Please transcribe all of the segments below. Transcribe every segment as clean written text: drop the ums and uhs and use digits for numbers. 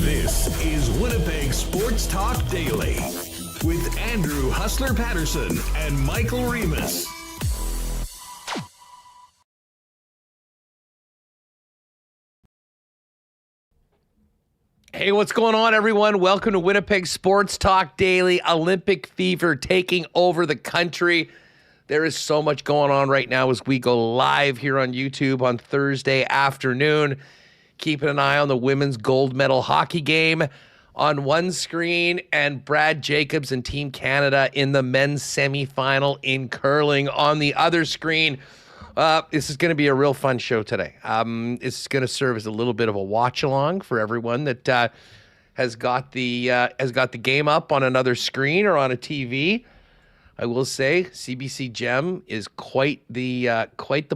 This is Winnipeg Sports Talk Daily with Andrew Hustler Paterson and Michael Remis. Hey, what's going on, everyone? Welcome to Winnipeg Sports Talk Daily. Olympic fever taking over the country. There is so much going on right now as we go live here on YouTube on Thursday afternoon. Keeping an eye on the women's gold medal hockey game on one screen and Brad Jacobs and Team Canada in the men's semifinal in curling on the other screen. This is going to be a real fun show today. It's going to serve as a little bit of a watch along for everyone that has got the game up on another screen or on a TV. I will say CBC Gem is quite the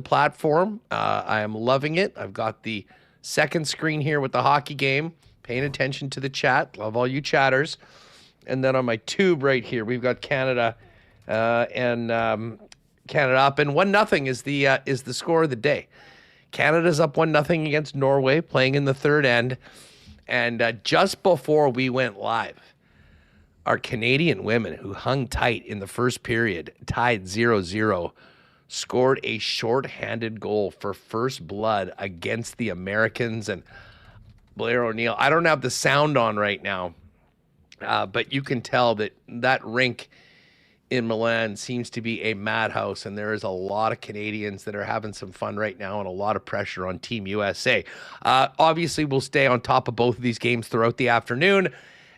platform. I am loving it. I've got the second screen here with the hockey game, paying attention to the chat. Love all you chatters. And then on my tube right here, we've got Canada and Canada up, and 1-0 is the score of the day. Canada's up 1-0 against Norway, playing in the third end. And just before we went live, our Canadian women, who hung tight in the first period, tied 0-0, scored a shorthanded goal for first blood against the Americans. And Blair O'Neill, I don't have the sound on right now, but you can tell that rink in Milan seems to be a madhouse, and there is a lot of Canadians that are having some fun right now and a lot of pressure on Team USA. Obviously, we'll stay on top of both of these games throughout the afternoon,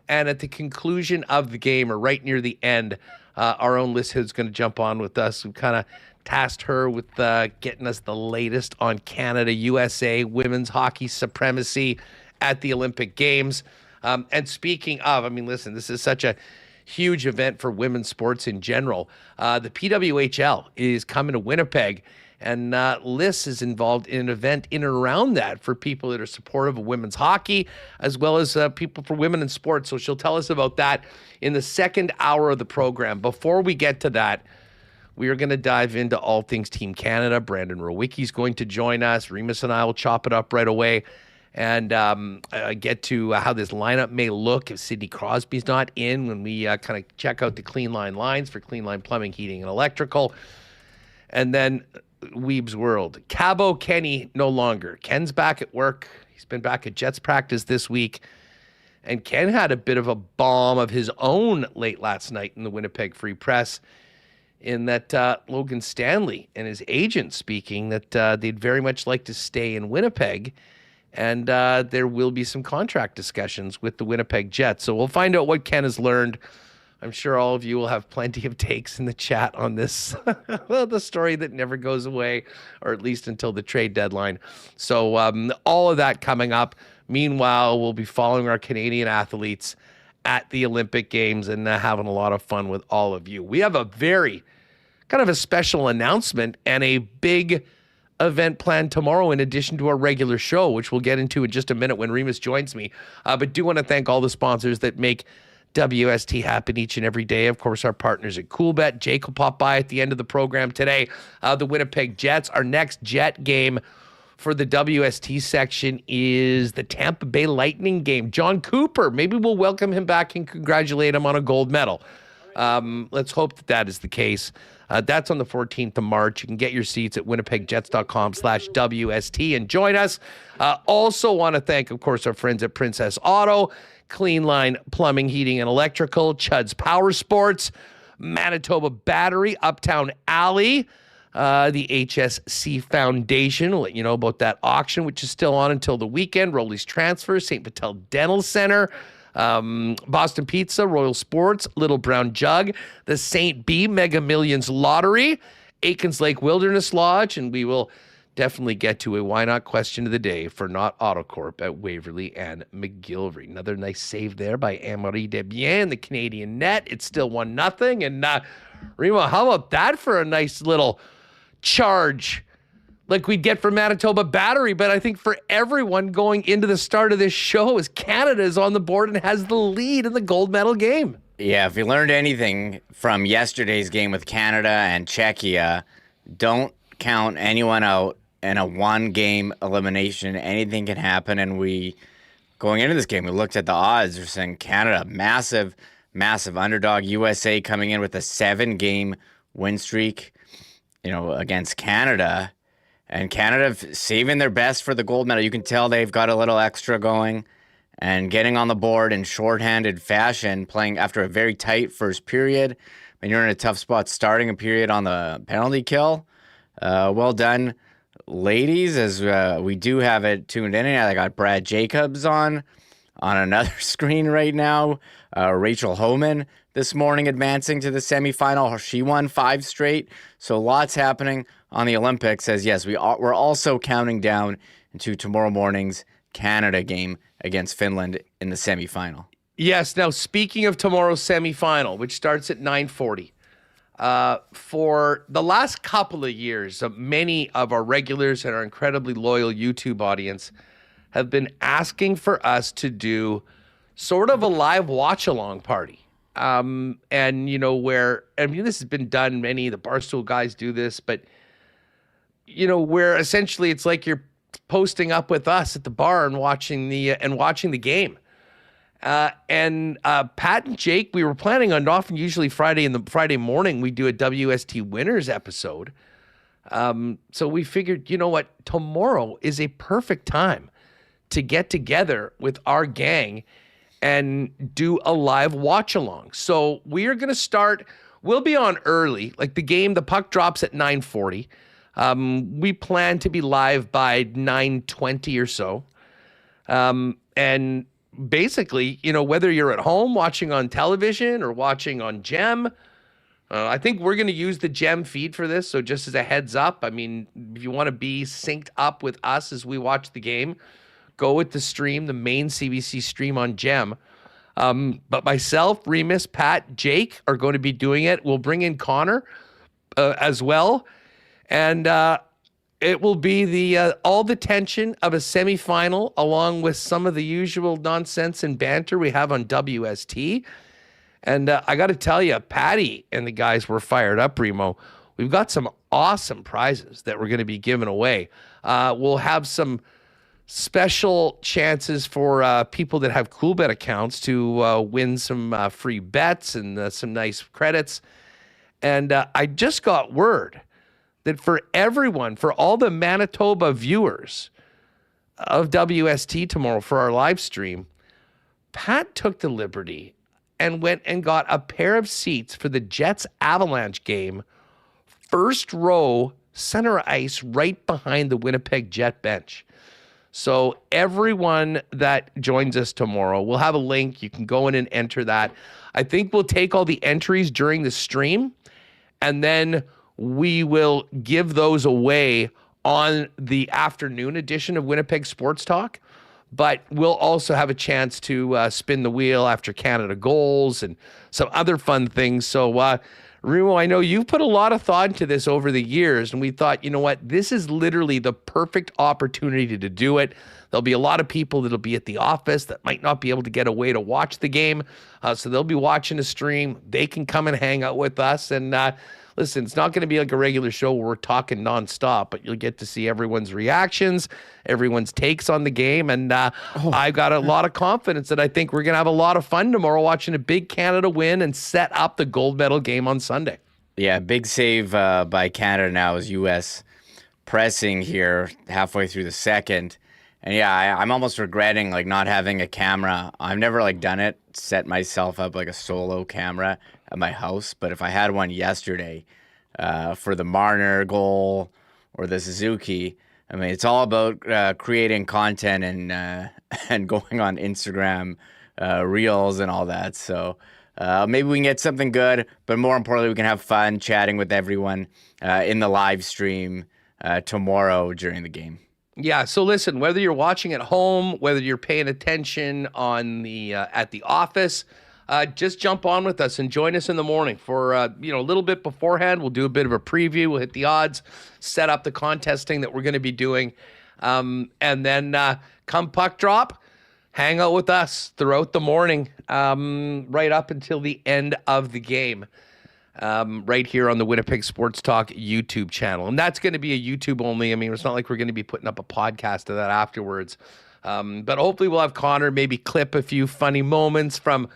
and at the conclusion of the game, or right near the end, our own Lyss Houde is going to jump on with us. We kind of tasked her with getting us the latest on Canada, USA, women's hockey supremacy at the Olympic Games. And speaking of, I mean, listen, this is such a huge event for women's sports in general. The PWHL is coming to Winnipeg, and Lyss is involved in an event in and around that for people that are supportive of women's hockey, as well as people for women in sports. So she'll tell us about that in the second hour of the program. Before we get to that, we are going to dive into all things Team Canada. Brandon Rewucki is going to join us. Remis and I will chop it up right away and get to how this lineup may look if Sidney Crosby's not in, when we kind of check out the Clean Line lines for Clean Line Plumbing, Heating, and Electrical. And then Weeb's World. Cabo Kenny no longer. Ken's back at work. He's been back at Jets practice this week. And Ken had a bit of a bomb of his own late last night in the Winnipeg Free Press, in that Logan Stanley and his agent speaking that they'd very much like to stay in Winnipeg, and there will be some contract discussions with the Winnipeg Jets. So we'll find out what Ken has learned. I'm sure all of you will have plenty of takes in the chat on this, the story that never goes away, or at least until the trade deadline. So all of that coming up. Meanwhile, we'll be following our Canadian athletes at the Olympic Games and having a lot of fun with all of you. We have a very kind of a special announcement and a big event planned tomorrow in addition to our regular show, which we'll get into in just a minute when Remis joins me. But do want to thank all the sponsors that make WST happen each and every day. Of course, our partners at CoolBet. Jake will pop by at the end of the program today. The Winnipeg Jets. Our next Jet game for the WST section is the Tampa Bay Lightning game. John Cooper, maybe we'll welcome him back and congratulate him on a gold medal. Let's hope that is the case. That's on the 14th of March. You can get your seats at winnipegjets.com/WST and join us. Also want to thank, of course, our friends at Princess Auto, Clean Line Plumbing, Heating, and Electrical, Chud's Powersports, Manitoba Battery, Uptown Alley, the HSC Foundation. We'll let you know about that auction, which is still on until the weekend. Rowley's Transfer, St. Patel Dental Center, Boston Pizza, Royal Sports, Little Brown Jug, the St. B Mega Millions Lottery, Aikens Lake Wilderness Lodge, and we will definitely get to a why not question of the day for Not Autocorp at Waverly and McGillivray. Another nice save there by Anne-Marie Desbiens, the Canadian net. It's still 1-0. And Remo, how about that for a nice little charge like we'd get from Manitoba Battery? But I think for everyone going into the start of this show is Canada is on the board and has the lead in the gold medal game. Yeah, if we learned anything from yesterday's game with Canada and Czechia, don't count anyone out in a one-game elimination. Anything can happen, and going into this game, we looked at the odds. We're saying Canada, massive underdog. USA coming in with a 7-game win streak, against Canada. And Canada saving their best for the gold medal. You can tell they've got a little extra going and getting on the board in shorthanded fashion, playing after a very tight first period. And you're in a tough spot starting a period on the penalty kill. Well done, ladies, as we do have it tuned in. I got Brad Jacobs on another screen right now. Rachel Homan this morning advancing to the semifinal. She won 5 straight. So lots happening on the Olympics, as yes, we're also counting down into tomorrow morning's Canada game against Finland in the semifinal. Yes. Now, speaking of tomorrow's semifinal, which starts at 9:40, for the last couple of years, many of our regulars and our incredibly loyal YouTube audience have been asking for us to do sort of a live watch-along party. And, where, this has been done, many of the Barstool guys do this, but, where essentially it's like you're posting up with us at the bar and watching the game. Pat and Jake, we were planning on often, usually Friday morning, we do a WST winners episode. So we figured, tomorrow is a perfect time to get together with our gang and do a live watch along. So we are going to start, we'll be on early, like the puck drops at 9:40. We plan to be live by 9:20 or so. And basically, whether you're at home watching on television or watching on Gem, I think we're going to use the Gem feed for this. So just as a heads up, if you want to be synced up with us as we watch the game, go with the stream, the main CBC stream on Gem. But myself, Remis, Pat, Jake are going to be doing it. We'll bring in Connor as well. And it will be all the tension of a semifinal, along with some of the usual nonsense and banter we have on WST. And I got to tell you, Patty and the guys were fired up, Remo. We've got some awesome prizes that we're going to be giving away. We'll have some special chances for people that have CoolBet accounts to win some free bets and some nice credits. And I just got word that for everyone, for all the Manitoba viewers of WST tomorrow for our live stream, Pat took the liberty and went and got a pair of seats for the Jets Avalanche game, first row, center ice, right behind the Winnipeg Jet bench. So everyone that joins us tomorrow, we'll have a link. You can go in and enter that. I think we'll take all the entries during the stream, and then we will give those away on the afternoon edition of Winnipeg Sports Talk. But we'll also have a chance to spin the wheel after Canada goals and some other fun things. So, Remo, I know you've put a lot of thought into this over the years, and we thought, you know what, this is literally the perfect opportunity to do it. There'll be a lot of people that'll be at the office that might not be able to get away to watch the game. So they'll be watching the stream. They can come and hang out with us. And listen, it's not going to be like a regular show where we're talking nonstop, but you'll get to see everyone's reactions, everyone's takes on the game. And I've got a lot of confidence that I think we're going to have a lot of fun tomorrow watching a big Canada win and set up the gold medal game on Sunday. Yeah, big save by Canada now as U.S. pressing here halfway through the second. And yeah, I'm almost regretting not having a camera. I've never done it, set myself up like a solo camera at my house. But if I had one yesterday for the Marner goal or the Suzuki, it's all about creating content and going on Instagram reels and all that. So maybe we can get something good, but more importantly, we can have fun chatting with everyone in the live stream tomorrow during the game. Yeah, so listen, whether you're watching at home, whether you're paying attention on the at the office, just jump on with us and join us in the morning for a little bit beforehand. We'll do a bit of a preview. We'll hit the odds, set up the contesting that we're going to be doing, and then come puck drop, hang out with us throughout the morning, right up until the end of the game. Right here on the Winnipeg Sports Talk YouTube channel. And that's going to be a YouTube only. I mean, it's not like we're going to be putting up a podcast of that afterwards. But hopefully we'll have Connor maybe clip a few funny moments from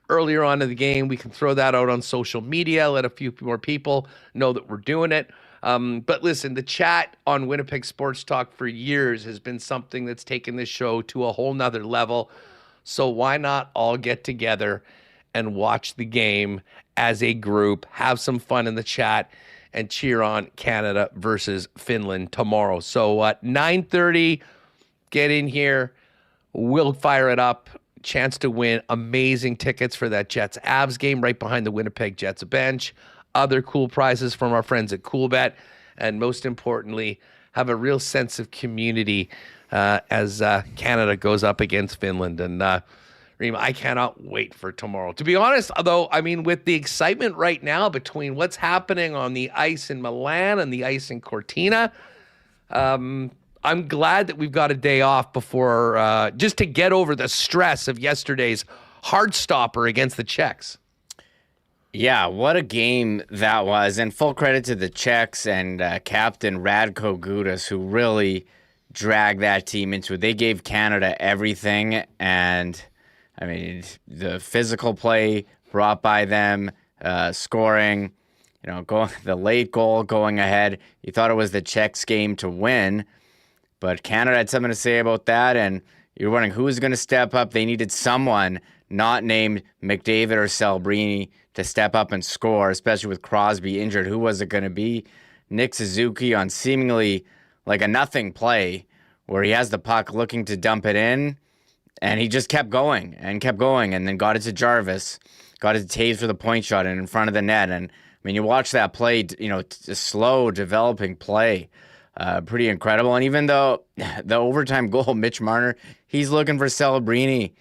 earlier on in the game. We can throw that out on social media, let a few more people know that we're doing it. But listen, the chat on Winnipeg Sports Talk for years has been something that's taken this show to a whole nother level. So why not all get together and watch the game as a group, have some fun in the chat, and cheer on Canada versus Finland tomorrow. So 9:30, get in here. We'll fire it up. Chance to win amazing tickets for that Jets-Avs game right behind the Winnipeg Jets bench. Other cool prizes from our friends at CoolBet. And most importantly, have a real sense of community as Canada goes up against Finland. And Reem, I cannot wait for tomorrow. To be honest, though, I mean, with the excitement right now between what's happening on the ice in Milan and the ice in Cortina, I'm glad that we've got a day off before, just to get over the stress of yesterday's hard stopper against the Czechs. Yeah, what a game that was. And full credit to the Czechs and Captain Radko Gudas, who really dragged that team into it. They gave Canada everything, and I mean, the physical play brought by them, scoring, the late goal going ahead. You thought it was the Czechs' game to win, but Canada had something to say about that, and you're wondering who was going to step up. They needed someone not named McDavid or Celebrini to step up and score, especially with Crosby injured. Who was it going to be? Nick Suzuki on seemingly like a nothing play where he has the puck looking to dump it in, and he just kept going, and then got it to Jarvis, got it to Taves for the point shot and in front of the net. And, I mean, you watch that play, a slow developing play, pretty incredible. And even though the overtime goal, Mitch Marner, he's looking for Celebrini.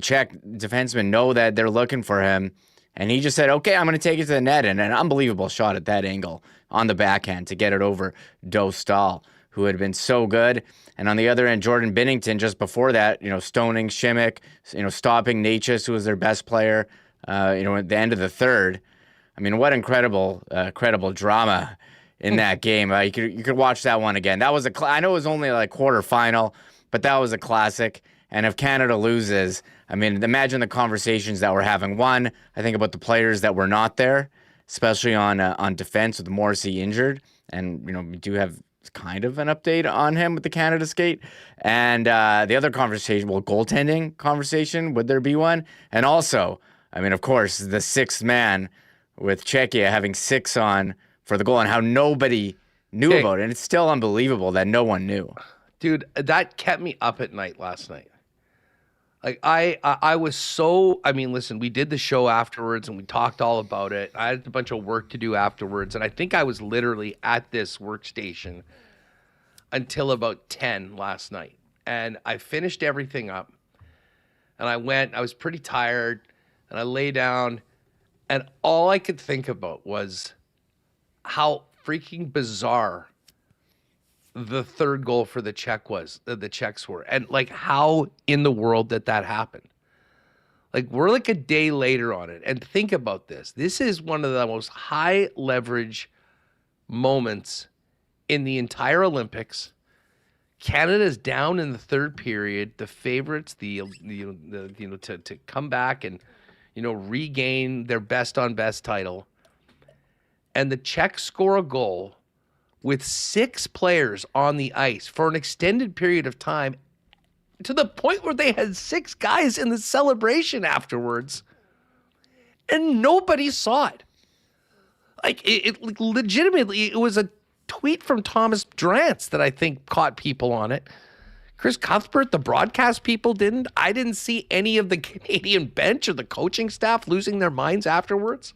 Czech defensemen know that they're looking for him. And he just said, okay, I'm going to take it to the net. And an unbelievable shot at that angle on the backhand to get it over Dostal, who had been so good. And on the other end, Jordan Binnington, just before that, stoning Šimik, stopping Necas, who was their best player, at the end of the third. I mean, what incredible drama in that game. You could watch that one again. That was I know it was only like quarterfinal, but that was a classic. And if Canada loses, I mean, imagine the conversations that we're having. One, I think about the players that were not there, especially on defense with Morrissey injured. And, we do have kind of an update on him with the Canada skate. And the other conversation, goaltending conversation, would there be one? And also, I mean, of course, the sixth man with Czechia having 6 on for the goal and how nobody knew about it. And it's still unbelievable that no one knew. Dude, that kept me up at night last night. Like, I was so, I mean, listen, we did the show afterwards and we talked all about it. I had a bunch of work to do afterwards. And I think I was literally at this workstation until about 10 last night. And I finished everything up. And I was pretty tired. And I lay down. And all I could think about was how freaking bizarre the third goal for the Czechs were, and like how in the world that happened. Like, we're like a day later on it, and think about this. This is one of the most high leverage moments in the entire Olympics. Canada's down in the third period, the favorites, to come back and regain their best on best title, and the Czechs score a goal with 6 players on the ice for an extended period of time, to the point where they had 6 guys in the celebration afterwards, and nobody saw it. Like, it legitimately, it was a tweet from Thomas Drance that I think caught people on it. Chris Cuthbert, the broadcast people didn't. I didn't see any of the Canadian bench or the coaching staff losing their minds afterwards.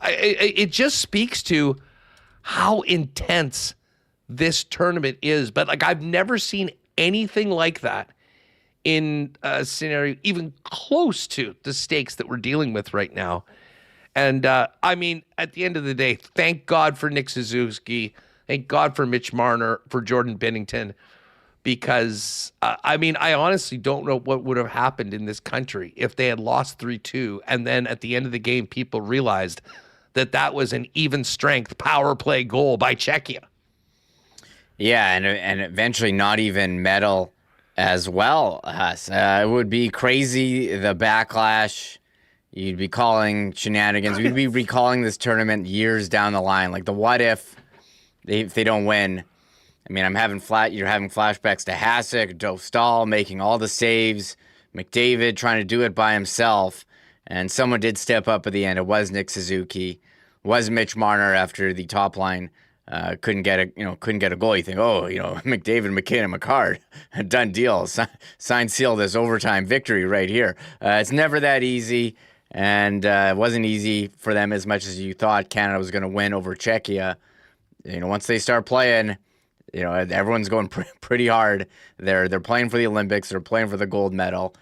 It just speaks to how intense this tournament is. But like, I've never seen anything like that in a scenario even close to the stakes that we're dealing with right now. And I mean, at the end of the day, thank God for Nick Suzuki. Thank God for Mitch Marner, for Jordan Binnington. Because, I mean, I honestly don't know what would have happened in this country if they had lost 3-2. And then at the end of the game, people realized that that was an even strength power play goal by Czechia. Yeah, and eventually not even medal as well, Huss. It would be crazy, the backlash. You'd be calling shenanigans. We'd be recalling this tournament years down the line. Like the what if they don't win. I mean, you're having flashbacks to Hasek, Dostal making all the saves, McDavid trying to do it by himself, and someone did step up at the end. It was Nick Suzuki, was Mitch Marner after the top line couldn't get a goal. You think, McDavid, McKinnon, McCarr, done deal, signed, seal this overtime victory right here. It's never that easy, and it wasn't easy for them as much as you thought Canada was going to win over Czechia. Once they start playing. Everyone's going pretty hard. They're playing for the Olympics. They're playing for the gold medal.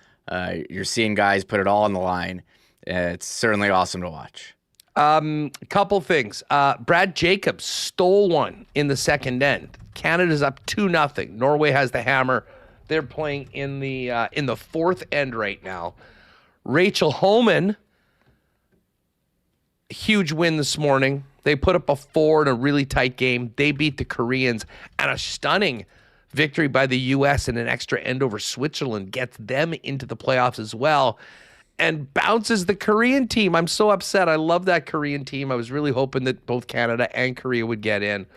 You're seeing guys put it all on the line. It's certainly awesome to watch. Couple things. Brad Jacobs stole one in the second end. Canada's up 2-0. Norway has the hammer. They're playing in the fourth end right now. Rachel Homan, huge win this morning. They put up a 4 in a really tight game. They beat the Koreans, and a stunning victory by the U.S. in an extra end over Switzerland gets them into the playoffs as well and bounces the Korean team. I'm so upset. I love that Korean team. I was really hoping that both Canada and Korea would get in,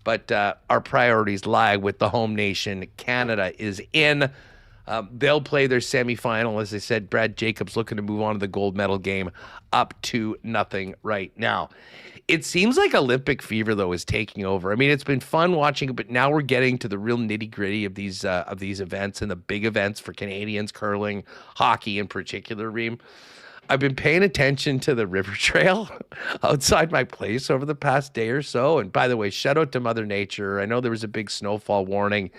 but our priorities lie with the home nation. Canada is in. They'll play their semifinal. As I said, Brad Jacobs looking to move on to the gold medal game, up 2-0 right now. It seems like Olympic fever, though, is taking over. I mean, it's been fun watching it, but now we're getting to the real nitty-gritty of these events and the big events for Canadians, curling, hockey in particular, Reem. I've been paying attention to the river trail outside my place over the past day or so. And by the way, shout out to Mother Nature. I know there was a big snowfall warning.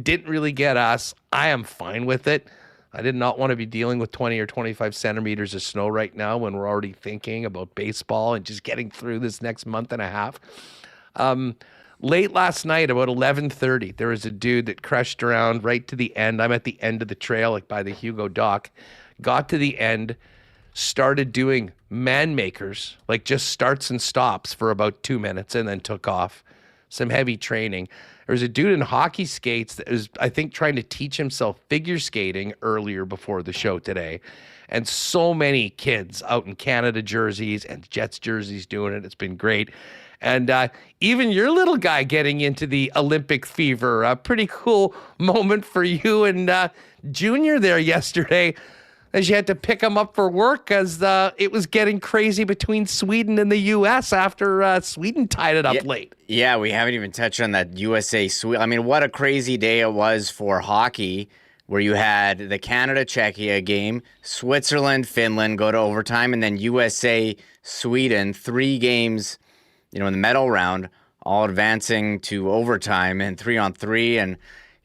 Didn't really get us. I am fine with it. I did not want to be dealing with 20 or 25 centimeters of snow right now when we're already thinking about baseball and just getting through this next month and a half. Late last night, about 11:30, there was a dude that crushed around right to the end. I'm at the end of the trail, like by the Hugo Dock. Got to the end, started doing man makers, like just starts and stops for about 2 minutes, and then took off. Some heavy training. There was a dude in hockey skates that was, I think, trying to teach himself figure skating earlier before the show today. And so many kids out in Canada jerseys and Jets jerseys doing it. It's been great. And even your little guy getting into the Olympic fever. A pretty cool moment for you and Junior there yesterday, as you had to pick him up for work because it was getting crazy between Sweden and the U.S. after Sweden tied it up late. Yeah, we haven't even touched on that USA-Sweden. I mean, what a crazy day it was for hockey, where you had the Canada-Czechia game, Switzerland-Finland go to overtime, and then USA-Sweden, 3 games, in the medal round, all advancing to overtime and 3-on-3, and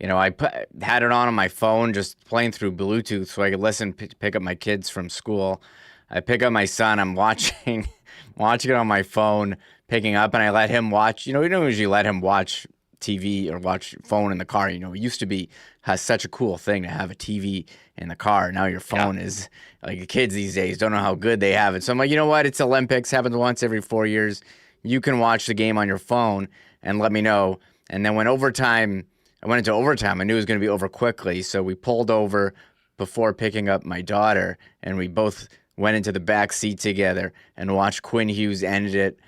I had it on my phone, just playing through Bluetooth so I could listen, pick up my kids from school. I pick up my son. I'm watching it on my phone, picking up, and I let him watch. We don't usually let him watch TV or watch phone in the car. It used to has such a cool thing to have a TV in the car. Now your phone is, like, the kids these days don't know how good they have it. So I'm like, you know what? It's Olympics, happens once every 4 years. You can watch the game on your phone and let me know. And then when I went into overtime. I knew it was going to be over quickly, so we pulled over before picking up my daughter, and we both went into the back seat together and watched Quinn Hughes end it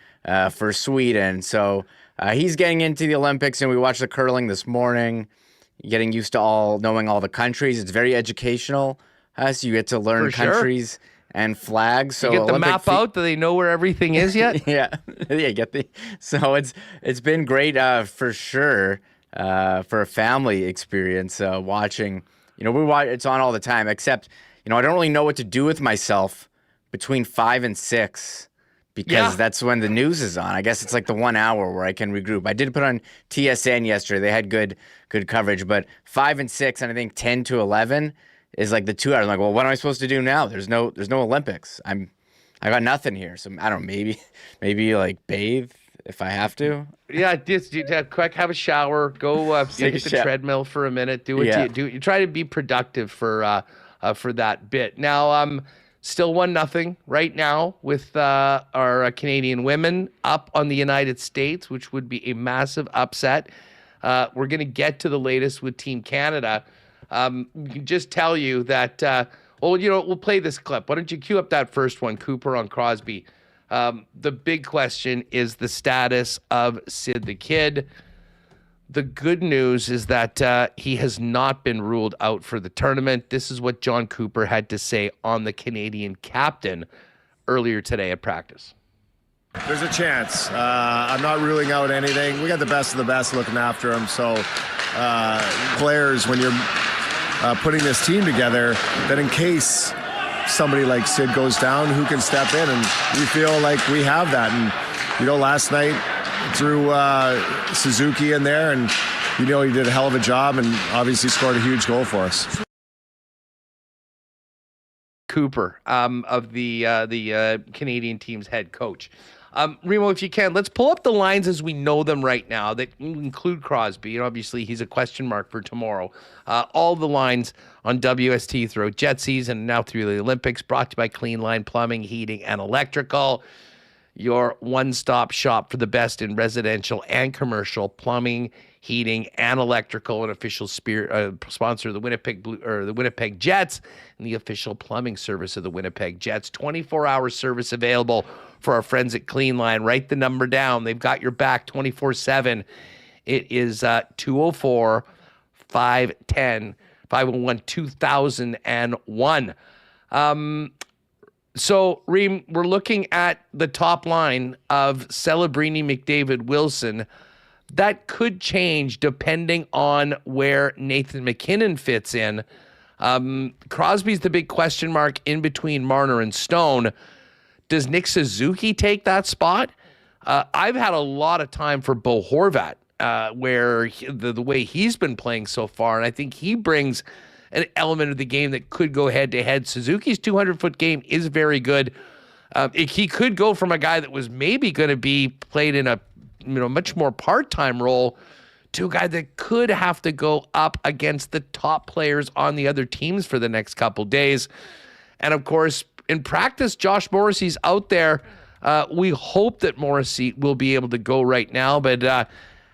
for Sweden. So he's getting into the Olympics, and we watched the curling this morning, getting used to knowing all the countries. It's very educational. So you get to learn countries and flags. So you get the map out. Do they know where everything is yet? Yeah. So it's been great for sure. for a family experience watching. We watch it's on all the time. Except I don't really know what to do with myself between 5 and 6 because that's when the news is on. I guess it's like the 1 hour where I can regroup. I did put on TSN yesterday. They had good coverage, but 5 and 6 and I think 10 to 11 is like the 2 hours. I'm like, well, what am I supposed to do now? There's no Olympics. I got nothing here. So I don't know, maybe like bathe if I have to. Yeah, just quick, have a shower, go take the treadmill for a minute, do what you do. You try to be productive for that bit. Now, still 1-0 right now with our Canadian women up on the United States, which would be a massive upset. We're going to get to the latest with Team Canada. We can just tell you that, we'll play this clip. Why don't you cue up that first one, Cooper on Crosby. The big question is the status of Sid the Kid. The good news is that he has not been ruled out for the tournament. This is what John Cooper had to say on the Canadian captain earlier today at practice. There's a chance. I'm not ruling out anything. We got the best of the best looking after him. So players, when you're putting this team together, that in case somebody like Sid goes down, who can step in? And we feel like we have that. And, last night threw Suzuki in there, and, he did a hell of a job and obviously scored a huge goal for us. Cooper of the Canadian team's head coach. Remo, if you can, let's pull up the lines as we know them right now that include Crosby. Obviously, he's a question mark for tomorrow. All the lines on WST throughout Jet season and now through the Olympics, brought to you by Clean Line Plumbing, Heating, and Electrical. Your one-stop shop for the best in residential and commercial plumbing, heating, and electrical, an official sponsor of the Winnipeg Jets, and the official plumbing service of the Winnipeg Jets. 24-hour service available for our friends at Clean Line. Write the number down. They've got your back 24/7. It is 204-510-501-2001. So, Reem, we're looking at the top line of Celebrini, McDavid, Wilson. That could change depending on where Nathan MacKinnon fits in. Crosby's the big question mark in between Marner and Stone. Does Nick Suzuki take that spot? I've had a lot of time for Bo Horvat, where the way he's been playing so far, and I think he brings an element of the game that could go head-to-head. Suzuki's 200-foot game is very good. He could go from a guy that was maybe going to be played in a much more part-time role to a guy that could have to go up against the top players on the other teams for the next couple days. And, of course, in practice, Josh Morrissey's out there. We hope that Morrissey will be able to go right now. But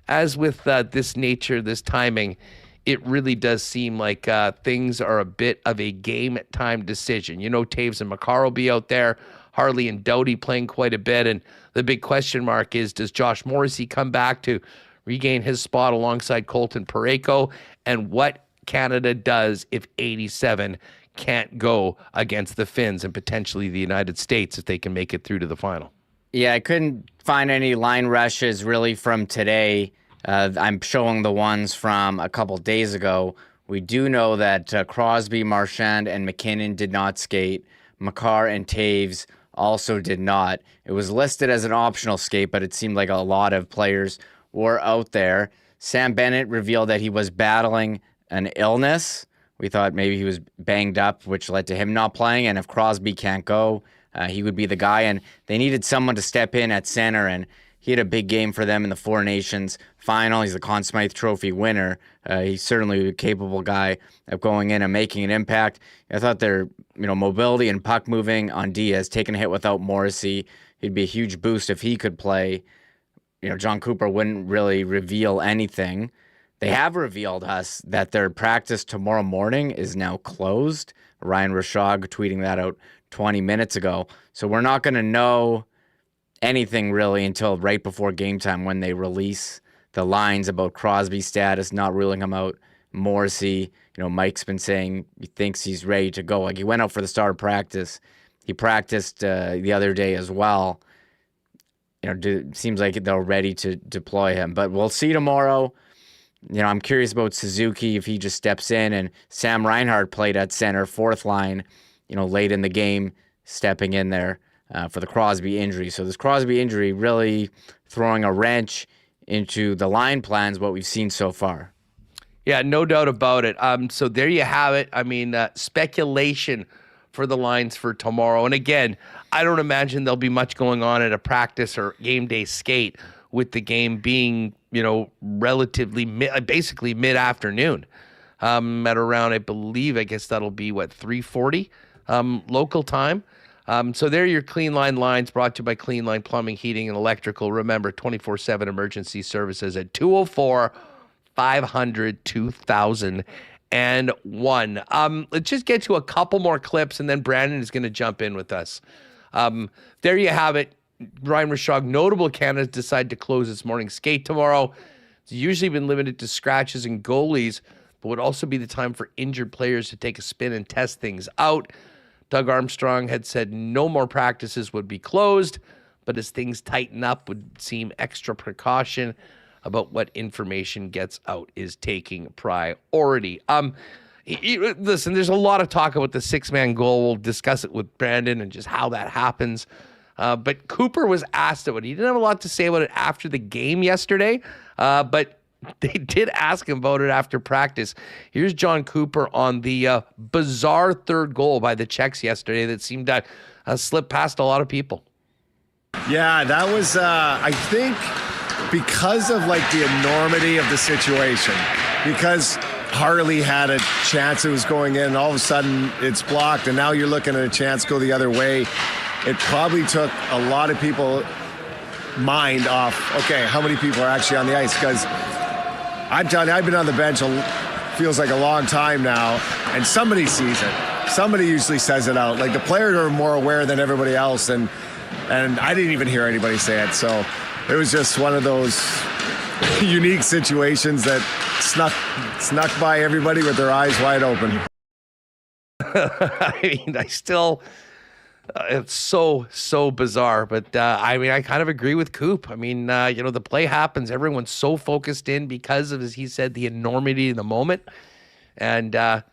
as with this nature, this timing, it really does seem like things are a bit of a game-time decision. Taves and Makar will be out there. Harley and Doughty playing quite a bit. And the big question mark is, does Josh Morrissey come back to regain his spot alongside Colton Parayko? And what Canada does if 87 can't go against the Finns and potentially the United States if they can make it through to the final? Yeah, I couldn't find any line rushes really from today. I'm showing the ones from a couple days ago. We do know that Crosby, Marchand, and MacKinnon did not skate. Makar and Taves also did not. It was listed as an optional skate, but it seemed like a lot of players were out there. Sam Bennett revealed that he was battling an illness. We thought maybe he was banged up, which led to him not playing. And if Crosby can't go, he would be the guy. And they needed someone to step in at center, and he had a big game for them in the Four Nations final. He's the Conn Smythe Trophy winner. He's certainly a capable guy of going in and making an impact. I thought their mobility and puck moving on Diaz, taking a hit without Morrissey, he'd be a huge boost if he could play. John Cooper wouldn't really reveal anything. They have revealed us that their practice tomorrow morning is now closed. Ryan Rishaug tweeting that out 20 minutes ago. So we're not going to know anything really until right before game time when they release the lines about Crosby's status, not ruling him out. Morrissey, Mike's been saying he thinks he's ready to go. Like, he went out for the start of practice. He practiced the other day as well. Seems like they're ready to deploy him. But we'll see tomorrow. I'm curious about Suzuki if he just steps in, and Sam Reinhart played at center, fourth line, late in the game, stepping in there for the Crosby injury. So this Crosby injury really throwing a wrench into the line plans, what we've seen so far. Yeah, no doubt about it. So there you have it. I mean, speculation for the lines for tomorrow. And again, I don't imagine there'll be much going on at a practice or game day skate with the game being, relatively basically mid-afternoon at around, I guess that'll be 3:40 local time. So there are your Clean Line lines brought to you by Clean Line Plumbing, Heating, and Electrical. Remember, 24/7 emergency services at 204-500-2001. Let's just get to a couple more clips, and then Brandon is going to jump in with us. There you have it. Ryan Rishaug, notable Canada, decide to close its morning skate tomorrow. It's usually been limited to scratches and goalies, but would also be the time for injured players to take a spin and test things out. Doug Armstrong had said no more practices would be closed, but as things tighten up, would seem extra precaution about what information gets out is taking priority. Listen, there's a lot of talk about the six-man goal. We'll discuss it with Brandon and just how that happens. But Cooper was asked about it. He didn't have a lot to say about it after the game yesterday, but they did ask him about it after practice. Here's John Cooper on the bizarre third goal by the Czechs yesterday that seemed to slip past a lot of people. Yeah, that was, I think, because of the enormity of the situation, because Harley had a chance it was going in, and all of a sudden it's blocked, and now you're looking at a chance go the other way. It probably took a lot of people mind off, okay, how many people are actually on the ice? Because I'm telling you, I've been on the bench, feels like a long time now, and somebody sees it. Somebody usually says it out. The players are more aware than everybody else, and I didn't even hear anybody say it. So it was just one of those unique situations that snuck by everybody with their eyes wide open. It's so bizarre, but I kind of agree with Coop. The play happens. Everyone's so focused in because of, as he said, the enormity of the moment, and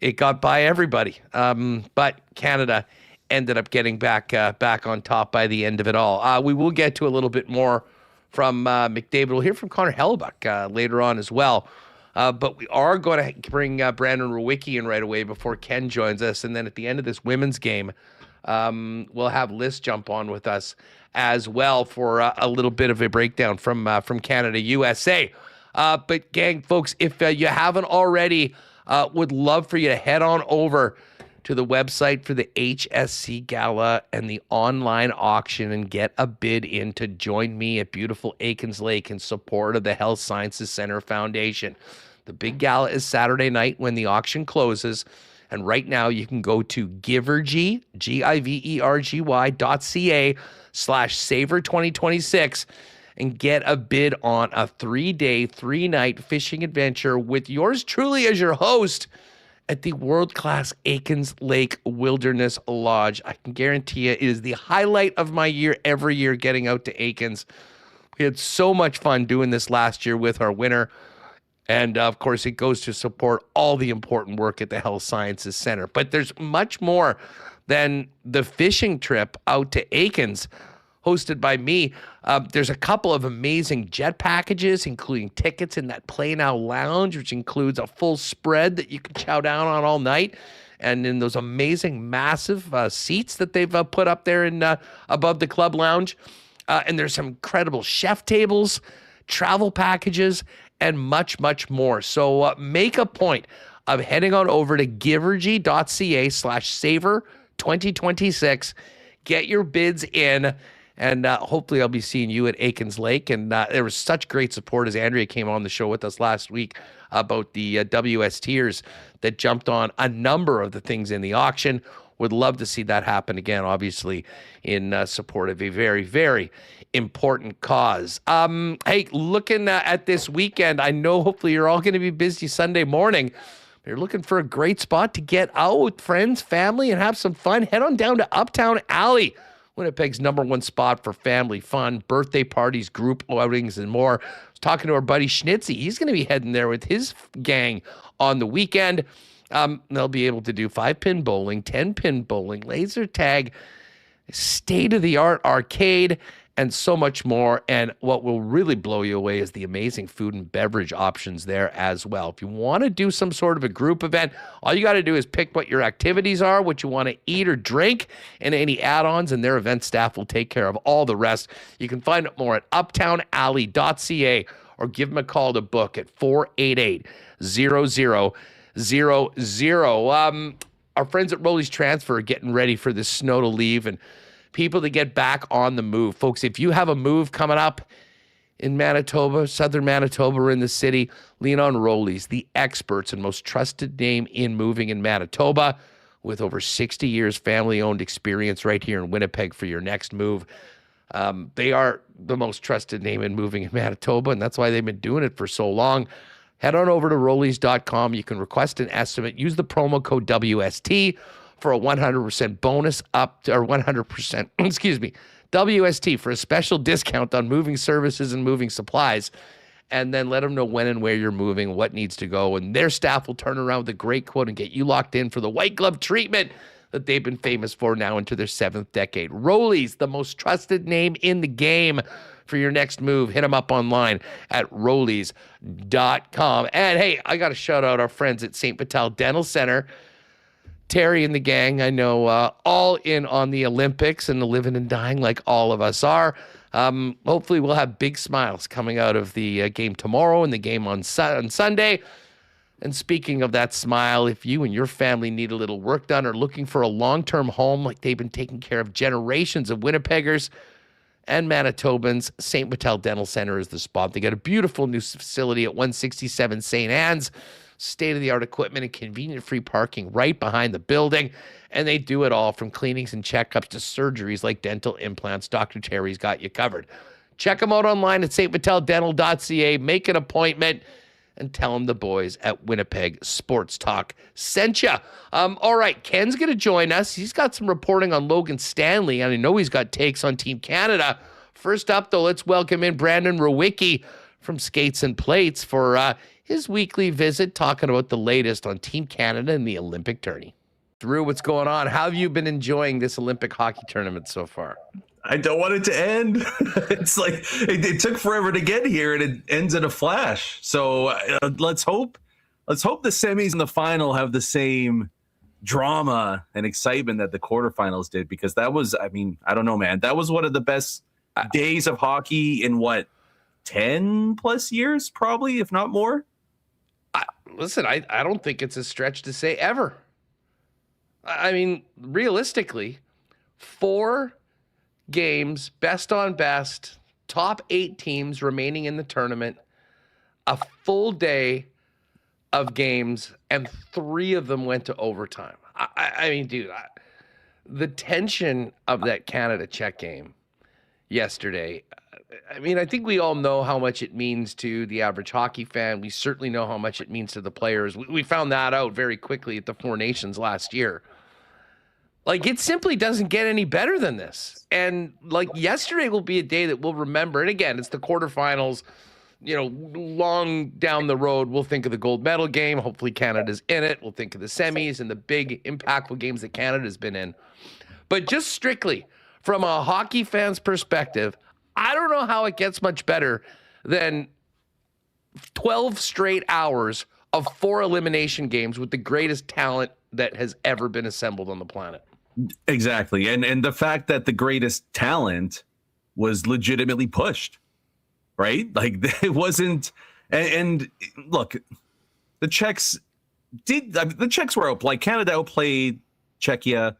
it got by everybody. But Canada ended up getting back on top by the end of it all. We will get to a little bit more from McDavid. We'll hear from Connor Hellebuck later on as well. But we are going to bring Brandon Rewucki in right away before Ken joins us. And then at the end of this women's game, we'll have Lyss jump on with us as well for a little bit of a breakdown from Canada, USA. But gang, folks, if you haven't already, would love for you to head on over to the website for the HSC Gala and the online auction and get a bid in to join me at beautiful Aikens Lake in support of the Health Sciences Center Foundation. The big gala is Saturday night when the auction closes. And right now you can go to Givergy, givergy.ca/Savor2026 and get a bid on a 3-day, 3-night fishing adventure with yours truly as your host at the world-class Aikens Lake Wilderness Lodge. I can guarantee you it is the highlight of my year every year getting out to Aikens. We had so much fun doing this last year with our winner. And, of course, it goes to support all the important work at the Health Sciences Center. But there's much more than the fishing trip out to Aikens, hosted by me. There's a couple of amazing jet packages, including tickets in that Play Now Lounge, which includes a full spread that you can chow down on all night. And in those amazing, massive seats that they've put up there in above the club lounge. And there's some incredible chef tables, travel packages, and much, much more. So make a point of heading on over to givergy.ca/Savor2026. Get your bids in, and hopefully I'll be seeing you at Aikens Lake. And there was such great support as Andrea came on the show with us last week about the WSTers that jumped on a number of the things in the auction. Would love to see that happen again, obviously, in support of a very, very important cause. Hey, looking at this weekend, I know hopefully you're all going to be busy Sunday morning. You're looking for a great spot to get out with friends, family, and have some fun. Head on down to Uptown Alley, Winnipeg's #1 spot for family fun, birthday parties, group outings, and more. I was talking to our buddy Schnitzy. He's going to be heading there with his gang on the weekend. They'll be able to do 5-pin bowling, 10-pin bowling, laser tag, state-of-the-art arcade, and so much more. And what will really blow you away is the amazing food and beverage options there as well. If you want to do some sort of a group event, all you got to do is pick what your activities are, what you want to eat or drink, and any add-ons, and their event staff will take care of all the rest. You can find out more at uptownalley.ca or give them a call to book at 488-0000. Our friends at Rolly's Transfer are getting ready for this snow to leave and people to get back on the move. Folks, if you have a move coming up in Manitoba, southern Manitoba, or in the city, lean on Rolly's, the experts and most trusted name in moving in Manitoba, with over 60 years family-owned experience right here in Winnipeg for your next move. They are the most trusted name in moving in Manitoba, and that's why they've been doing it for so long. Head on over to Rollies.com. You can request an estimate. Use the promo code WST for a 100% bonus up to, or 100%, excuse me, WST for a special discount on moving services and moving supplies. And then let them know when and where you're moving, what needs to go. And their staff will turn around with a great quote and get you locked in for the white glove treatment that they've been famous for now into their 7th decade. Rollies, the most trusted name in the game for your next move. Hit them up online at rollies.com. And hey, I got to shout out our friends at St. Vital Dental Center. Terry and the gang, I know, all in on the Olympics and the living and dying like all of us are. Hopefully we'll have big smiles coming out of the game tomorrow and the game on Sunday. And speaking of that smile, if you and your family need a little work done or looking for a long-term home like they've been taking care of generations of Winnipeggers and Manitobans, St. Vital Dental Center is the spot. They got a beautiful new facility at 167 St. Anne's. State-of-the-art equipment and convenient free parking right behind the building. And they do it all from cleanings and checkups to surgeries like dental implants. Dr. Terry's got you covered. Check them out online at stviteldental.ca. Make an appointment and tell them the boys at Winnipeg Sports Talk sent you. All right, Ken's going to join us. He's got some reporting on Logan Stanley, and I know he's got takes on Team Canada. First up, though, let's welcome in Brandon Rewucki from Skates and Plates for his weekly visit, talking about the latest on Team Canada and the Olympic tourney. Drew, what's going on? How have you been enjoying this Olympic hockey tournament so far? I don't want it to end. It's like it took forever to get here, and it ends in a flash. So let's hope the semis and the final have the same drama and excitement that the quarterfinals did, because that was, I mean, I don't know, man. That was one of the best days of hockey in 10 plus years, probably, if not more. Listen, I don't think it's a stretch to say ever. I mean, realistically, 4 games, best on best, top 8 teams remaining in the tournament, a full day of games, and 3 of them went to overtime. I mean, dude, the tension of that Canada-Czech game yesterday, I mean, I think we all know how much it means to the average hockey fan. We certainly know how much it means to the players. We found that out very quickly at the Four Nations last year. Like, it simply doesn't get any better than this. And, like, yesterday will be a day that we'll remember. And, again, it's the quarterfinals. You know, long down the road, we'll think of the gold medal game. Hopefully Canada's in it. We'll think of the semis and the big, impactful games that Canada's been in. But just strictly from a hockey fan's perspective, I don't know how it gets much better than 12 straight hours of 4 elimination games with the greatest talent that has ever been assembled on the planet. Exactly. And the fact that the greatest talent was legitimately pushed, right? Like, it wasn't, and look, the Czechs were out, like Canada outplayed Czechia.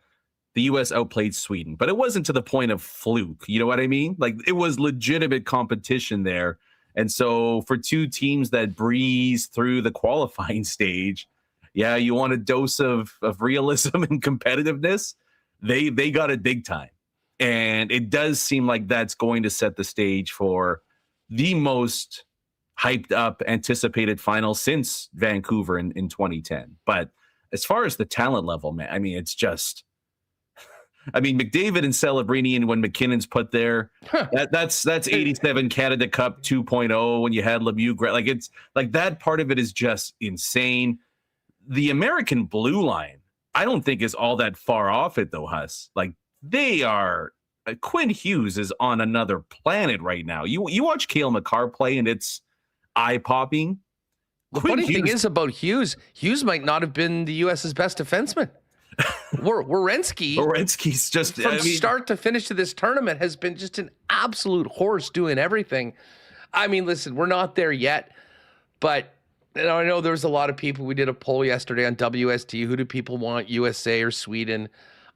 The U.S. outplayed Sweden, but it wasn't to the point of fluke. You know what I mean? Like, it was legitimate competition there. And so for 2 teams that breeze through the qualifying stage, yeah, you want a dose of realism and competitiveness. They got it big time. And it does seem like that's going to set the stage for the most hyped up, anticipated final since Vancouver in 2010. But as far as the talent level, man, I mean, it's just... I mean, McDavid and Celebrini, and when McKinnon's put there, that's 87 Canada Cup 2.0 when you had Lemieux. Like, it's like that part of it is just insane. The American blue line, I don't think is all that far off it though, Huss. Like, they are. Quinn Hughes is on another planet right now. You watch Cale Makar play, and it's eye-popping. The funny thing is about Hughes might not have been the U.S.'s best defenseman. Werenski's just from start to finish of this tournament has been just an absolute horse doing everything. I mean, listen, we're not there yet, but I know there's a lot of people. We did a poll yesterday on WST. Who do people want, USA or Sweden?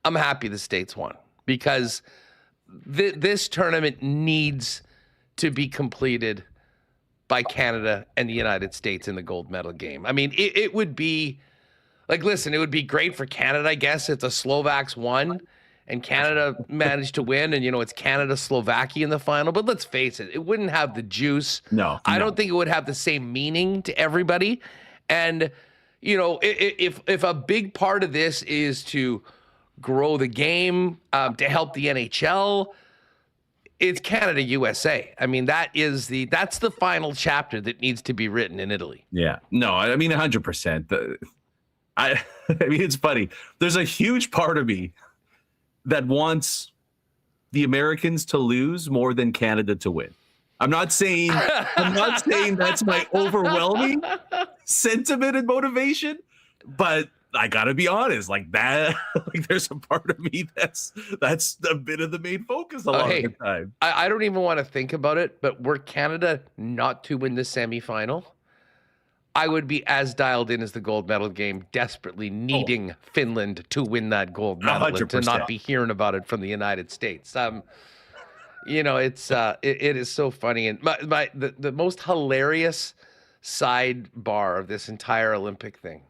I'm happy the States won because this tournament needs to be completed by Canada and the United States in the gold medal game. I mean, it would be like, listen, it would be great for Canada, I guess, if the Slovaks won and Canada managed to win, and it's Canada-Slovakia in the final. But let's face it, it wouldn't have the juice. No. I don't think it would have the same meaning to everybody. And if a big part of this is to grow the game, to help the NHL, it's Canada-USA. I mean, that's the final chapter that needs to be written in Italy. Yeah. No, I mean, 100%. I mean, it's funny. There's a huge part of me that wants the Americans to lose more than Canada to win. I'm not saying that's my overwhelming sentiment and motivation, but I gotta be honest, like that, like there's a part of me that's a bit of the main focus a lot of the time. I don't even want to think about it, but were Canada not to win the semifinal, I would be as dialed in as the gold medal game, desperately needing Finland to win that gold medal 100%. and to not be hearing about it from the United States. It is so funny. And the most hilarious sidebar of this entire Olympic thing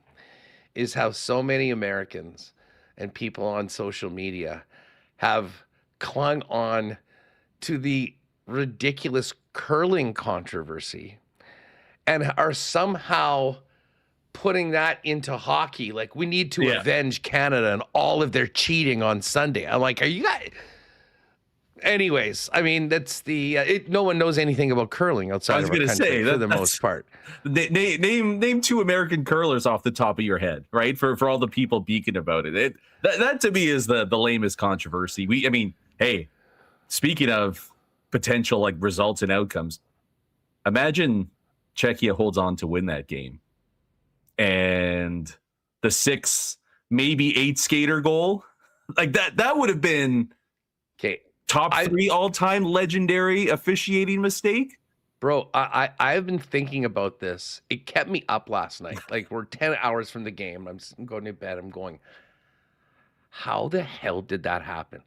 is how so many Americans and people on social media have clung on to the ridiculous curling controversy and are somehow putting that into hockey. Like, we need to avenge Canada and all of their cheating on Sunday. I'm like, are you guys... Anyways, I mean, that's no one knows anything about curling outside of our country for the most part. Name two American curlers off the top of your head, right? For all the people beaking about it. That to me is the lamest controversy. Hey, speaking of potential like results and outcomes, imagine Czechia holds on to win that game, and the 6, maybe 8 skater goal, like that would have been top 3 all-time legendary officiating mistake. Bro, I've been thinking about this. It kept me up last night. Like, we're 10 hours from the game. I'm going to bed. I'm going, how the hell did that happen?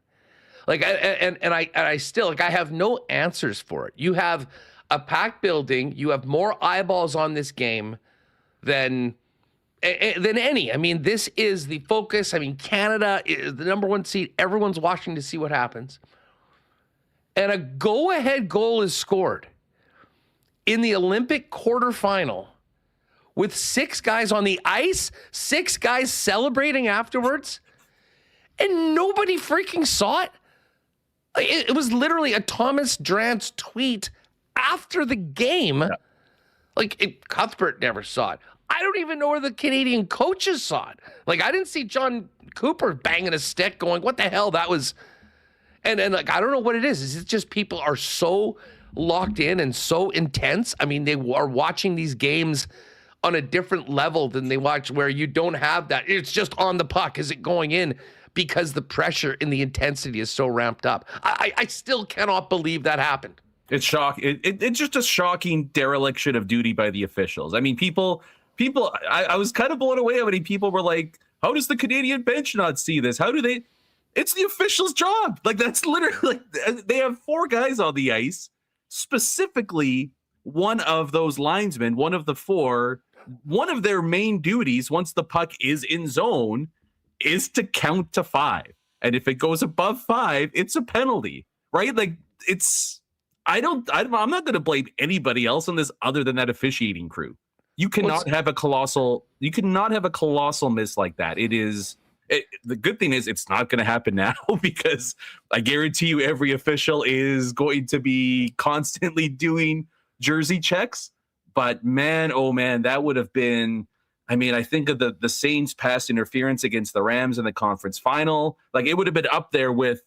Like, I still, like, I have no answers for it. You have a packed building. You have more eyeballs on this game than any. I mean, this is the focus. I mean, Canada is the number 1 seed. Everyone's watching to see what happens. And a go-ahead goal is scored in the Olympic quarterfinal with 6 guys on the ice, 6 guys celebrating afterwards, and nobody freaking saw it. It was literally a Thomas Drance tweet after the game. Yeah. Like, Cuthbert never saw it. I don't even know where the Canadian coaches saw it. Like, I didn't see John Cooper banging a stick going, what the hell? That was... And like, I don't know what it is. Is it just people are so locked in and so intense? I mean, they are watching these games on a different level than they watch where you don't have that. It's just on the puck. Is it going in? Because the pressure and the intensity is so ramped up. I still cannot believe that happened. It's it's just a shocking dereliction of duty by the officials. I mean, people, I was kind of blown away how many people were like, how does the Canadian bench not see this? How do they... It's the official's job. Like, that's literally, they have 4 guys on the ice. Specifically, one of those linesmen, one of the 4, one of their main duties once the puck is in zone is to count to 5. And if it goes above 5, it's a penalty, right? Like, I'm not going to blame anybody else on this other than that officiating crew. You cannot have a colossal miss like that. It is The good thing is it's not going to happen now because I guarantee you every official is going to be constantly doing jersey checks. But man, oh man, that would have been, I mean, I think of the Saints pass interference against the Rams in the conference final. Like, it would have been up there with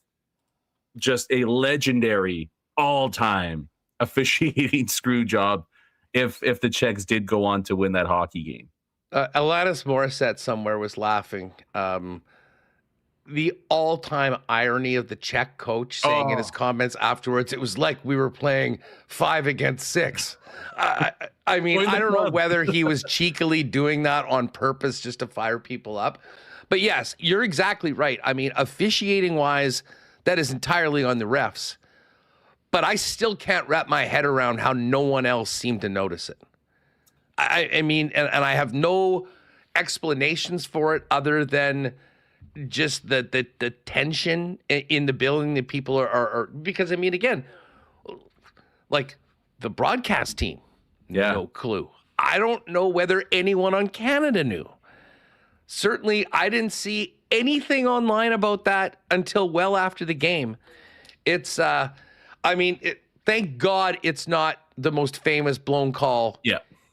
just a legendary all-time officiating screw job if the Czechs did go on to win that hockey game. Alanis Morissette somewhere was laughing. The all-time irony of the Czech coach saying in his comments afterwards, it was like we were playing 5 against 6. I mean, I don't know whether he was cheekily doing that on purpose just to fire people up. But yes, you're exactly right. I mean, officiating-wise, that is entirely on the refs. But I still can't wrap my head around how no one else seemed to notice it. I mean, and I have no explanations for it other than just the tension in the building that people are because, I mean, again, like the broadcast team, no clue. I don't know whether anyone on Canada knew. Certainly, I didn't see anything online about that until well after the game. It's, I mean, thank God it's not the most famous blown call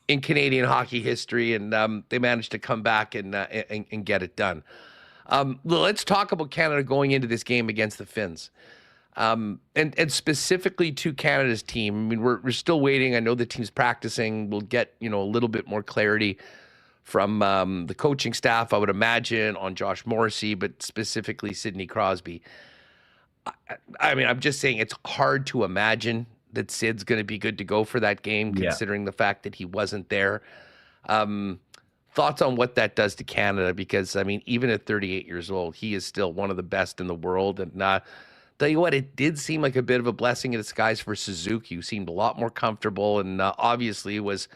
in Canadian hockey history, and they managed to come back and get it done. Let's talk about Canada going into this game against the Finns, and specifically to Canada's team. I mean, we're still waiting. I know the team's practicing. We'll get a little bit more clarity from the coaching staff, I would imagine, on Josh Morrissey, but specifically Sidney Crosby. I mean, I'm just saying it's hard to imagine that Sid's going to be good to go for that game, considering the fact that he wasn't there. Thoughts on what that does to Canada? Because, I mean, even at 38 years old, he is still one of the best in the world. And tell you what, it did seem like a bit of a blessing in disguise for Suzuki, who seemed a lot more comfortable and obviously was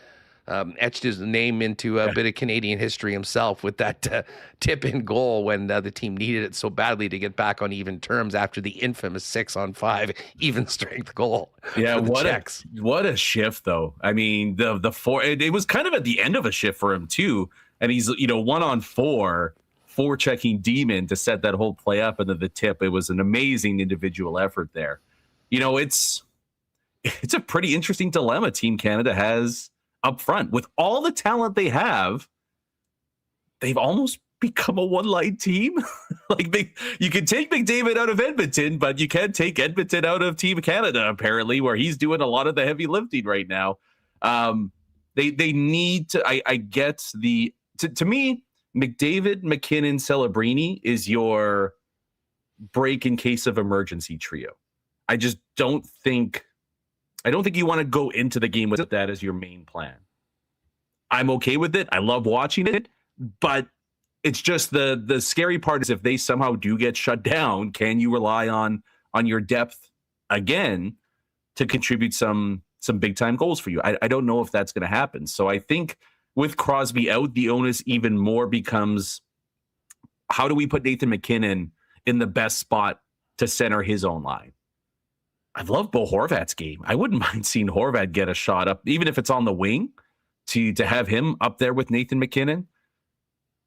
etched his name into a bit of Canadian history himself with that tip-in goal when the team needed it so badly to get back on even terms after the infamous 6-on-5 even strength goal. Yeah, what a shift though. I mean, the four, it was kind of at the end of a shift for him too, and he's 1-on-4 checking Demon to set that whole play up, and then the tip. It was an amazing individual effort there. It's a pretty interesting dilemma Team Canada has up front. With all the talent they have, they've almost become a one-line team. You can take McDavid out of Edmonton, but you can't take Edmonton out of Team Canada, apparently, where he's doing a lot of the heavy lifting right now. They need to, I get to me, McDavid, McKinnon, Celebrini is your break in case of emergency trio. I don't think you want to go into the game with that as your main plan. I'm okay with it. I love watching it, but it's just the scary part is if they somehow do get shut down, can you rely on your depth again to contribute some big time goals for you? I don't know if that's going to happen. So I think with Crosby out, the onus even more becomes, how do we put Nathan McKinnon in the best spot to center his own line? I love Bo Horvat's game. I wouldn't mind seeing Horvat get a shot up, even if it's on the wing, to have him up there with Nathan McKinnon.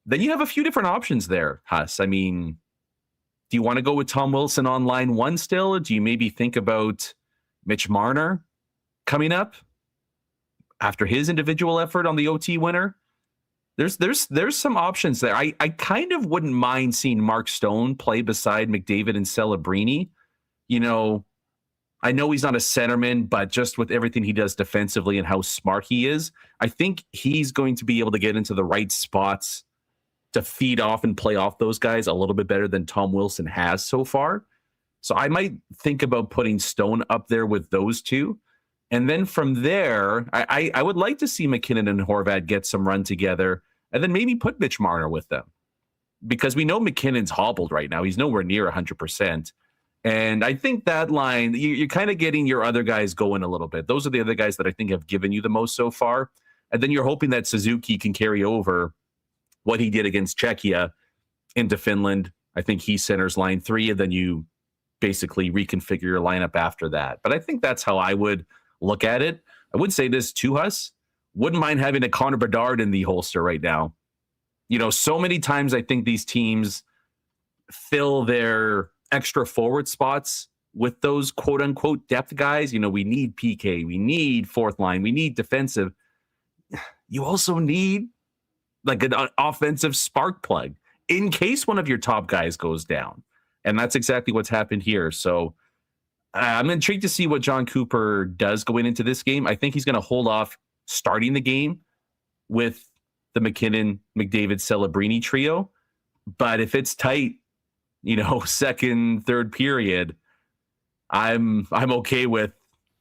Then you have a few different options there, Huss. I mean, do you want to go with Tom Wilson on line 1 still? Or do you maybe think about Mitch Marner coming up after his individual effort on the OT winner? There's some options there. I kind of wouldn't mind seeing Mark Stone play beside McDavid and Celebrini. I know he's not a centerman, but just with everything he does defensively and how smart he is, I think he's going to be able to get into the right spots to feed off and play off those guys a little bit better than Tom Wilson has so far. So I might think about putting Stone up there with those two. And then from there, I would like to see McKinnon and Horvat get some run together and then maybe put Mitch Marner with them. Because we know McKinnon's hobbled right now. He's nowhere near 100%. And I think that line, you're kind of getting your other guys going a little bit. Those are the other guys that I think have given you the most so far. And then you're hoping that Suzuki can carry over what he did against Czechia into Finland. I think he centers line 3, and then you basically reconfigure your lineup after that. But I think that's how I would look at it. I would say this to us. Wouldn't mind having a Connor Bedard in the holster right now. So many times I think these teams fill their extra forward spots with those quote unquote depth guys. You know, we need PK, we need fourth line, we need defensive. You also need like an offensive spark plug in case one of your top guys goes down. And that's exactly what's happened here. So I'm intrigued to see what John Cooper does going into this game. I think he's going to hold off starting the game with the McKinnon, McDavid, Celebrini trio. But if it's tight, you know, second, third period, I'm okay with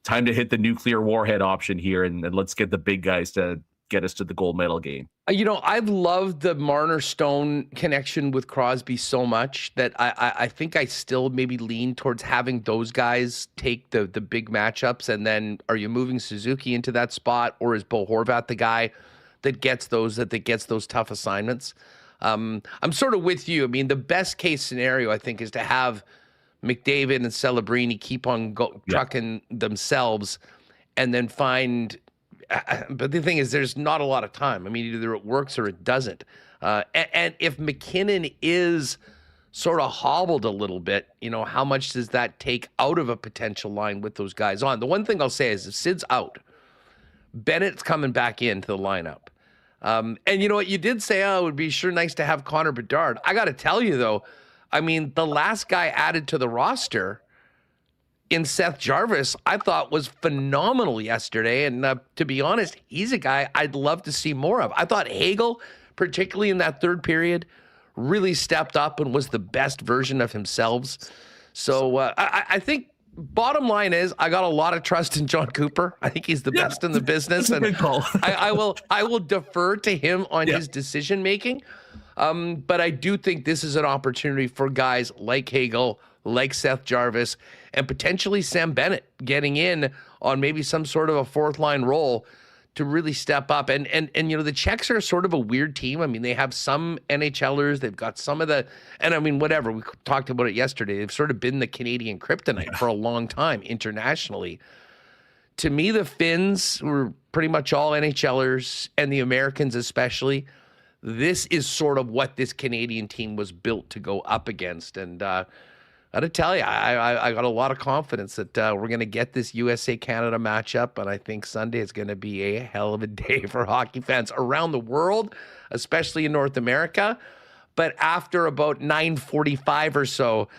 time to hit the nuclear warhead option here, and let's get the big guys to get us to the gold medal game. You know, I've loved the Marner-Stone connection with Crosby so much that I think I still maybe lean towards having those guys take the big matchups. And then are you moving Suzuki into that spot, or is Bo Horvat the guy that gets those tough assignments? I'm sort of with you. I mean, the best case scenario, I think, is to have McDavid and Celebrini keep on trucking themselves and then find. But the thing is, there's not a lot of time. I mean, either it works or it doesn't. And if McKinnon is sort of hobbled a little bit, you know, how much does that take out of a potential line with those guys on? The one thing I'll say is if Sid's out, Bennett's coming back into the lineup. And you know what? You did say, oh, it would be sure nice to have Connor Bedard. I got to tell you, though, I mean, the last guy added to the roster in Seth Jarvis, I thought was phenomenal yesterday. And to be honest, he's a guy I'd love to see more of. I thought Hagel, particularly in that third period, really stepped up and was the best version of himself. So I think bottom line is I got a lot of trust in John Cooper. I think he's the best in the business. That's a good call. I will defer to him on his decision making. But I do think this is an opportunity for guys like Hagel, like Seth Jarvis, and potentially Sam Bennett getting in on maybe some sort of a fourth line role to really step up. And you know, the Czechs are sort of a weird team. I mean, they have some NHLers, they've got some of the, and I mean, whatever, we talked about it yesterday. They've sort of been the Canadian kryptonite for a long time internationally. To me, the Finns were pretty much all NHLers, and the Americans especially. This is sort of what this Canadian team was built to go up against. And I got to tell you, I got a lot of confidence that we're going to get this USA-Canada matchup. And I think Sunday is going to be a hell of a day for hockey fans around the world, especially in North America. But after about 9:45 or so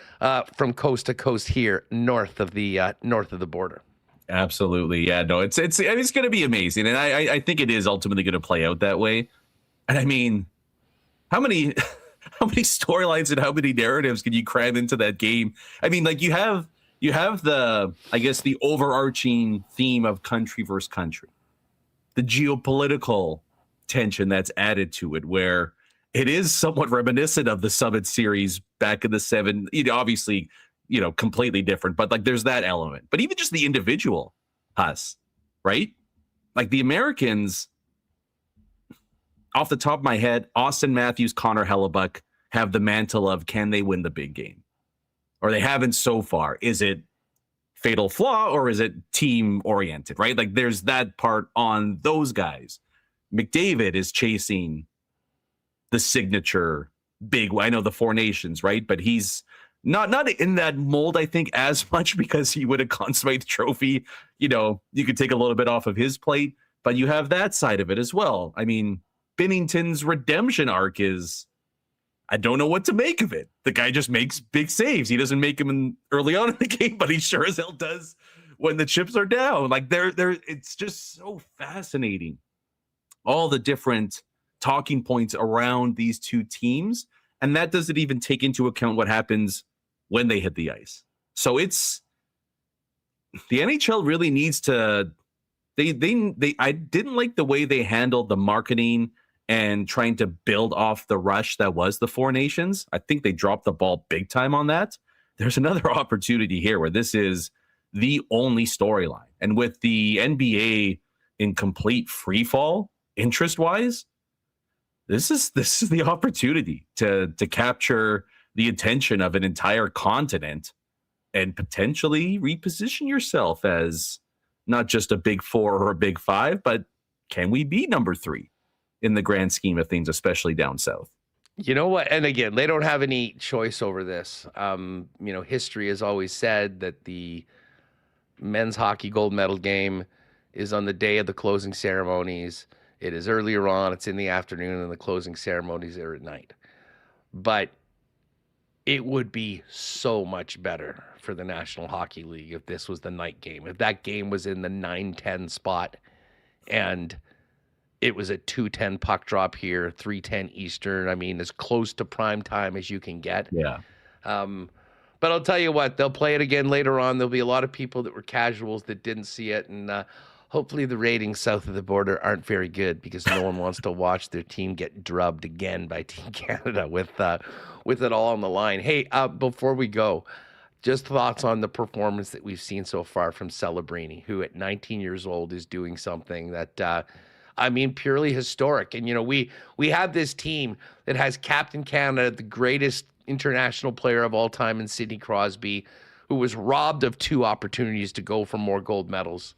from coast to coast here, north of the border. Absolutely. Yeah, no, it's going to be amazing. And I think it is ultimately going to play out that way. And I mean, how many storylines and how many narratives can you cram into that game? I mean, like you have the, I guess, the overarching theme of country versus country, the geopolitical tension that's added to it, where it is somewhat reminiscent of the Summit Series back in the obviously, you know, completely different, but like there's that element. But even just the individual us, right? Like the Americans, off the top of my head, Austin Matthews, Connor Hellebuck have the mantle of, can they win the big game? Or they haven't so far. Is it fatal flaw or is it team oriented, right? Like there's that part on those guys. McDavid is chasing the signature big, I know the Four Nations, right? But he's not in that mold, I think, as much because he would have Conn Smythe Trophy. You know, you could take a little bit off of his plate, but you have that side of it as well. I mean, Binnington's redemption arc is, I don't know what to make of it. The guy just makes big saves. He doesn't make them early on in the game, but he sure as hell does when the chips are down. Like it's just so fascinating. All the different talking points around these two teams. And that doesn't even take into account what happens when they hit the ice. So it's, the NHL really needs to, I didn't like the way they handled the marketing and trying to build off the rush that was the Four Nations. I think they dropped the ball big time on that. There's another opportunity here where this is the only storyline. And with the NBA in complete free fall, interest-wise, this is the opportunity to capture the attention of an entire continent and potentially reposition yourself as not just a big four or a big five, but can we be number three in the grand scheme of things, especially down south? You know what? And again, they don't have any choice over this. History has always said that the men's hockey gold medal game is on the day of the closing ceremonies. It is earlier on, it's in the afternoon, and the closing ceremonies are at night. But it would be so much better for the National Hockey League if this was the night game. If that game was in the 9:10 spot and it was a 2:10 puck drop here, 3:10 Eastern. I mean, as close to prime time as you can get. Yeah. But I'll tell you what, they'll play it again later on. There'll be a lot of people that were casuals that didn't see it. And hopefully the ratings south of the border aren't very good because no one wants to watch their team get drubbed again by Team Canada with it all on the line. Hey, before we go, just thoughts on the performance that we've seen so far from Celebrini, who at 19 years old is doing something that, purely historic. And, we have this team that has Captain Canada, the greatest international player of all time in Sidney Crosby, who was robbed of 2 opportunities to go for more gold medals,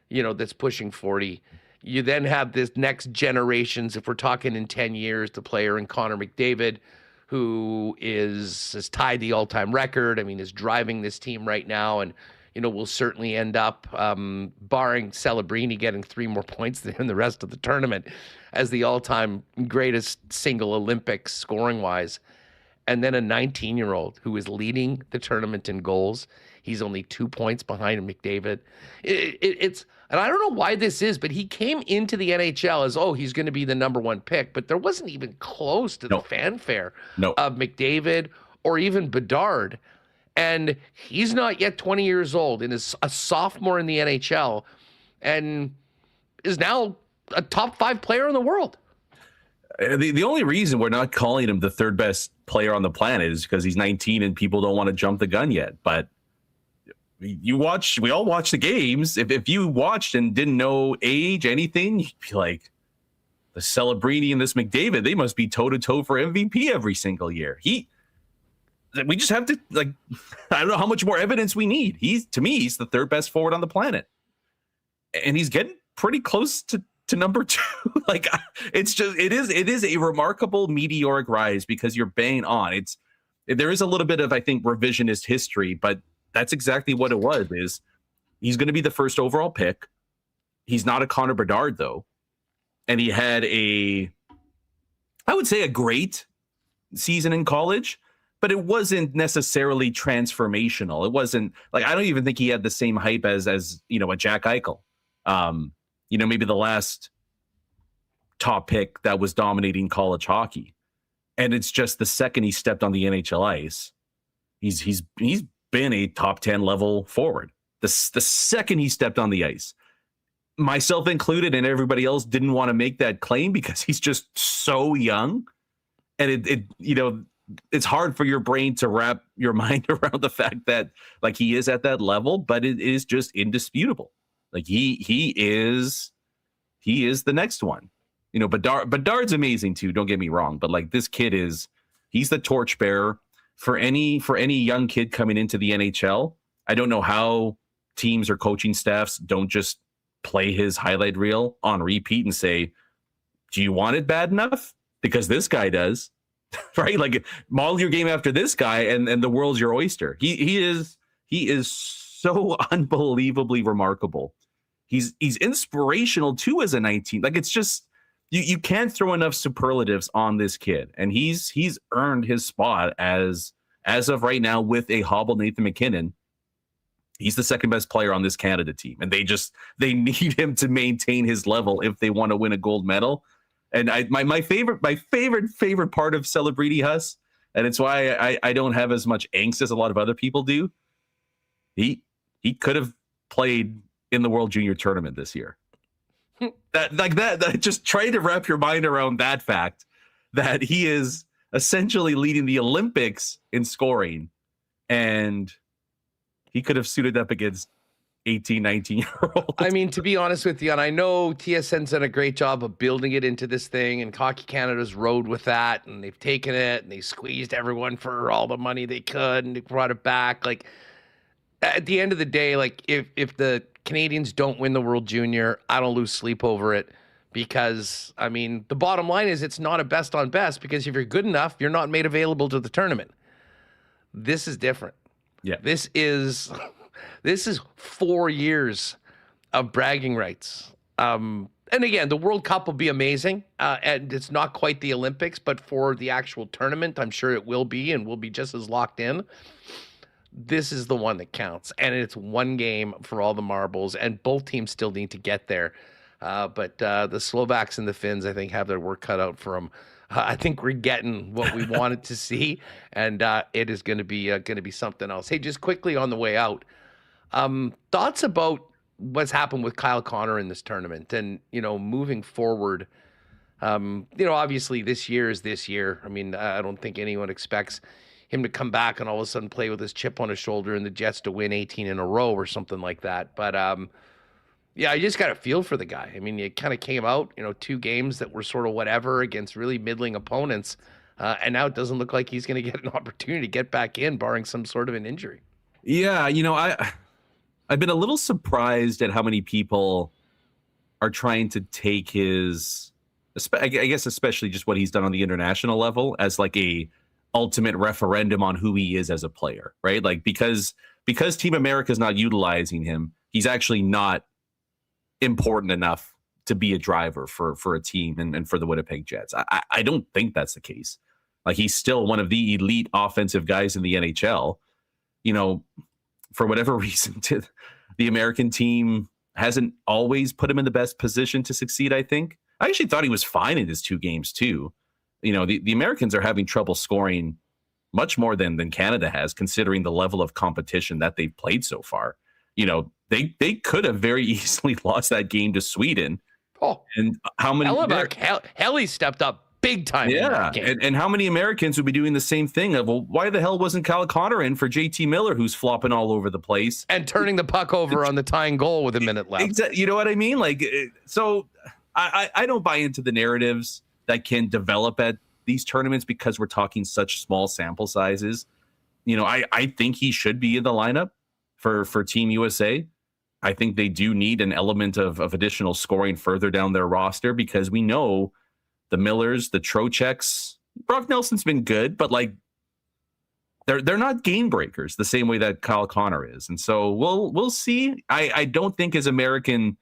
that's pushing 40. You then have this next generations, if we're talking in 10 years, the player in Connor McDavid, who has tied the all-time record. I mean, is driving this team right now and, will certainly end up, barring Celebrini getting 3 more points than the rest of the tournament, as the all-time greatest single Olympics scoring-wise. And then a 19-year-old who is leading the tournament in goals. He's only 2 points behind McDavid. It's and I don't know why this is, but he came into the NHL as, he's going to be the number 1 pick, but there wasn't even close to the fanfare of McDavid or even Bedard. And he's not yet 20 years old and is a sophomore in the NHL and is now a top 5 player in the world. The only reason we're not calling him the 3rd best player on the planet is because he's 19 and people don't want to jump the gun yet. But we all watch the games. If you watched and didn't know age, anything, you'd be like, the Celebrini and this McDavid, they must be toe to toe for MVP every single year. We just have to, I don't know how much more evidence we need. To me, he's the 3rd best forward on the planet. And he's getting pretty close to number 2. It is a remarkable meteoric rise because you're bang on. There is a little bit of, I think, revisionist history, but that's exactly what it was. He's going to be the 1st overall pick. He's not a Connor Bedard though. And he had I would say a great season in college, but it wasn't necessarily transformational. It wasn't I don't even think he had the same hype as a Jack Eichel. Maybe the last top pick that was dominating college hockey. And it's just the second he stepped on the NHL ice, he's been a top 10 level forward. The second he stepped on the ice, myself included and everybody else didn't want to make that claim because he's just so young. And it's hard for your brain to wrap your mind around the fact that he is at that level, but it is just indisputable. He is the next one. Bedard's amazing too, don't get me wrong, but this kid he's the torchbearer for any young kid coming into the NHL. I don't know how teams or coaching staffs don't just play his highlight reel on repeat and say, do you want it bad enough? Because this guy does, right? Model your game after this guy and the world's your oyster. He is so unbelievably remarkable. He's inspirational too as a 19. It's just you can't throw enough superlatives on this kid, and he's earned his spot as of right now with a hobbled Nathan McKinnon. He's the 2nd best player on this Canada team, and they need him to maintain his level if they want to win a gold medal. And my favorite part of Celebrini, Huss, and it's why I don't have as much angst as a lot of other people do. He could have played in the World Junior Tournament this year. That just try to wrap your mind around that fact that he is essentially leading the Olympics in scoring, and he could have suited up against 18, 19-year-olds. I mean, to be honest with you, and I know TSN's done a great job of building it into this thing, and Hockey Canada's rode with that, and they've taken it, and they squeezed everyone for all the money they could, and they brought it back. At the end of the day, if the Canadians don't win the World Junior, I don't lose sleep over it because, I mean, the bottom line is it's not a best on best, because if you're good enough, you're not made available to the tournament. This is different. Yeah. This is 4 years of bragging rights. And again, the World Cup will be amazing. And it's not quite the Olympics, but for the actual tournament, I'm sure it will be, and we'll be just as locked in. This is the one that counts. And it's one game for all the marbles, and both teams still need to get there. But the Slovaks and the Finns, I think, have their work cut out for them. I think we're getting what we wanted to see, and it is going to be something else. Hey, just quickly on the way out, thoughts about what's happened with Kyle Connor in this tournament, and moving forward. Obviously this year is this year. I mean, I don't think anyone expects him to come back and all of a sudden play with his chip on his shoulder and the Jets to win 18 in a row or something like that. But yeah, I just got a feel for the guy. I mean, it kind of came out, 2 games that were sort of whatever against really middling opponents. And now it doesn't look like he's going to get an opportunity to get back in, barring some sort of an injury. Yeah, I've been a little surprised at how many people are trying to take his, I guess especially just what he's done on the international level, as like a ultimate referendum on who he is as a player, right? Like because Team America is not utilizing him, he's actually not important enough to be a driver for a team and for the Winnipeg Jets. I don't think that's the case. Like, he's still one of the elite offensive guys in the NHL. For whatever reason, the American team hasn't always put him in the best position to succeed, I think. I actually thought he was fine in his 2 games too. The Americans are having trouble scoring much more than Canada has, considering the level of competition that they've played so far. They could have very easily lost that game to Sweden. Oh, and how many? Helly stepped up big time. Yeah, in that game. And how many Americans would be doing the same thing? Of, well, why the hell wasn't Kyle Connor in for JT Miller, who's flopping all over the place and turning the puck over on the tying goal with a minute left? Exactly. You know what I mean? Like, so I don't buy into the narratives that can develop at these tournaments because we're talking such small sample sizes. I think he should be in the lineup for Team USA. I think they do need an element of additional scoring further down their roster, because we know the Millers, the Trocheks, Brock Nelson's been good, but like they're not game breakers the same way that Kyle Connor is. And so we'll see. I don't think his American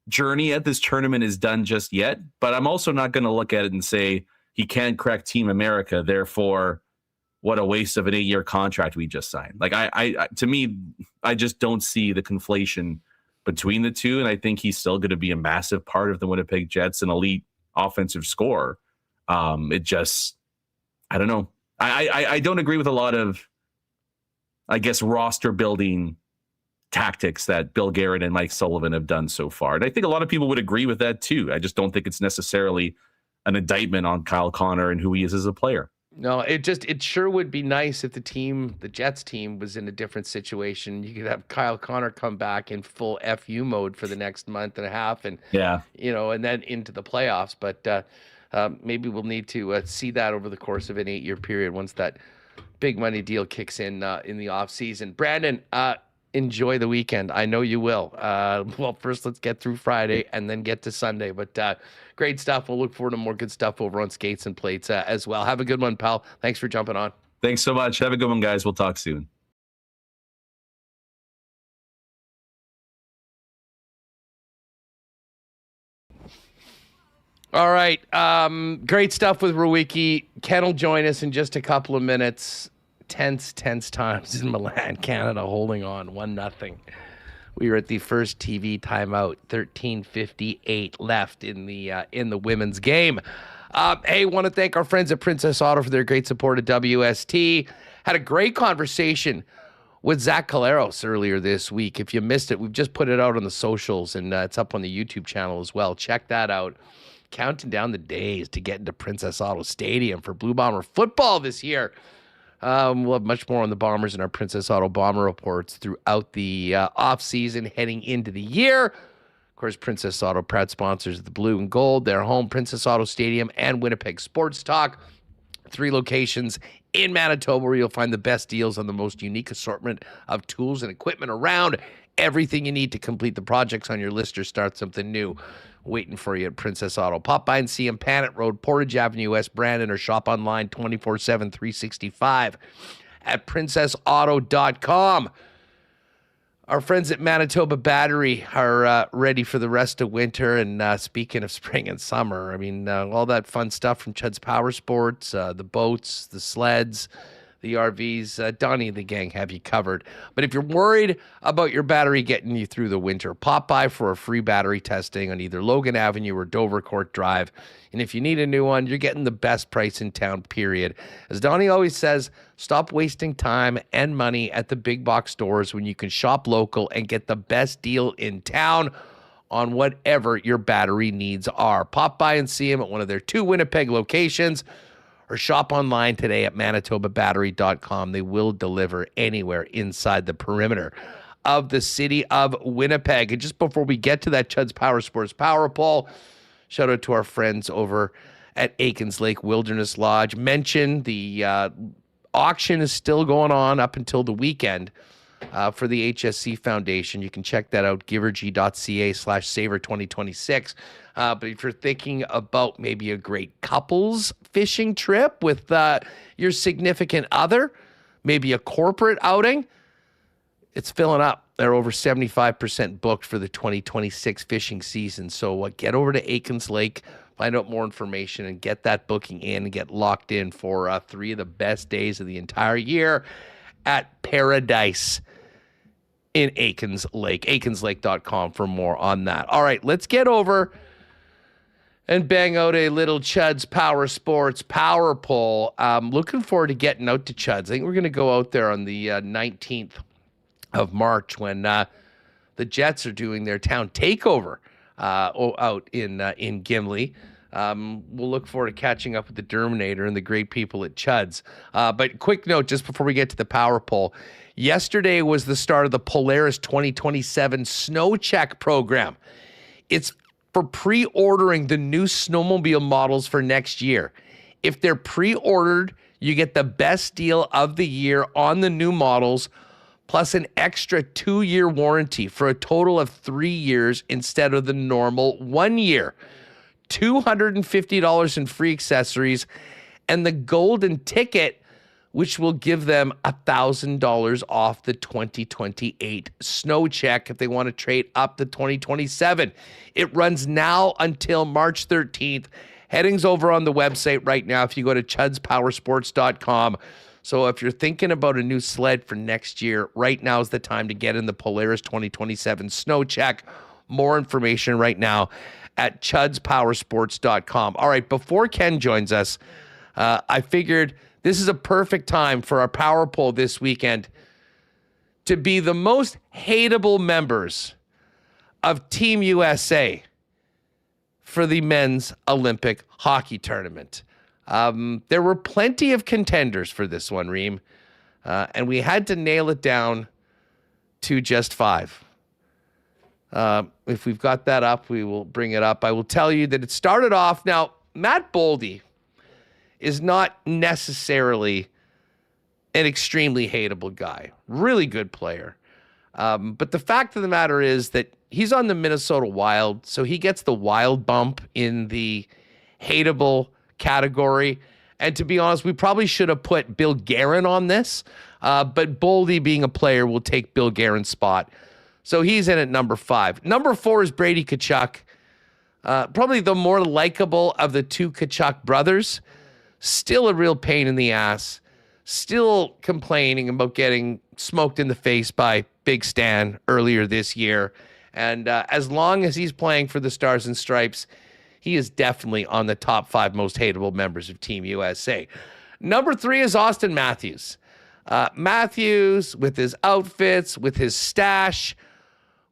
journey at this tournament is done just yet, but I'm also not going to look at it and say he can't crack Team America, therefore what a waste of an 8-year contract we just signed. Like, to me, I just don't see the conflation between the two. And I think he's still going to be a massive part of the Winnipeg Jets, an elite offensive scorer. I don't know. I don't agree with a lot of, I guess, roster building tactics that Bill Guerin and Mike Sullivan have done so far. And I think a lot of people would agree with that too. I just don't think it's necessarily an indictment on Kyle Connor and who he is as a player. No, it sure would be nice if the Jets team was in a different situation. You could have Kyle Connor come back in full FU mode for the next month and a half, and and then into the playoffs. But maybe we'll need to see that over the course of an 8-year period once that big money deal kicks in the off season. Brandon, enjoy the weekend. I know you will. Well, first let's get through Friday and then get to Sunday. But great stuff. We'll look forward to more good stuff over on Skates and Plates as well. Have a good one, pal. Thanks for jumping on. Thanks so much. Have a good one, guys. We'll talk soon. All right. Great stuff with Rewucki. Ken will join us in just a couple of minutes. Tense times in Milan, Canada, holding on 1-0. We were at the first TV timeout, 13:58 left in the women's game. Hey, want to thank our friends at Princess Auto for their great support of WST. Had a great conversation with Zach Caleros earlier this week. If you missed it, we've just put it out on the socials, and it's up on the YouTube channel as well. Check that out. Counting down the days to get into Princess Auto Stadium for Blue Bomber football this year. We'll have much more on the Bombers and our Princess Auto Bomber reports throughout the off-season heading into the year. Of course, Princess Auto, proud sponsors of the Blue and Gold, their home, Princess Auto Stadium, and Winnipeg Sports Talk. 3 locations in Manitoba where you'll find the best deals on the most unique assortment of tools and equipment around. everything you need to complete the projects on your list or start something new waiting for you at Princess Auto. Pop by and see them, Panet Road, Portage Avenue, West Brandon, or shop online 24/7, 365 at princessauto.com. Our friends at Manitoba Battery are ready for the rest of winter. And speaking of spring and summer, I mean, all that fun stuff from Chud's Powersports, the boats, the sleds, the RVs, Donnie and the gang have you covered. But if you're worried about your battery getting you through the winter, pop by for a free battery testing on either Logan Avenue or Dovercourt Drive. And if you need a new one, you're getting the best price in town, period. As Donnie always says, stop wasting time and money at the big box stores when you can shop local and get the best deal in town on whatever your battery needs are. Pop by and see them at one of their 2 Winnipeg locations, or shop online today at manitobabattery.com. They will deliver anywhere inside the perimeter of the city of Winnipeg. And just before we get to that Chud's Powersports Power Poll, shout out to our friends over at Aikens Lake Wilderness Lodge. Mention the auction is still going on up until the weekend for the HSC Foundation. You can check that out, givergy.ca/savor2026. But if you're thinking about maybe a great couples fishing trip with your significant other, maybe a corporate outing, it's filling up. They're over 75% booked for the 2026 fishing season. So get over to Aikens Lake, find out more information, and get that booking in and get locked in for 3 of the best days of the entire year at Paradise in Aikens Lake. AikensLake.com for more on that. All right, let's get over and bang out a little Chud's Powersports Power Poll. Looking forward to getting out to Chud's. I think we're going to go out there on the 19th of March when the Jets are doing their town takeover out in Gimli. We'll look forward to catching up with the Derminator and the great people at Chud's. But quick note, just before we get to the Power Poll, yesterday was the start of the Polaris 2027 Snow Check program. It's for pre-ordering the new snowmobile models for next year. If they're pre-ordered, you get the best deal of the year on the new models, plus an extra 2-year warranty for a total of 3 years instead of the normal 1 year. $250 in free accessories, and the golden ticket, which will give them $1,000 off the 2028 Snow Check if they want to trade up to 2027. It runs now until March 13th. Heading's over on the website right now if you go to chudspowersports.com. So if you're thinking about a new sled for next year, right now is the time to get in the Polaris 2027 Snow Check. More information right now at chudspowersports.com. All right, before Ken joins us, I figured this is a perfect time for our power poll this weekend to be the most hateable members of Team USA for the men's Olympic hockey tournament. There were plenty of contenders for this one, Reem, and we had to nail it down to just 5. If we've got that up, we will bring it up. I will tell you that it started off. Now, Matt Boldy is not necessarily an extremely hateable guy. Really good player. But the fact of the matter is that he's on the Minnesota Wild, so he gets the Wild bump in the hateable category. And to be honest, we probably should have put Bill Guerin on this, but Boldy being a player will take Bill Guerin's spot. So he's in at number 5. Number 4 is Brady Tkachuk, probably the more likable of the 2 Tkachuk brothers. Still a real pain in the ass. Still complaining about getting smoked in the face by Big Stan earlier this year. And as long as he's playing for the Stars and Stripes, he is definitely on the top 5 most hateable members of Team USA. Number 3 is Austin Matthews. Matthews, with his outfits, with his stash,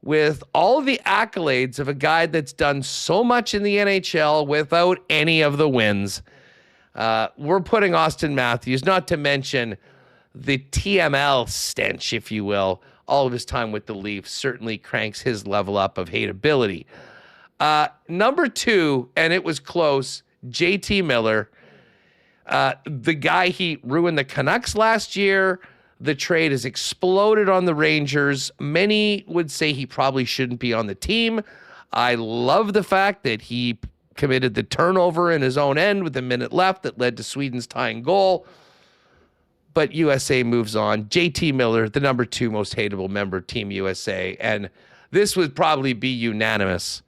with all of the accolades of a guy that's done so much in the NHL without any of the wins. We're putting Austin Matthews, not to mention the TML stench, if you will. All of his time with the Leafs certainly cranks his level up of hateability. Number 2, and it was close, JT Miller. The guy, he ruined the Canucks last year. the trade has exploded on the Rangers. Many would say he probably shouldn't be on the team. I love the fact that he committed the turnover in his own end with a minute left that led to Sweden's tying goal. But USA moves on. JT Miller, the number 2 most hateable member of Team USA. And this would probably be unanimous.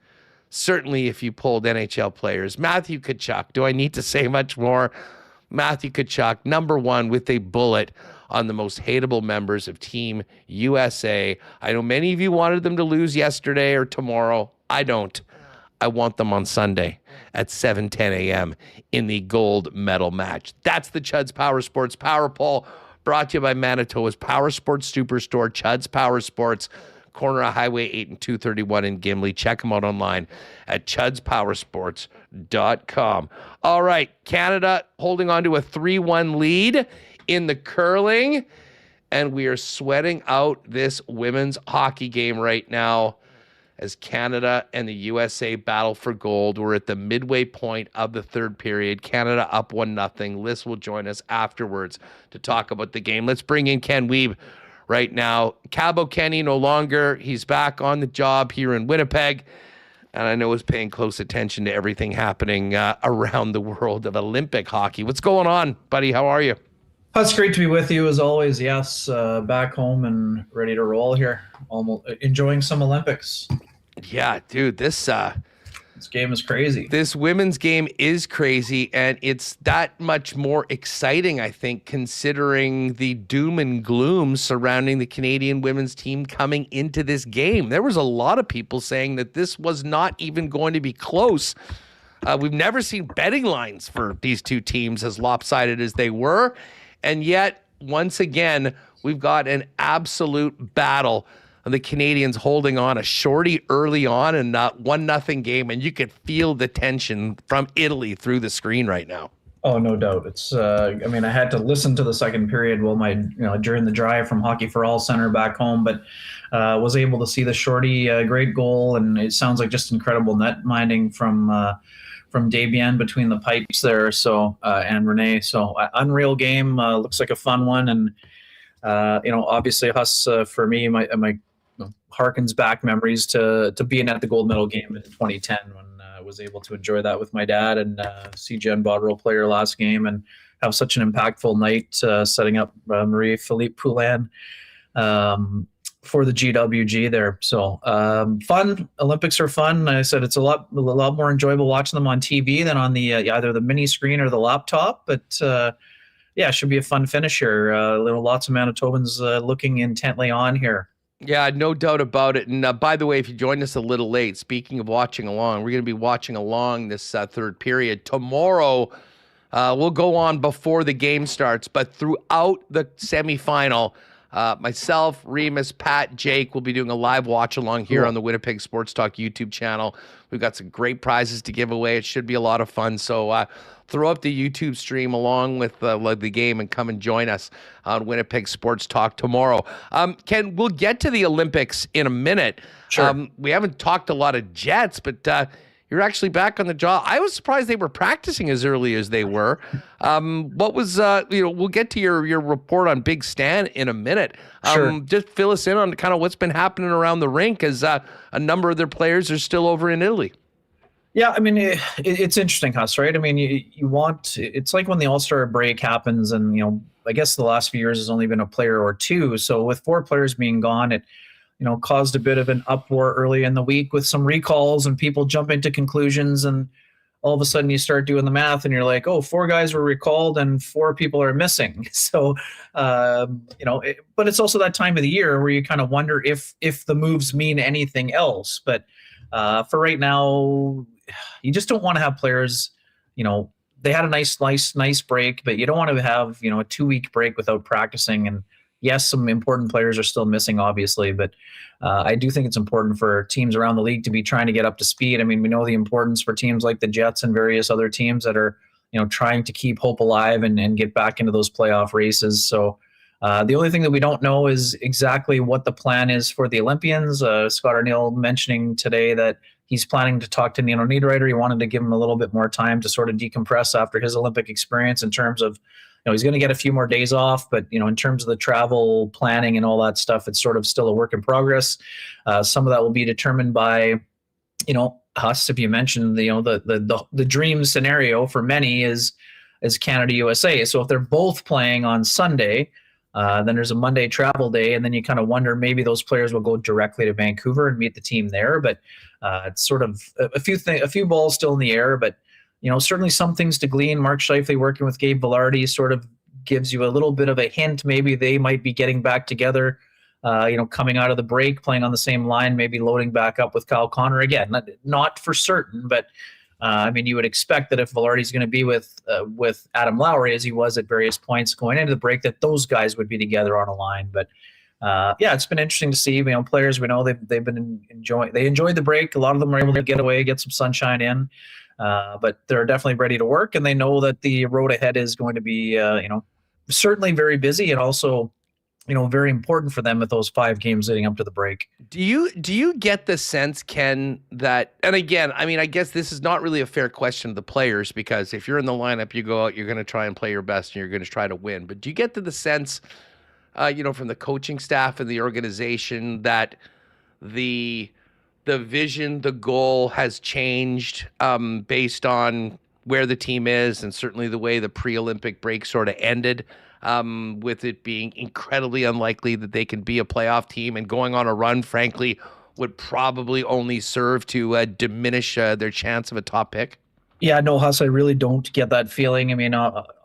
Certainly if you polled NHL players. Matthew Tkachuk, do I need to say much more? Matthew Tkachuk, number 1 with a bullet on the most hateable members of Team USA. I know many of you wanted them to lose yesterday or tomorrow. I don't. I want them on Sunday at 7:10 a.m. in the gold medal match. That's the Chud's Powersports Power Poll, brought to you by Manitoba's Powersports Superstore, Chud's Powersports, corner of Highway 8 and 231 in Gimli. Check them out online at chudspowersports.com. All right, Canada holding on to a 3-1 lead in the curling, and we are sweating out this women's hockey game right now as Canada and the USA battle for gold. We're at the midway point of the third period. Canada up 1-0. Lyss will join us afterwards to talk about the game. Let's bring in Ken Weeb right now. Cabo Kenny no longer. He's back on the job here in Winnipeg, and I know is paying close attention to everything happening around the world of Olympic hockey. What's going on, buddy? How are you? It's great to be with you as always. Yes, back home and ready to roll here. Almost enjoying some Olympics. Yeah, dude, this game is crazy. This women's game is crazy, and it's that much more exciting, I think, considering the doom and gloom surrounding the Canadian women's team coming into this game. There was a lot of people saying that this was not even going to be close. We've never seen betting lines for these two teams as lopsided as they were. And yet, once again, we've got an absolute battle. The Canadians holding on a shorty early on and 1-0 game, and you could feel the tension from Italy through the screen right now. Oh, no doubt. It's I had to listen to the second period while during the drive from Hockey for All Center back home, but was able to see the shorty great goal, and it sounds like just incredible net minding from Debian between the pipes there. So and Renee. So unreal game. Looks like a fun one, and obviously us for me, my harkens back memories to being at the gold medal game in 2010 when I was able to enjoy that with my dad and see Jen Botterill play her last game and have such an impactful night setting up Marie-Philippe Poulin for the GWG there. So fun. Olympics are fun. I said it's a lot more enjoyable watching them on TV than on the either the mini screen or the laptop. But it should be a fun finish here. Lots of Manitobans looking intently on here. Yeah, no doubt about it. And by the way, if you joined us a little late, speaking of watching along, we're going to be watching along this third period. Tomorrow, we'll go on before the game starts, but throughout the semifinal, myself, Remis, Pat, Jake will be doing a live watch along here on the Winnipeg Sports Talk YouTube channel. We've got some great prizes to give away. It should be a lot of fun. So throw up the YouTube stream along with the game and come and join us on Winnipeg Sports Talk tomorrow. Ken, we'll get to the Olympics in a minute. Sure. We haven't talked a lot of Jets, but you're actually back on the job. I was surprised they were practicing as early as they were. What was, we'll get to your report on Big Stan in a minute. Sure. Just fill us in on kind of what's been happening around the rink as a number of their players are still over in Italy. Yeah, it's interesting, Huss, right? It's like when the All-Star break happens and, I guess the last few years has only been a player or two. So with 4 players being gone, it, caused a bit of an uproar early in the week with some recalls and people jumping to conclusions. And all of a sudden you start doing the math and you're like, 4 guys were recalled and 4 people are missing. So, but it's also that time of the year where you kind of wonder if the moves mean anything else. But for right now, you just don't want to have players, they had a nice break, but you don't want to have, a 2-week break without practicing. And yes, some important players are still missing, obviously, but I do think it's important for teams around the league to be trying to get up to speed. We know the importance for teams like the Jets and various other teams that are, trying to keep hope alive and get back into those playoff races. So the only thing that we don't know is exactly what the plan is for the Olympians. Scott Arniel mentioning today that he's planning to talk to Nino Niederreiter. He wanted to give him a little bit more time to sort of decompress after his Olympic experience in terms of, he's going to get a few more days off, but in terms of the travel planning and all that stuff, it's sort of still a work in progress. Some of that will be determined by, Huss, if you mentioned, the dream scenario for many is Canada USA. So if they're both playing on Sunday, then there's a Monday travel day, and then you kind of wonder maybe those players will go directly to Vancouver and meet the team there. But it's sort of a few balls still in the air, but certainly some things to glean. Mark Scheifele working with Gabe Vilardi sort of gives you a little bit of a hint. Maybe they might be getting back together, coming out of the break, playing on the same line, maybe loading back up with Kyle Connor again. Not for certain, but you would expect that if Vilardi's going to be with Adam Lowry, as he was at various points going into the break, that those guys would be together on a line. But it's been interesting to see. Players, we know they've been enjoying. They enjoyed the break. A lot of them were able to get away, get some sunshine in. But they're definitely ready to work, and they know that the road ahead is going to be, certainly very busy, and also, very important for them with those 5 games leading up to the break. Do you get the sense, Ken, that, and again, I guess this is not really a fair question to the players, because if you're in the lineup, you go out, you're going to try and play your best, and you're going to try to win. But do you get the sense, from the coaching staff and the organization, that the vision, the goal has changed based on where the team is, and certainly the way the pre-Olympic break sort of ended, with it being incredibly unlikely that they can be a playoff team, and going on a run, frankly, would probably only serve to diminish their chance of a top pick? Yeah, no, Huss, I really don't get that feeling.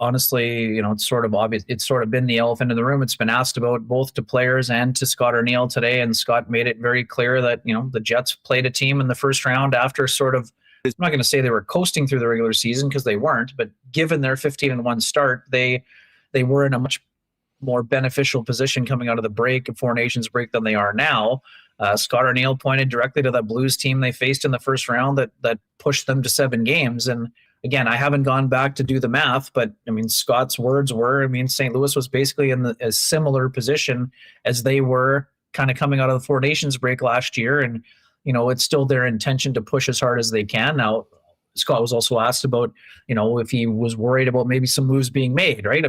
Honestly, it's sort of obvious. It's sort of been the elephant in the room. It's been asked about both to players and to Scott Arniel today, and Scott made it very clear that, the Jets played a team in the first round after sort of, I'm not going to say they were coasting through the regular season, because they weren't, but given their 15-1 start, they were in a much more beneficial position coming out of the break, Four Nations break, than they are now. Scott Arniel pointed directly to that Blues team they faced in the first round that pushed them to 7 games. And again, I haven't gone back to do the math, but Scott's words were, St. Louis was basically in a similar position as they were kind of coming out of the Four Nations break last year. And, it's still their intention to push as hard as they can. Now, Scott was also asked about, if he was worried about maybe some moves being made, right?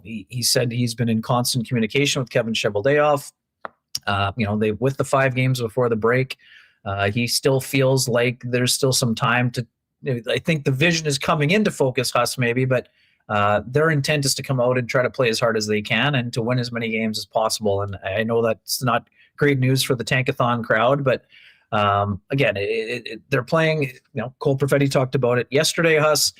He said he's been in constant communication with Kevin Cheveldayoff. They, with the 5 games before the break, he still feels like there's still some time to, I think the vision is coming into focus, Huss, maybe, but their intent is to come out and try to play as hard as they can and to win as many games as possible. And I know that's not great news for the Tankathon crowd, but again, they're playing, Cole Perfetti talked about it yesterday, Huss,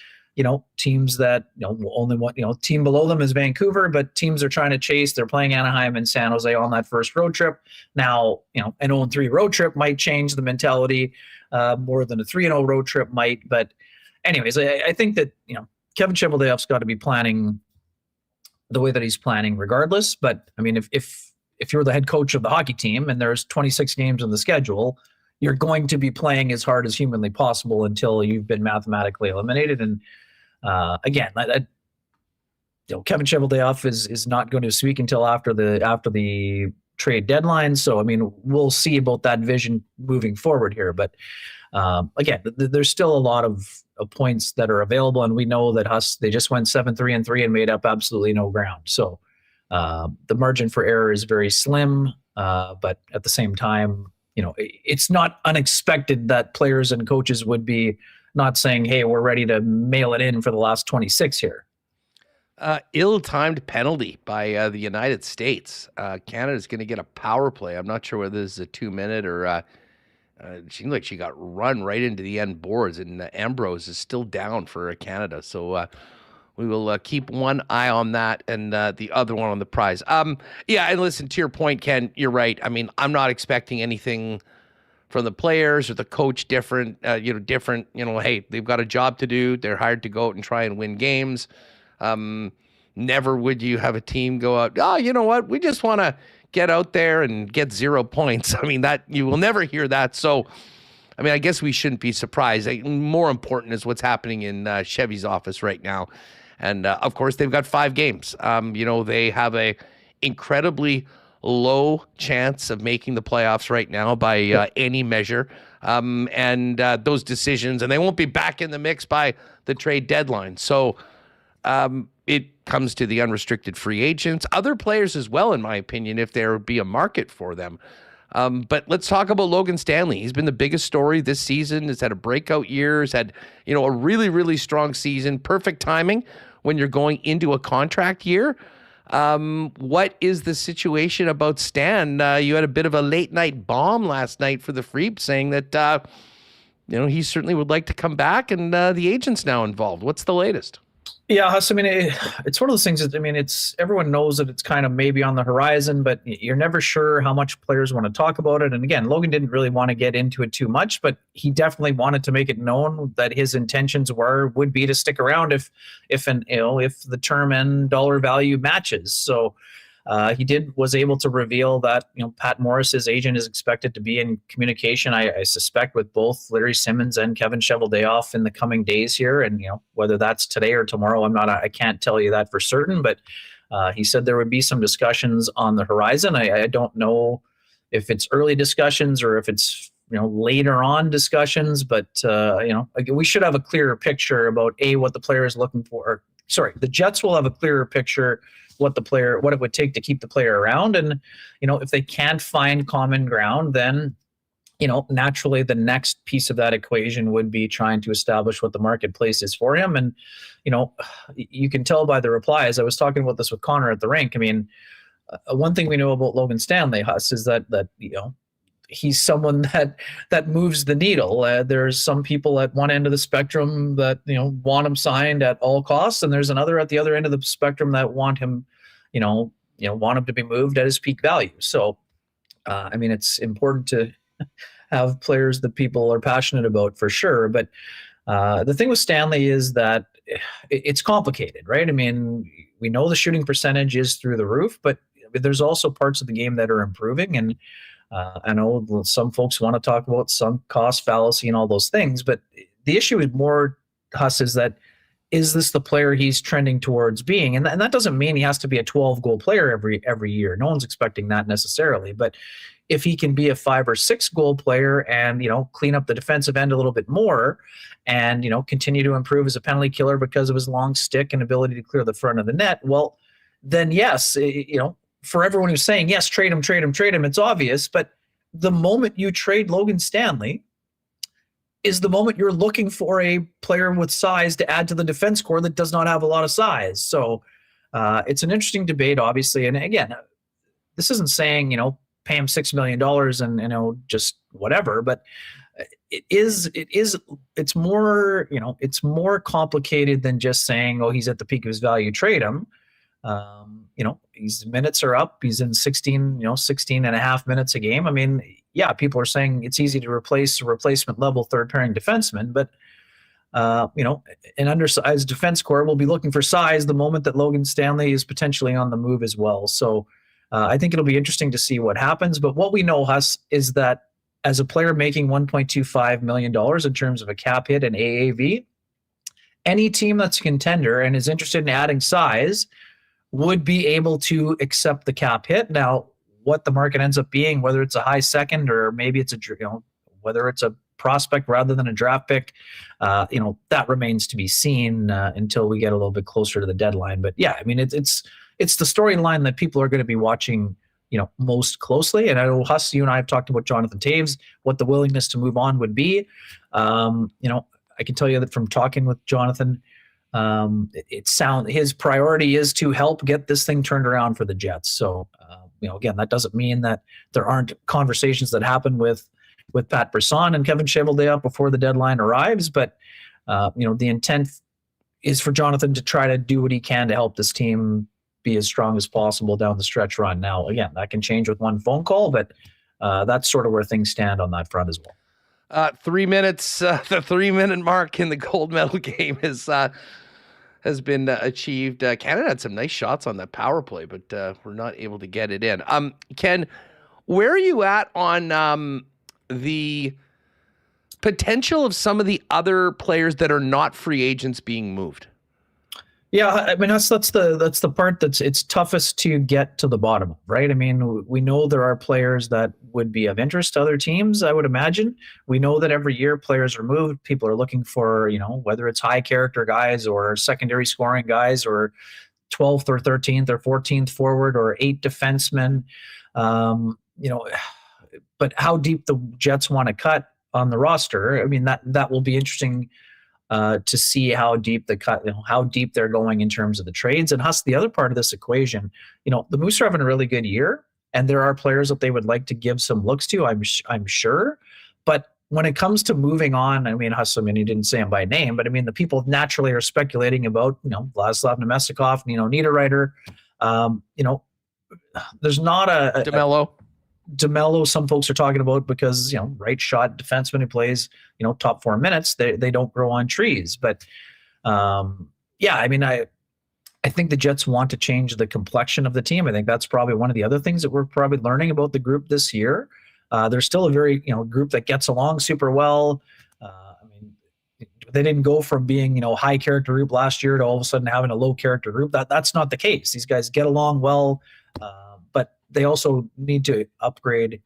teams that, only one, team below them is Vancouver, but teams are trying to chase. They're playing Anaheim and San Jose on that first road trip. Now, an 0-3 road trip might change the mentality more than a 3-0 road trip might. But anyways, I think that, Kevin Cheveldayoff's got to be planning the way that he's planning regardless. But if you're the head coach of the hockey team and there's 26 games on the schedule, you're going to be playing as hard as humanly possible until you've been mathematically eliminated. And again, Kevin Cheveldayoff is not going to speak until after the trade deadline. So we'll see about that vision moving forward here. But again, there's still a lot of points that are available, and we know that they just went 7-3-3 and made up absolutely no ground. So the margin for error is very slim, but at the same time, it's not unexpected that players and coaches would be not saying, hey, we're ready to mail it in for the last 26 here. Ill-timed penalty by the United States. Canada's going to get a power play. I'm not sure whether this is a 2-minute or it seemed like she got run right into the end boards, and Ambrose is still down for Canada. So we will keep one eye on that and the other one on the prize. And listen, to your point, Ken, you're right. I'm not expecting anything from the players or the coach different. Hey, they've got a job to do. They're hired to go out and try and win games. Never would you have a team go out, oh, you know what? We just want to get out there and get 0 points. That you will never hear that. So, I guess we shouldn't be surprised. More important is what's happening in Chevy's office right now. And of course, they've got 5 games. They have a incredibly low chance of making the playoffs right now by any measure. And those decisions, and they won't be back in the mix by the trade deadline. So, it comes to the unrestricted free agents, other players as well, in my opinion, if there would be a market for them. But let's talk about Logan Stanley. He's been the biggest story this season. He's had a breakout year. He's had, a really, really strong season. Perfect timing when you're going into a contract year. What is the situation about Stan? You had a bit of a late night bomb last night for the Freep saying that, he certainly would like to come back, and the agent's now involved. What's the latest? Yeah, Huss, it's one of those things that, it's everyone knows that it's kind of maybe on the horizon, but you're never sure how much players want to talk about it. And again, Logan didn't really want to get into it too much, but he definitely wanted to make it known that his intentions would be to stick around if the term and dollar value matches. So he was able to reveal that, Pat Morris's agent is expected to be in communication, I suspect, with both Larry Simmons and Kevin Cheveldayoff in the coming days here. And, whether that's today or tomorrow, I can't tell you that for certain, but he said there would be some discussions on the horizon. I don't know if it's early discussions or if it's, later on discussions, but, we should have a clearer picture about what the player is looking for. The Jets will have a clearer picture what it would take to keep the player around. And, if they can't find common ground, then, naturally the next piece of that equation would be trying to establish what the marketplace is for him. And, you can tell by the replies. I was talking about this with Connor at the rink. One thing we know about Logan Stanley, Huss, is that he's someone that moves the needle. There's some people at one end of the spectrum that, want him signed at all costs. And there's another at the other end of the spectrum that want him, want him to be moved at his peak value. So, it's important to have players that people are passionate about for sure. But the thing with Stanley is that it's complicated, right? We know the shooting percentage is through the roof, but there's also parts of the game that are improving. And I know some folks want to talk about sunk cost fallacy and all those things, but the issue is more, Huss, is this the player he's trending towards being? And that doesn't mean he has to be a 12-goal player every year. No one's expecting that necessarily. But if he can be a 5 or 6 goal player and, clean up the defensive end a little bit more and, continue to improve as a penalty killer because of his long stick and ability to clear the front of the net, well, then yes, for everyone who's saying, yes, trade him, it's obvious. But the moment you trade Logan Stanley is the moment you're looking for a player with size to add to the defense core that does not have a lot of size. So it's an interesting debate, obviously. And again, this isn't saying, pay him $6 million and, just whatever, but it's more complicated than just saying, oh, he's at the peak of his value, trade him. His minutes are up. He's in 16 and a half minutes a game. People are saying it's easy to replace a replacement level third pairing defenseman, but an undersized defense core will be looking for size the moment that Logan Stanley is potentially on the move as well. So I think it'll be interesting to see what happens. But what we know, Huss, is that as a player making $1.25 million in terms of a cap hit and AAV, any team that's a contender and is interested in adding size would be able to accept the cap hit. Now, what the market ends up being, whether it's a high second or maybe it's whether it's a prospect rather than a draft pick, that remains to be seen until we get a little bit closer to the deadline. But yeah, it's the storyline that people are going to be watching, most closely. And I know, Huss, you and I have talked about Jonathan Toews, what the willingness to move on would be. I can tell you that from talking with Jonathan, his priority is to help get this thing turned around for the Jets. So, again, that doesn't mean that there aren't conversations that happen with Paterson and Kevin Cheveldayoff before the deadline arrives. But, the intent is for Jonathan to try to do what he can to help this team be as strong as possible down the stretch run. Now, again, that can change with one phone call, but that's sort of where things stand on that front as well. 3 minutes, the 3-minute mark in the gold medal game has been achieved. Canada had some nice shots on that power play, but we're not able to get it in. Ken, where are you at on the potential of some of the other players that are not free agents being moved? Yeah, I mean that's the part it's toughest to get to the bottom of, right? I mean, we know there are players that would be of interest to other teams, I would imagine. We know that every year players are moved. People are looking for, whether it's high character guys or secondary scoring guys or 12th or 13th or 14th forward or 8 defensemen. You know, but how deep the Jets want to cut on the roster, I mean, that will be interesting to see how deep the cut, how deep they're going in terms of the trades. And the other part of this equation, the Moose are having a really good year, and there are players that they would like to give some looks to, I'm sure. But when it comes to moving on, I mean, he didn't say him by name, but I mean, the people naturally are speculating about, Vladislav Nemestikov, Niederreiter. There's not DeMello, some folks are talking about because, right shot defenseman who plays, top 4 minutes, they don't grow on trees. But I mean, I think the Jets want to change the complexion of the team. I think that's probably one of the other things that we're probably learning about the group this year. There's still a very, group that gets along super well. I mean, they didn't go from being, high character group last year to all of a sudden having a low character group. That's not the case. These guys get along well. But they also need to upgrade,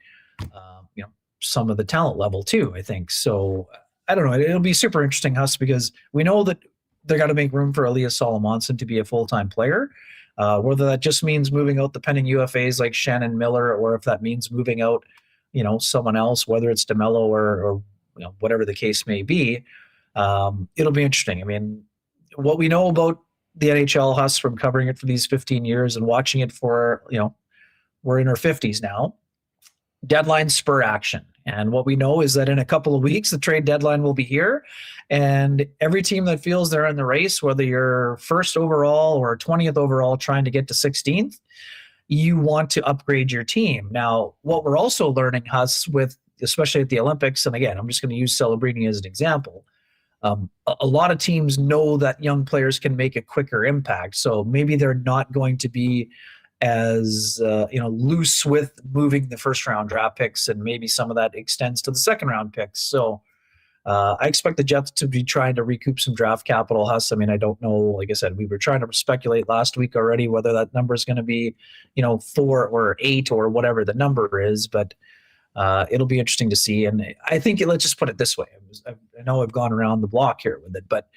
some of the talent level too, I think. So I don't know. It'll be super interesting, because we know that they got to make room for Elias Solomonson to be a full-time player. Whether that just means moving out the pending UFAs like Shannon Miller, or if that means moving out, someone else, whether it's DeMello or whatever the case may be, it'll be interesting. I mean, what we know about the NHL Huss from covering it for these 15 years and watching it for, we're in our 50s now. Deadline spur action. And what we know is that in a couple of weeks, the trade deadline will be here. And every team that feels they're in the race, whether you're first overall or 20th overall trying to get to 16th, you want to upgrade your team. Now, what we're also learning, Huss, especially at the Olympics, and again, I'm just going to use Celebrini as an example, a lot of teams know that young players can make a quicker impact. So maybe they're not going to be as loose with moving the first round draft picks, and maybe some of that extends to the second round picks. So I expect the Jets to be trying to recoup some draft capital, Huss. I mean, I don't know. Like I said, we were trying to speculate last week already whether that number is going to be, 4 or 8 or whatever the number is, but it'll be interesting to see. And I think, let's just put it this way. I know I've gone around the block here with it, but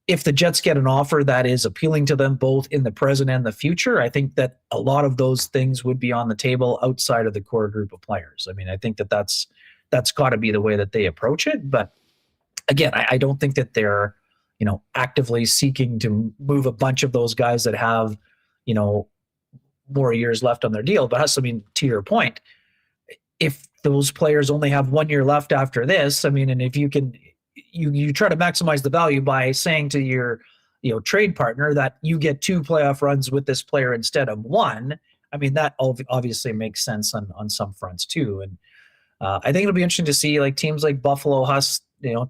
if the Jets get an offer that is appealing to them both in the present and the future, I think that a lot of those things would be on the table outside of the core group of players. I mean, I think that's got to be the way that they approach it. But again, I don't think that they're, actively seeking to move a bunch of those guys that have, more years left on their deal. But Huss, I mean, to your point, if those players only have 1 year left after this, I mean, and if you can, you try to maximize the value by saying to your, trade partner that you get 2 playoff runs with this player instead of 1. I mean, that obviously makes sense on some fronts too. And I think it'll be interesting to see like teams like Buffalo, Huss,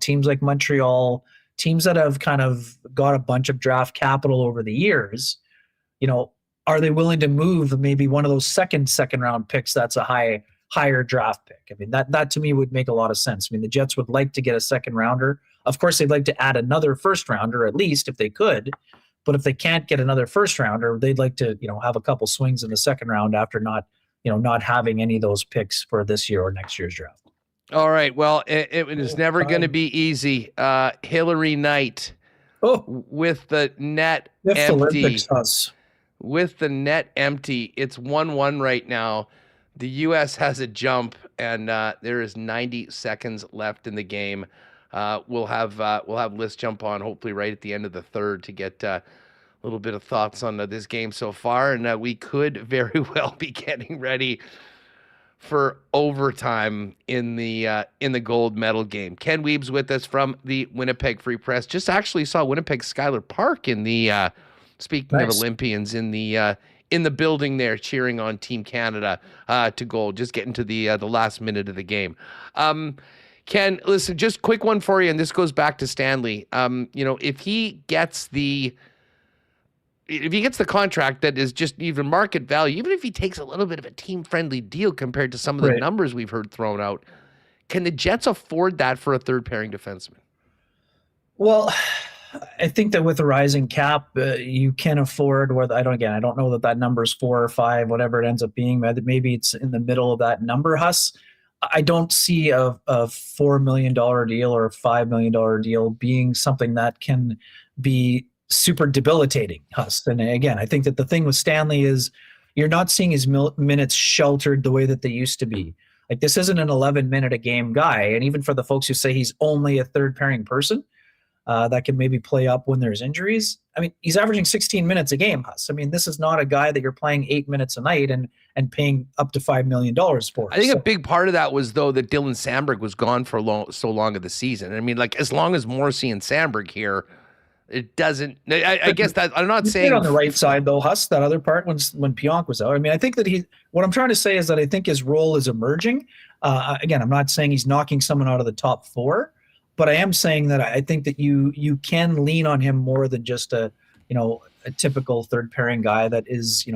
teams like Montreal, teams that have kind of got a bunch of draft capital over the years, are they willing to move maybe one of those second round picks that's a higher draft pick? I mean, that to me would make a lot of sense. I mean, the Jets would like to get a second rounder. Of course, they'd like to add another first rounder at least if they could. But if they can't get another first rounder, they'd like to, have a couple swings in the second round after not having any of those picks for this year or next year's draft. All right. Well, it is never going to be easy. Hillary Knight with the net empty. With the net empty, it's 1-1 right now. The U.S. has a jump, and there is 90 seconds left in the game. We'll have Lyss jump on hopefully right at the end of the third to get a little bit of thoughts on this game so far, and we could very well be getting ready for overtime in the gold medal game. Ken Weeb's with us from the Winnipeg Free Press. Just actually saw Winnipeg Schuyler Park in the speaking of Olympians in the building there cheering on Team Canada to gold, just getting to the last minute of the game. Ken, listen, just quick one for you, and this goes back to Stanley. If he gets the contract that is just even market value, even if he takes a little bit of a team-friendly deal compared to some of the numbers we've heard thrown out, can the Jets afford that for a third-pairing defenseman? Well, I think that with a rising cap, you can afford, whether I don't know that number is 4 or 5, whatever it ends up being. Maybe it's in the middle of that number, Huss. I don't see a $4 million deal or a $5 million deal being something that can be super debilitating, Huss. And again, I think that the thing with Stanley is you're not seeing his minutes sheltered the way that they used to be. Like, this isn't an 11-minute-a-game guy. And even for the folks who say he's only a third-pairing person, that can maybe play up when there's injuries. I mean, he's averaging 16 minutes a game, Huss. I mean, this is not a guy that you're playing 8 minutes a night and paying up to $5 million for. I think a big part of that was, though, that Dylan Sandberg was gone for so long of the season. I mean, like, as long as Morrissey and Sandberg here, it doesn't. I guess that I'm not saying on the right side though, Huss. That other part when Pionk was out. I mean, I think that what I'm trying to say is that I think his role is emerging. Again, I'm not saying he's knocking someone out of the top 4, but I am saying that I think that you can lean on him more than just a typical third pairing guy that is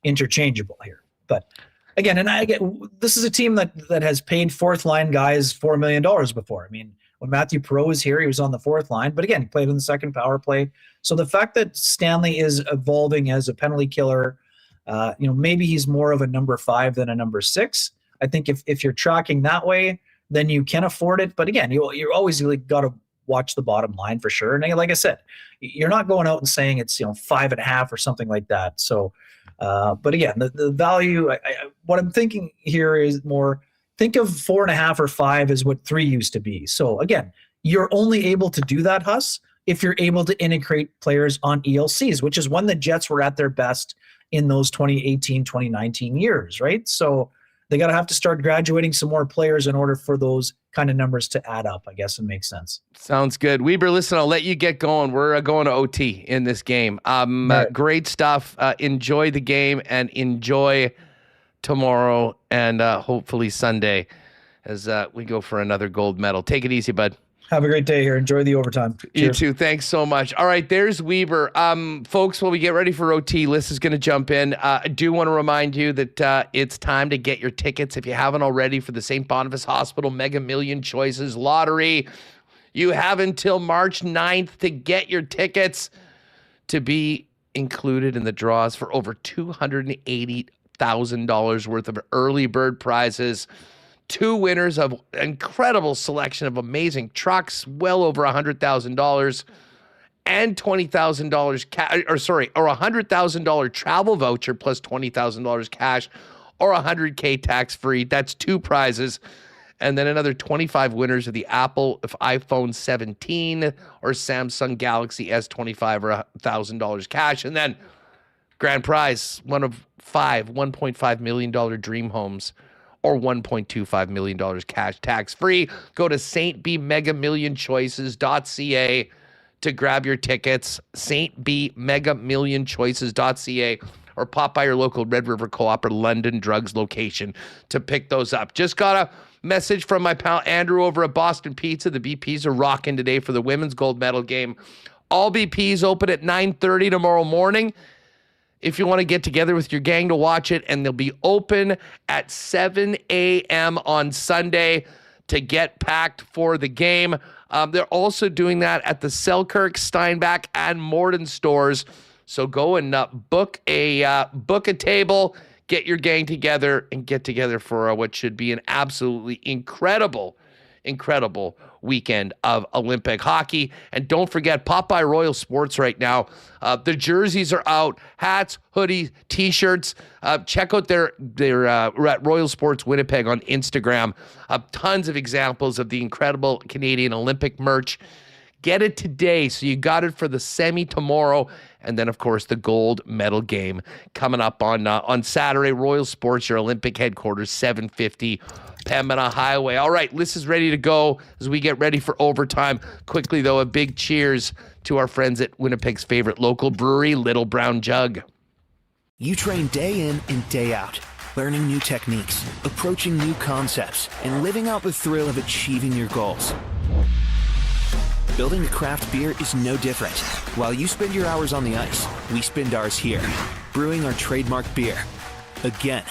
interchangeable here. But again, and this is a team that has paid fourth line guys $4 million before. I mean, when Matthew Perreault was here, he was on the fourth line, but again, he played in the second power play. So the fact that Stanley is evolving as a penalty killer, maybe he's more of a number 5 than a number 6. I think if you're tracking that way, then you can afford it. But again, you're always got to watch the bottom line for sure. And like I said, you're not going out and saying it's 5.5 or something like that. So, but again, the value. What I'm thinking here is more. Think of 4.5 or 5 as what 3 used to be. So again, you're only able to do that, Huss, if you're able to integrate players on ELCs, which is when the Jets were at their best in those 2018, 2019 years, right? So they got to have to start graduating some more players in order for those kind of numbers to add up, I guess it makes sense. Sounds good. Weber, listen, I'll let you get going. We're going to OT in this game. Right. Great stuff. Enjoy the game and enjoy tomorrow and hopefully Sunday as we go for another gold medal. Take it easy, bud. Have a great day here. Enjoy the overtime. Cheers. You too. Thanks so much. All right, there's Weber. Folks, while we get ready for OT, Lyss is going to jump in. I do want to remind you that it's time to get your tickets, if you haven't already, for the St. Boniface Hospital Mega Million Choices Lottery. You have until March 9th to get your tickets to be included in the draws for over $280,000 worth of early bird prizes. 2 winners of incredible selection of amazing trucks, well over $100,000, and $20,000 or $100,000 travel voucher plus $20,000 cash, or $100K tax free. That's 2 prizes. And then another 25 winners of the Apple iPhone 17 or Samsung Galaxy S25 or $1,000 cash. And then grand prize, one of 5 $1.5 million dream homes or $1.25 million cash tax-free. Go to stbmegamillionchoices.ca to grab your tickets, stbmegamillionchoices.ca, or pop by your local Red River Co-op or London Drugs location to pick those up. Just got a message from my pal Andrew over at Boston Pizza. The BPs are rocking today for the women's gold medal game. All BPs open at 9:30 tomorrow morning. If you want to get together with your gang to watch it, and they'll be open at 7 a.m. on Sunday to get packed for the game. They're also doing that at the Selkirk, Steinbach, and Morden stores. So go and book a table, get your gang together, and get together for what should be an absolutely incredible weekend of Olympic hockey. And don't forget, pop by Royal Sports right now. The jerseys are out, hats, hoodies, t-shirts. Check out their at Royal Sports Winnipeg on Instagram. Tons of examples of the incredible Canadian Olympic merch. Get it today. So you got it for the semi tomorrow. And then, of course, the gold medal game coming up on Saturday. Royal Sports, your Olympic headquarters, 750 Pembina Highway. All right, Lyss is ready to go as we get ready for overtime. Quickly, though, a big cheers to our friends at Winnipeg's favorite local brewery, Little Brown Jug. You train day in and day out, learning new techniques, approaching new concepts, and living out the thrill of achieving your goals. Building a craft beer is no different. While you spend your hours on the ice, we spend ours here, brewing our trademark beer. Again,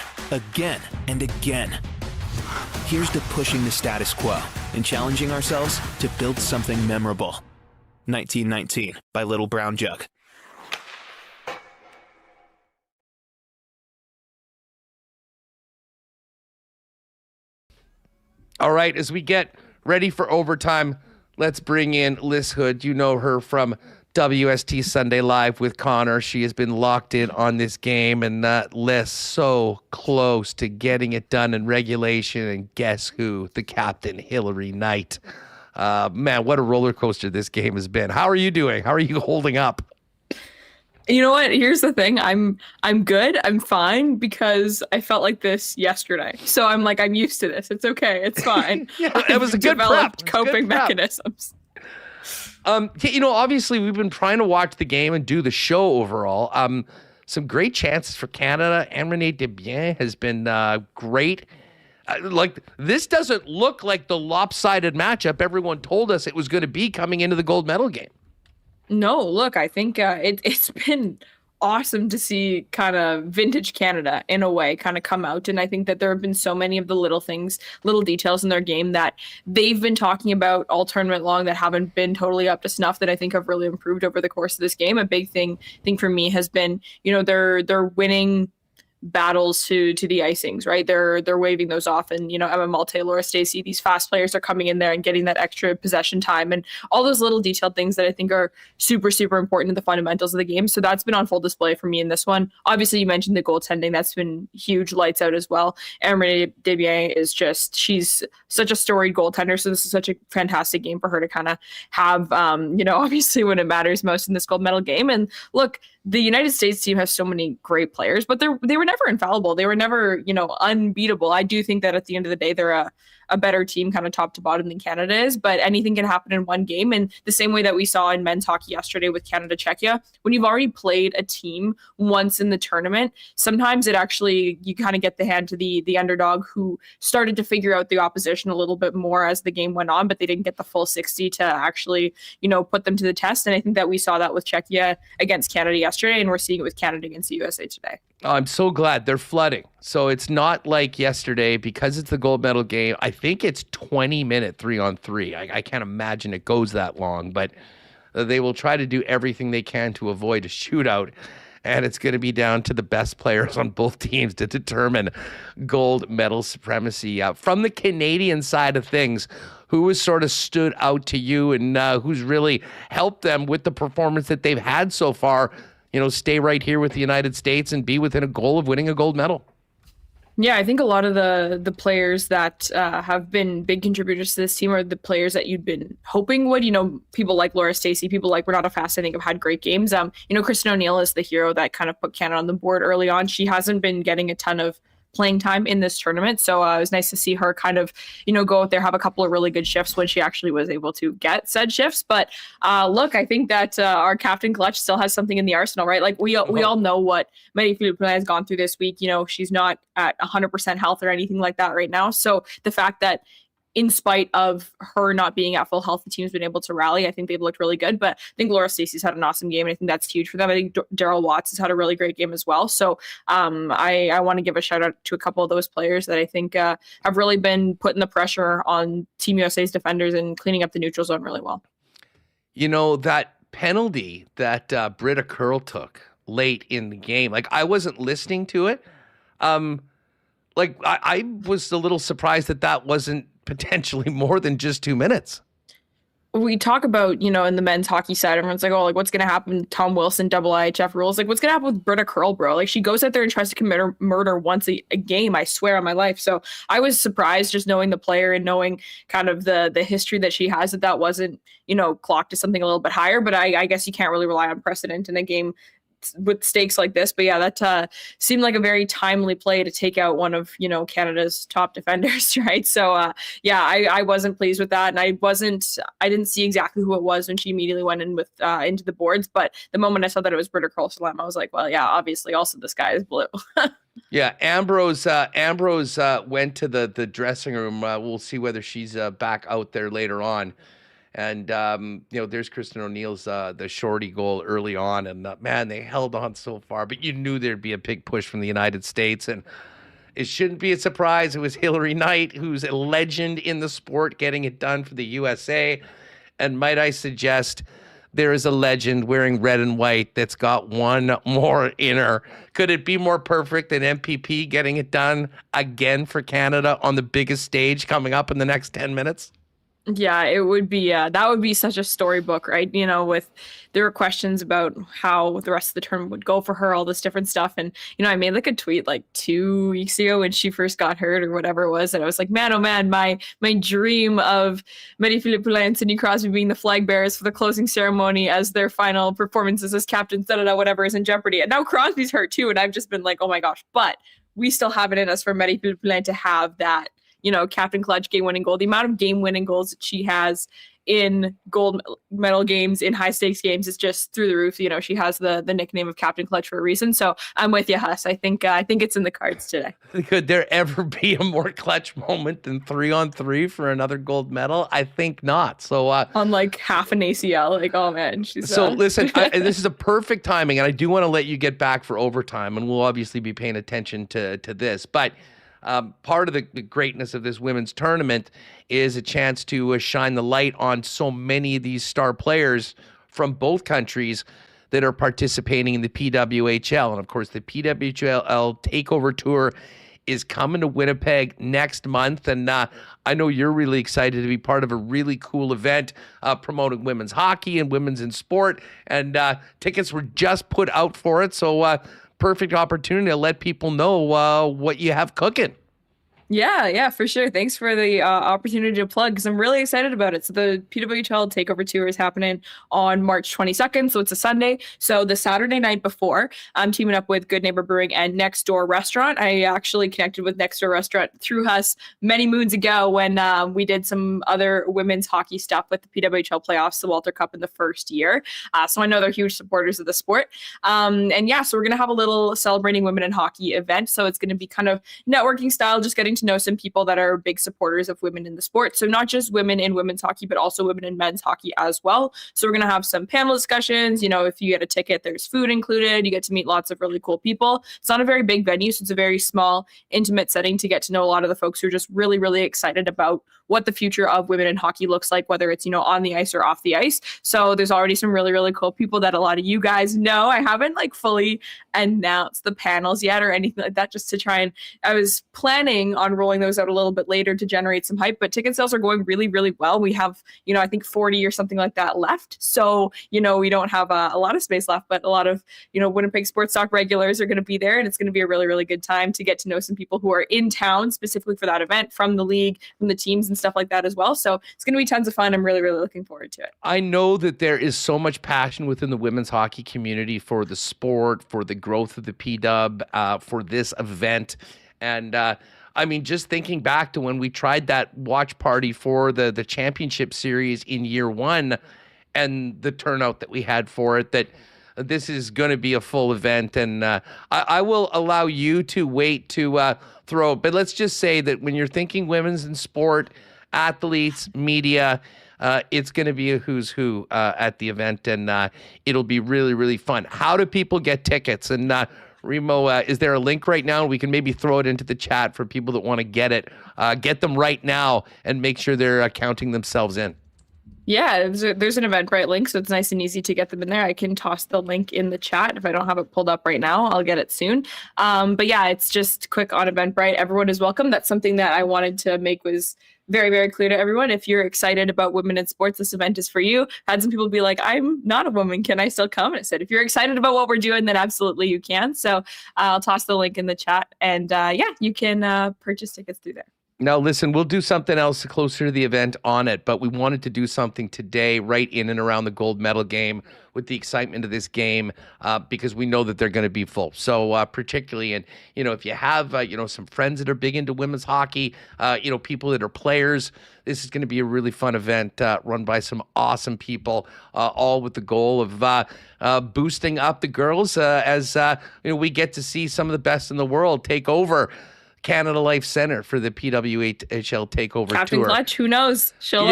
and again. Here's to pushing the status quo and challenging ourselves to build something memorable. 1919 by Little Brown Jug. All right, as we get ready for overtime, let's bring in Lyss Houde. You know her from WST Sunday Live with Connor. She has been locked in on this game, and Lyss so close to getting it done in regulation. And guess who? The captain, Hilary Knight. Man, what a roller coaster this game has been. How are you doing? How are you holding up? You know what? Here's the thing. I'm good. I'm fine because I felt like this yesterday. So I'm used to this. It's okay. It's fine. Yeah, it was a good developed prep. coping mechanisms. Obviously we've been trying to watch the game and do the show overall. Some great chances for Canada. Renee Desbiens has been great. This doesn't look like the lopsided matchup everyone told us it was going to be coming into the gold medal game. No, look, I think it's been awesome to see kind of vintage Canada in a way kind of come out. And I think that there have been so many of the little things, little details in their game that they've been talking about all tournament long that haven't been totally up to snuff that I think have really improved over the course of this game. A big thing for me has been, they're winning battles to the icings, right? They're waving those off, and Emma Malte, Laura Stacey, these fast players are coming in there and getting that extra possession time and all those little detailed things that I think are super, super important to the fundamentals of the game. So that's been on full display for me in this one. Obviously, you mentioned the goaltending. That's been huge, lights out as well. And Renee Desbiens is she's such a storied goaltender. So this is such a fantastic game for her to kind of have, obviously when it matters most in this gold medal game. And look, the United States team has so many great players, but they were never infallible. They were never, unbeatable. I do think that at the end of the day, they're a better team kind of top to bottom than Canada is, but anything can happen in one game. And the same way that we saw in men's hockey yesterday with Canada-Czechia, when you've already played a team once in the tournament, sometimes it actually, you kind of get the hand to the underdog who started to figure out the opposition a little bit more as the game went on, but they didn't get the full 60 to actually, put them to the test. And I think that we saw that with Czechia against Canada yesterday, and we're seeing it with Canada against the USA today. I'm so glad they're flooding. So it's not like yesterday because it's the gold medal game. I think it's 20-minute 3-on-3. I can't imagine it goes that long, but they will try to do everything they can to avoid a shootout. And it's going to be down to the best players on both teams to determine gold medal supremacy. From the Canadian side of things, who has sort of stood out to you and who's really helped them with the performance that they've had so far? Stay right here with the United States and be within a goal of winning a gold medal. Yeah, I think a lot of the players that have been big contributors to this team are the players that you'd been hoping would. People like Laura Stacey, people like Renata Fast, I think have had great games. Kristen O'Neill is the hero that kind of put Canada on the board early on. She hasn't been getting a ton of playing time in this tournament. So it was nice to see her kind of, go out there, have a couple of really good shifts when she actually was able to get said shifts. But look, I think that our captain Clutch still has something in the arsenal, right? We all know what Marie-Philippe has gone through this week. She's not at 100% health or anything like that right now. So the fact that in spite of her not being at full health, the team's been able to rally. I think they've looked really good, but I think Laura Stacey's had an awesome game, and I think that's huge for them. I think Daryl Watts has had a really great game as well. So I want to give a shout out to a couple of those players that I think have really been putting the pressure on Team USA's defenders and cleaning up the neutral zone really well. That penalty that Britta Curl took late in the game, I wasn't listening to it. I was a little surprised that wasn't potentially more than just 2 minutes. We talk about, in the men's hockey side, everyone's like, what's going to happen? Tom Wilson, double IHF rules. What's going to happen with Britta Curl, bro? She goes out there and tries to commit murder once a game, I swear on my life. So I was surprised just knowing the player and knowing kind of the history that she has, that wasn't, clocked to something a little bit higher. But I guess you can't really rely on precedent in a game with stakes like this. But yeah, that seemed like a very timely play to take out one of Canada's top defenders, right? So I wasn't pleased with that, and I didn't see exactly who it was when she immediately went in with into the boards. But the moment I saw that it was Britta Curl Slam, I was like, well, yeah, obviously, also the sky is blue. Yeah, Ambrose went to the dressing room. We'll see whether she's back out there later on. And, there's Kristen O'Neill's the shorty goal early on. And, man, they held on so far. But you knew there'd be a big push from the United States. And it shouldn't be a surprise. It was Hilary Knight, who's a legend in the sport, getting it done for the USA. And might I suggest, there is a legend wearing red and white that's got one more in her. Could it be more perfect than MPP getting it done again for Canada on the biggest stage coming up in the next 10 minutes? Yeah, it would be, that would be such a storybook, right? There were questions about how the rest of the tournament would go for her, all this different stuff. And, I made like a tweet like 2 weeks ago when she first got hurt or whatever it was. And I was like, man, oh man, my dream of Marie-Philippe Poulin and Sidney Crosby being the flag bearers for the closing ceremony as their final performances as captains, whatever is in jeopardy. And now Crosby's hurt too. And I've just been like, oh my gosh, but we still have it in us for Marie-Philippe Poulin to have that, captain clutch game-winning goal. The amount of game-winning goals that she has in gold medal games, in high-stakes games, is just through the roof. She has the nickname of Captain Clutch for a reason. So I'm with you, Huss. I think it's in the cards today. Could there ever be a more clutch moment than 3-on-3 for another gold medal? I think not. So on like half an ACL, like, oh man, she's so listen. This is a perfect timing, and I do want to let you get back for overtime, and we'll obviously be paying attention to this, but. Part of the greatness of this women's tournament is a chance to shine the light on so many of these star players from both countries that are participating in the PWHL. And of course, the PWHL Takeover Tour is coming to Winnipeg next month. And I know you're really excited to be part of a really cool event promoting women's hockey and women's in sport. And tickets were just put out for it. So perfect opportunity to let people know what you have cooking. Yeah, for sure. Thanks for the opportunity to plug, because I'm really excited about it. So the PWHL Takeover Tour is happening on March 22nd, so it's a Sunday. So the Saturday night before, I'm teaming up with Good Neighbor Brewing and Next Door Restaurant. I actually connected with Next Door Restaurant through us many moons ago when we did some other women's hockey stuff with the PWHL playoffs, the Walter Cup in the first year. So I know they're huge supporters of the sport. And yeah, so we're going to have a little celebrating women in hockey event. So it's going to be kind of networking style, just getting to know some people that are big supporters of women in the sport. So not just women in women's hockey, but also women in men's hockey as well. So we're going to have some panel discussions. If you get a ticket, there's food included. You get to meet lots of really cool people. It's not a very big venue, so it's a very small, intimate setting to get to know a lot of the folks who are just really, really excited about what the future of women in hockey looks like, whether it's, on the ice or off the ice. So there's already some really, really cool people that a lot of you guys know. I haven't fully announced the panels yet or anything like that, just to try and, I was planning on rolling those out a little bit later to generate some hype, but ticket sales are going really, really well. We have, I think 40 or something like that left. So, we don't have a lot of space left, but a lot of, Winnipeg Sports Talk regulars are going to be there, and it's going to be a really, really good time to get to know some people who are in town specifically for that event, from the league, from the teams and stuff like that as well. So it's going to be tons of fun. I'm really, really looking forward to it. I know that there is so much passion within the women's hockey community for the sport, for the growth of the PW, for this event. And just thinking back to when we tried that watch party for the championship series in year one and the turnout that we had for it, that this is going to be a full event. And I will allow you to wait to throw. But let's just say that when you're thinking women's in sport, athletes, media, it's going to be a who's who at the event, and it'll be really, really fun. How do people get tickets? And Remo, is there a link right now? We can maybe throw it into the chat for people that want to get it. Get them right now and make sure they're counting themselves in. Yeah, there's an Eventbrite link, so it's nice and easy to get them in there. I can toss the link in the chat. If I don't have it pulled up right now, I'll get it soon. But yeah, it's just quick on Eventbrite. Everyone is welcome. That's something that I wanted to make was very, very clear to everyone. If you're excited about women in sports, this event is for you. I had some people be like, I'm not a woman. Can I still come? And I said, if you're excited about what we're doing, then absolutely you can. So I'll toss the link in the chat. And you can purchase tickets through there. Now, listen, we'll do something else closer to the event on it, but we wanted to do something today right in and around the gold medal game with the excitement of this game because we know that they're going to be full. So particularly, and, if you have, some friends that are big into women's hockey, people that are players, this is going to be a really fun event run by some awesome people, all with the goal of boosting up the girls as we get to see some of the best in the world take over Canada Life Center for the PWHL Takeover Captain Tour. Clutch, who knows? She'll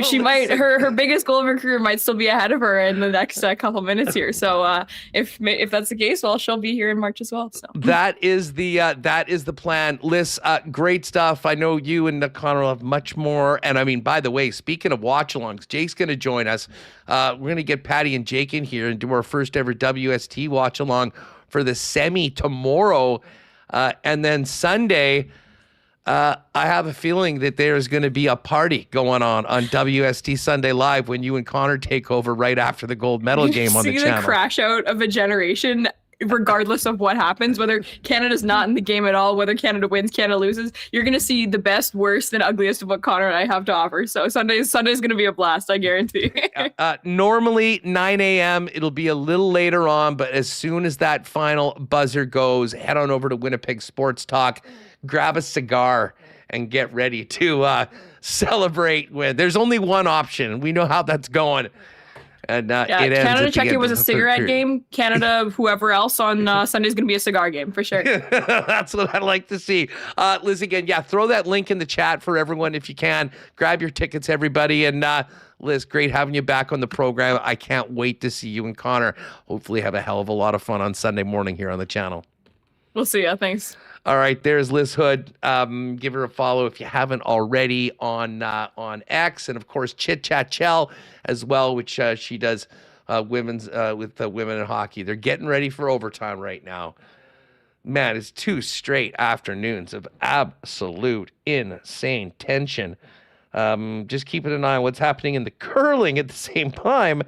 she might her biggest goal of her career might still be ahead of her in the next couple minutes here. So if that's the case, well, she'll be here in March as well. So that is the plan. Lyss, great stuff. I know you and Connor will have much more. And I mean, by the way, speaking of watch-alongs, Jake's going to join us. We're going to get Patty and Jake in here and do our first ever WST watch-along for the semi tomorrow. And then Sunday, I have a feeling that there's going to be a party going on WST Sunday Live when you and Connor take over right after the gold medal game on the channel. See the crash out of a generation, regardless of what happens, whether Canada's not in the game at all, whether Canada wins, Canada loses, you're going to see the best, worst, and ugliest of what Connor and I have to offer. So Sunday's going to be a blast, I guarantee. Normally 9 a.m. It'll be a little later on, but as soon as that final buzzer goes, head on over to Winnipeg Sports Talk, grab a cigar, and get ready to celebrate with. There's only one option. We know how that's going. And Canada Czechia was a cigarette game. Canada, whoever else on Sunday is going to be a cigar game for sure. That's what I like to see. Liz, again, throw that link in the chat for everyone if you can. Grab your tickets, everybody. And Liz, great having you back on the program. I can't wait to see you and Connor hopefully have a hell of a lot of fun on Sunday morning here on the channel. We'll see ya. Thanks. All right, there's Lyss Houde. Give her a follow if you haven't already on X, and of course Chit Chat Chell as well, which she does women's with women in hockey. They're getting ready for overtime right now. Man, it's 2 straight afternoons of absolute insane tension. Just keeping an eye on what's happening in the curling at the same time.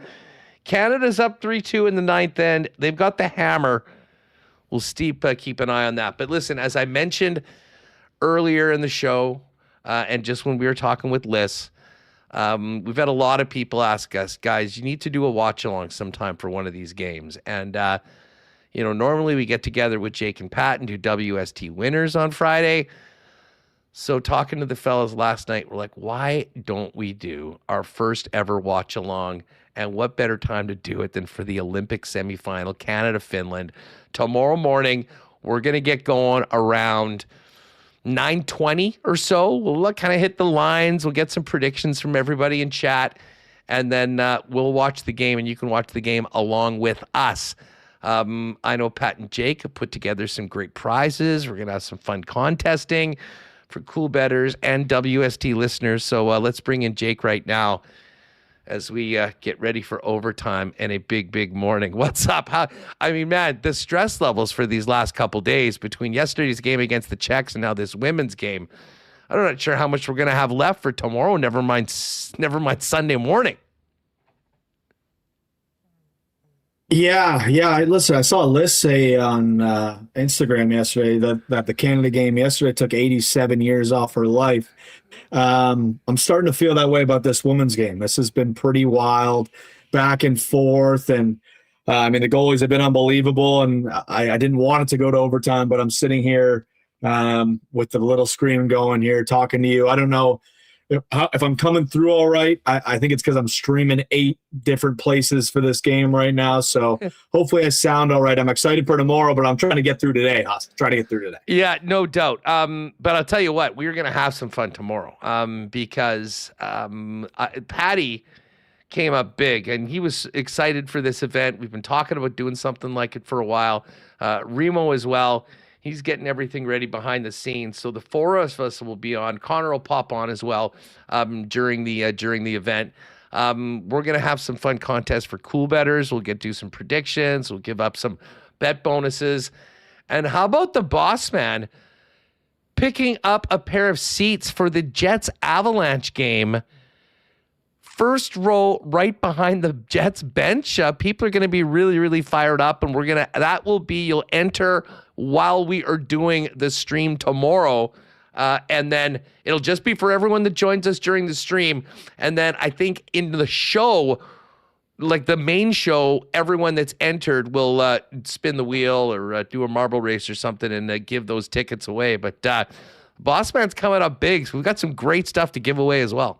Canada's up 3-2 in the ninth end. They've got the hammer. We'll keep an eye on that. But listen, as I mentioned earlier in the show, and just when we were talking with Lyss, we've had a lot of people ask us, guys, you need to do a watch-along sometime for one of these games. And, normally we get together with Jake and Pat and do WST winners on Friday. So talking to the fellas last night, we're like, why don't we do our first ever watch-along? And what better time to do it than for the Olympic semifinal, Canada-Finland. Tomorrow morning, we're going to get going around 9:20 or so. We'll kind of hit the lines. We'll get some predictions from everybody in chat. And then we'll watch the game, and you can watch the game along with us. I know Pat and Jake have put together some great prizes. We're going to have some fun contesting for cool bettors and WST listeners. So let's bring in Jake right now as we get ready for overtime and a big, big morning. What's up? Man, the stress levels for these last couple days between yesterday's game against the Czechs and now this women's game. I'm not sure how much we're going to have left for tomorrow. Never mind Sunday morning. Yeah. Listen, I saw Lyss say on Instagram yesterday that the Canada game yesterday took 87 years off her life. I'm starting to feel that way about this women's game. This has been pretty wild, back and forth. And the goalies have been unbelievable. And I didn't want it to go to overtime, but I'm sitting here with the little screen going here, talking to you. I don't know if I'm coming through all right. I think it's because I'm streaming 8 different places for this game right now. So hopefully I sound all right. I'm excited for tomorrow, but I'm trying to get through today. Yeah, no doubt. But I'll tell you what, we're going to have some fun tomorrow because Patty came up big and he was excited for this event. We've been talking about doing something like it for a while. Remo as well. He's getting everything ready behind the scenes. So the 4 of us will be on. Connor will pop on as well during the event. We're going to have some fun contests for cool bettors. We'll do some predictions. We'll give up some bet bonuses. And how about the boss man picking up a pair of seats for the Jets Avalanche game? First row right behind the Jets bench. People are going to be really, really fired up. And you'll enter while we are doing the stream tomorrow. And then it'll just be for everyone that joins us during the stream. And then I think in the show, like the main show, everyone that's entered will spin the wheel or do a marble race or something and give those tickets away. But Boss Man's coming up big. So we've got some great stuff to give away as well.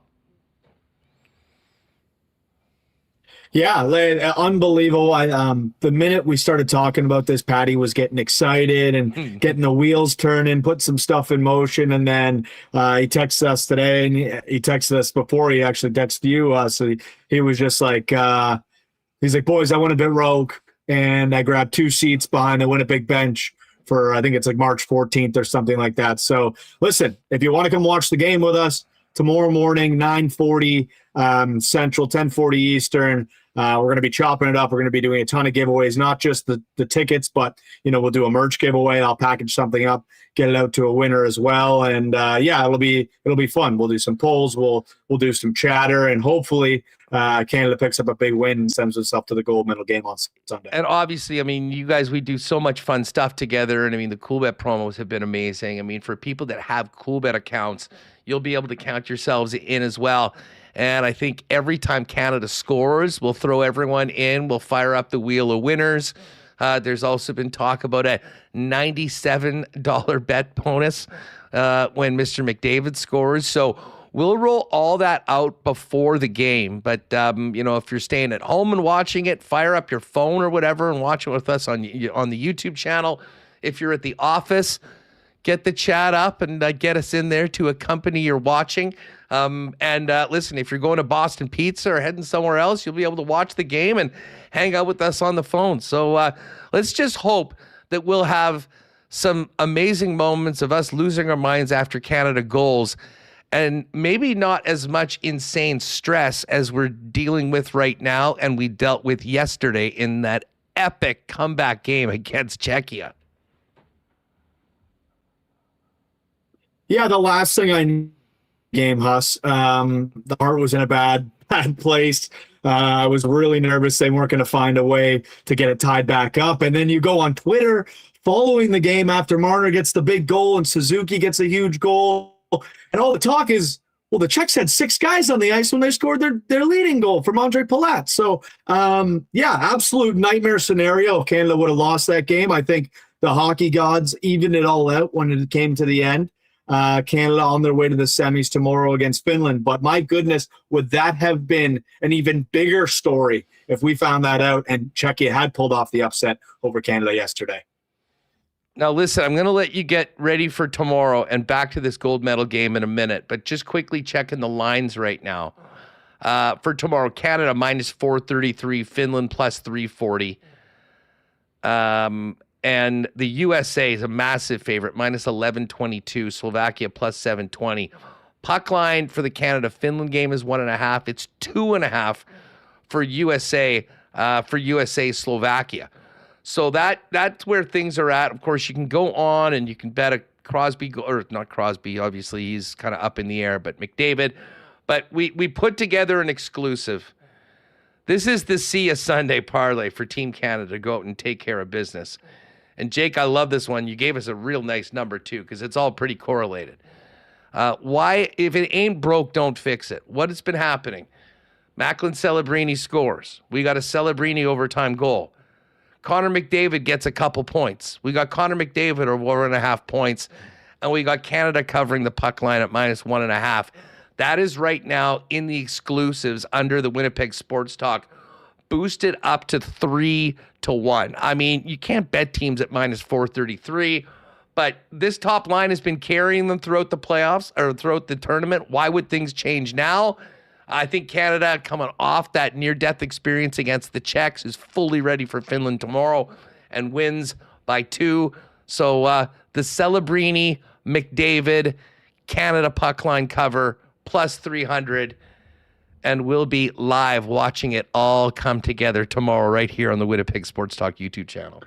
Yeah, unbelievable. The minute we started talking about this, Patty was getting excited and getting the wheels turning, put some stuff in motion, and then he texted us today, and he texted us before he actually texted you. So he was just like, he's like, boys, I went a bit rogue, and I grabbed 2 seats behind the Winnipeg bench for, I think it's like March 14th or something like that. So listen, if you want to come watch the game with us tomorrow morning, 9:40 Central, 10:40 Eastern. We're going to be chopping it up. We're going to be doing a ton of giveaways, not just the tickets, but, we'll do a merch giveaway. I'll package something up, get it out to a winner as well. And it'll be fun. We'll do some polls. We'll do some chatter, and hopefully Canada picks up a big win and sends itself to the gold medal game on Sunday. And obviously, you guys, we do so much fun stuff together. And the Coolbet promos have been amazing. For people that have Coolbet accounts, you'll be able to count yourselves in as well. And I think every time Canada scores, we'll throw everyone in. We'll fire up the wheel of winners. There's also been talk about a $97 bet bonus when Mr. McDavid scores. So we'll roll all that out before the game. But, if you're staying at home and watching it, fire up your phone or whatever and watch it with us on the YouTube channel. If you're at the office, get the chat up and get us in there to accompany your watching. Listen, if you're going to Boston Pizza or heading somewhere else, you'll be able to watch the game and hang out with us on the phone. So let's just hope that we'll have some amazing moments of us losing our minds after Canada goals, and maybe not as much insane stress as we're dealing with right now and we dealt with yesterday in that epic comeback game against Czechia. Yeah, the last thing I game, Huss. The heart was in a bad place. I was really nervous they weren't going to find a way to get it tied back up. And then you go on Twitter following the game after Marner gets the big goal and Suzuki gets a huge goal. And all the talk is, well, the Czechs had 6 guys on the ice when they scored their leading goal from Andre Palat. So, absolute nightmare scenario. If Canada would have lost that game, I think the hockey gods evened it all out when it came to the end. Canada on their way to the semis tomorrow against Finland. But my goodness, would that have been an even bigger story if we found that out and Czechia had pulled off the upset over Canada yesterday? Now, listen, I'm going to let you get ready for tomorrow and back to this gold medal game in a minute, but just quickly checking the lines right now. For tomorrow, Canada minus 433, Finland plus 340. And the USA is a massive favorite, minus 1122. Slovakia plus 720. Puck line for the Canada-Finland game is 1.5. It's 2.5 for USA. Slovakia. So that's where things are at. Of course, you can go on and you can bet a Crosby, or not Crosby. Obviously, he's kind of up in the air, but McDavid. But we put together an exclusive. This is the See Ya Sunday parlay for Team Canada to go out and take care of business. And Jake, I love this one. You gave us a real nice number too, because it's all pretty correlated. Why, if it ain't broke, don't fix it. What has been happening? Macklin Celebrini scores. We got a Celebrini overtime goal. Connor McDavid gets a couple points. We got Connor McDavid or 1.5 points, and we got Canada covering the puck line at minus 1.5. That is right now in the exclusives under the Winnipeg Sports Talk, boosted up to 3-1. I mean, you can't bet teams at minus 433, but this top line has been carrying them throughout the playoffs or throughout the tournament. Why would things change now? I think Canada, coming off that near-death experience against the Czechs, is fully ready for Finland tomorrow and wins by 2. So the Celebrini, McDavid, Canada puck line cover, plus 300. And we'll be live watching it all come together tomorrow right here on the Winnipeg Sports Talk YouTube channel.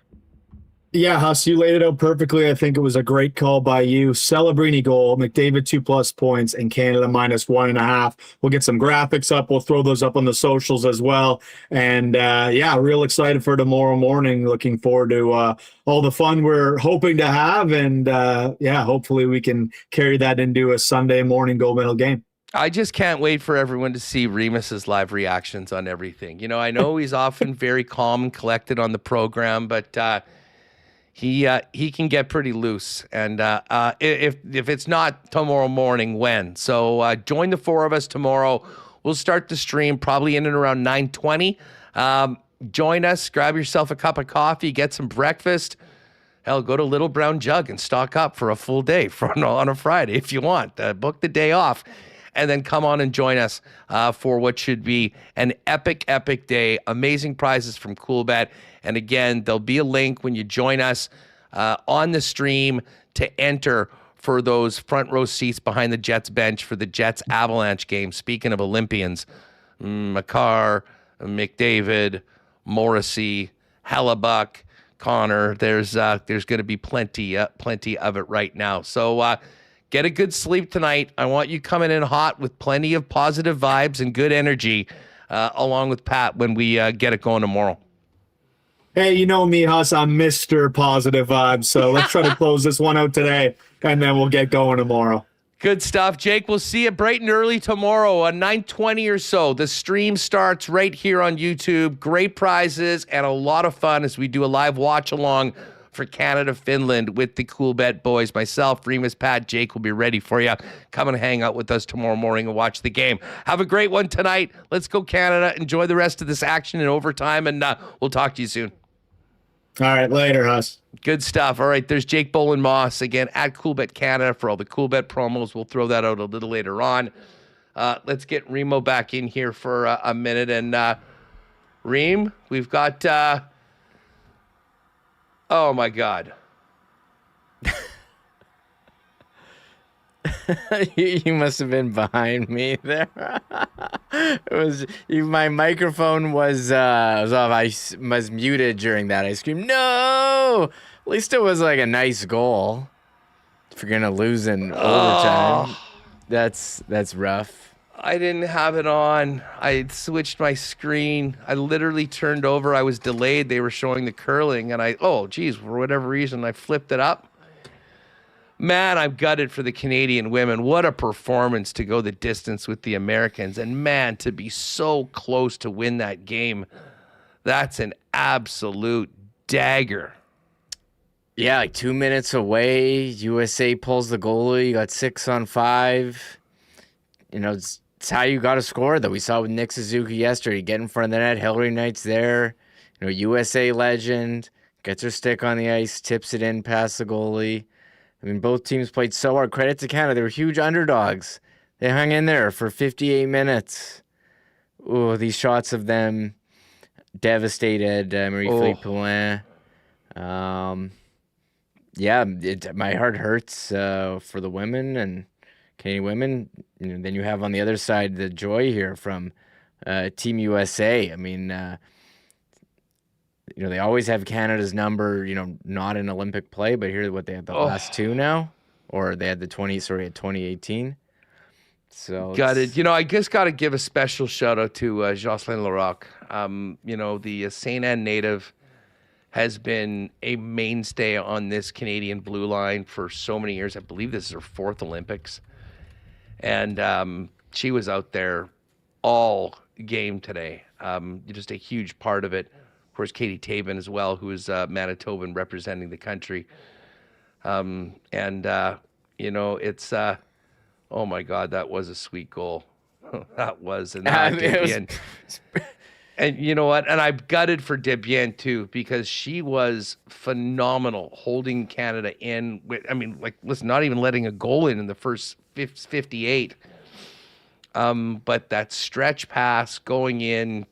Yeah, Huss, you laid it out perfectly. I think it was a great call by you. Celebrini goal, McDavid 2+ points, and Canada minus 1.5. We'll get some graphics up. We'll throw those up on the socials as well. And real excited for tomorrow morning. Looking forward to all the fun we're hoping to have. And hopefully we can carry that into a Sunday morning gold medal game. I just can't wait for everyone to see Remis's live reactions on everything. I know he's often very calm and collected on the program, but he can get pretty loose. And if it's not tomorrow morning, when? So join the 4 of us tomorrow. We'll start the stream probably in and around 9:20. Join us, grab yourself a cup of coffee, get some breakfast. Hell, go to Little Brown Jug and stock up for a full day on a Friday if you want. Book the day off. And then come on and join us for what should be an epic, epic day. Amazing prizes from Coolbet. And again, there'll be a link when you join us on the stream to enter for those front row seats behind the Jets bench for the Jets Avalanche game. Speaking of Olympians, Makar, McDavid, Morrissey, Hellebuck, Connor. There's going to be plenty of it right now. So get a good sleep tonight. I want you coming in hot with plenty of positive vibes and good energy, along with Pat when we get it going tomorrow. Hey, you know me, Huss. I'm Mr. Positive Vibes. So let's try to close this one out today, and then we'll get going tomorrow. Good stuff, Jake. We'll see you bright and early tomorrow at 9:20 or so. The stream starts right here on YouTube. Great prizes and a lot of fun as we do a live watch along for Canada, Finland with the Coolbet boys. Myself, Remis, Pat, Jake will be ready for you. Come and hang out with us tomorrow morning and watch the game. Have a great one tonight. Let's go Canada. Enjoy the rest of this action in overtime, and we'll talk to you soon. All right, later, Huss. Good stuff. All right, there's Jake Boland-Moss again at Coolbet Canada for all the Coolbet promos. We'll throw that out a little later on. Let's get Remo back in here for a minute. And Reem, we've got... oh, my God. You must have been behind me there. My microphone was off. I was muted during that. I screamed, "No!" At least it was like a nice goal. If you're gonna lose in overtime, that's rough. I didn't have it on. I switched my screen. I literally turned over. I was delayed. They were showing the curling, and for whatever reason, I flipped it up. Man, I'm gutted for the Canadian women. What a performance to go the distance with the Americans. And man, to be so close to win that game, that's an absolute dagger. Yeah, like 2 minutes away, USA pulls the goalie. You got 6 on 5. You know, it's how you got to score, though. We saw with Nick Suzuki yesterday. Get in front of the net. Hillary Knight's there. You know, USA legend. Gets her stick on the ice, tips it in past the goalie. I mean, both teams played so hard. Credit to Canada. They were huge underdogs. They hung in there for 58 minutes. Ooh, these shots of them devastated Marie-Philippe Poulin. My heart hurts for the women and Canadian women. You know, then you have on the other side the joy here from Team USA. I mean, they always have Canada's number, not in Olympic play, but here what they have the last two now, or they had 2018. So got it. I just got to give a special shout out to Jocelyn Larocque. The St. Anne native has been a mainstay on this Canadian blue line for so many years. I believe this is her 4th Olympics. And she was out there all game today. Just a huge part of it. Of course, Katie Taben as well, who is Manitoban representing the country. It's, oh my God, that was a sweet goal. That was. And you know what? And I'm gutted for Debian too, because she was phenomenal holding Canada in. Not even letting a goal in the first 58. But that stretch pass going in,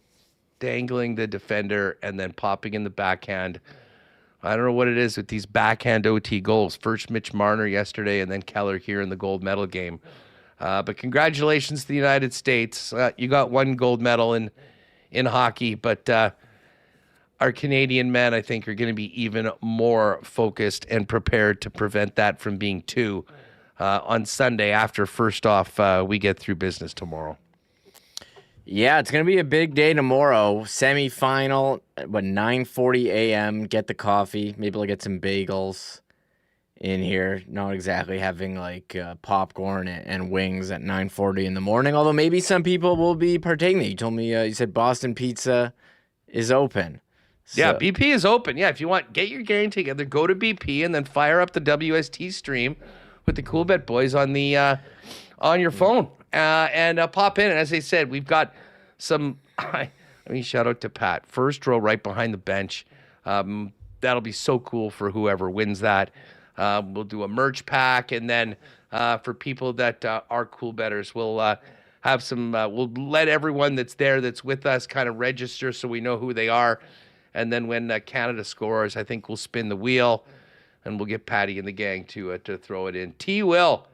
dangling the defender, and then popping in the backhand. I don't know what it is with these backhand OT goals. First Mitch Marner yesterday, and then Keller here in the gold medal game. But congratulations to the United States. You got one gold medal in hockey, but our Canadian men, I think, are going to be even more focused and prepared to prevent that from being 2 on Sunday after, first off, we get through business tomorrow. Yeah, it's going to be a big day tomorrow. Semi-final, 9:40 a.m. Get the coffee. Maybe I'll get some bagels in here. Not exactly having popcorn and wings at 9:40 in the morning, although maybe some people will be partaking. You told me, you said Boston Pizza is open. So. Yeah, BP is open. Yeah, if you want, get your gang together, go to BP, and then fire up the WST stream with the Coolbet boys on the on your phone and pop in. And as I said, we've got some I mean, shout out to Pat. First row right behind the bench. That'll be so cool for whoever wins that. We'll do a merch pack, and then for people that are cool bettors, we'll have some. We'll let everyone that's there, that's with us, kind of register so we know who they are. And then when Canada scores, I think we'll spin the wheel, and we'll get Patty and the gang to throw it in. T. Will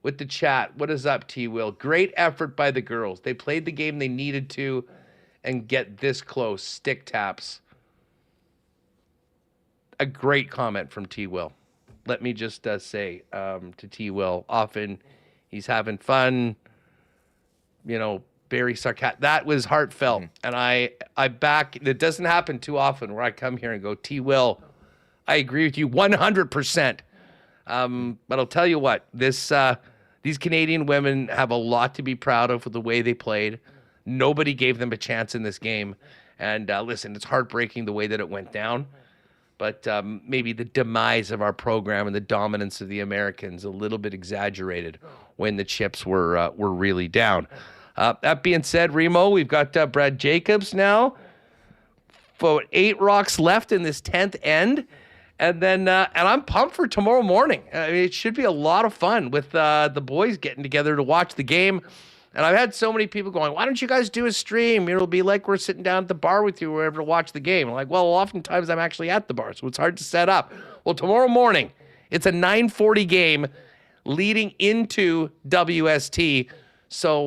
with the chat. What is up, T. Will? Great effort by the girls. They played the game they needed to, and get this close. Stick taps. A great comment from T. Will. Let me just say to T. Will, often he's having fun, very sarcastic. That was heartfelt. And I back, it doesn't happen too often where I come here and go, T. Will, I agree with you 100%. But I'll tell you what, these Canadian women have a lot to be proud of for the way they played. Nobody gave them a chance in this game. And listen, it's heartbreaking the way that it went down. But maybe the demise of our program and the dominance of the Americans a little bit exaggerated when the chips were really down. That being said, Remo, we've got Brad Jacobs now. 8 rocks left in this 10th end. And then, and I'm pumped for tomorrow morning. It should be a lot of fun with the boys getting together to watch the game. And I've had so many people going, why don't you guys do a stream? It'll be like we're sitting down at the bar with you or wherever to watch the game. I'm like, well, oftentimes I'm actually at the bar, so it's hard to set up. Well, tomorrow morning, it's a 9:40 game leading into WST. So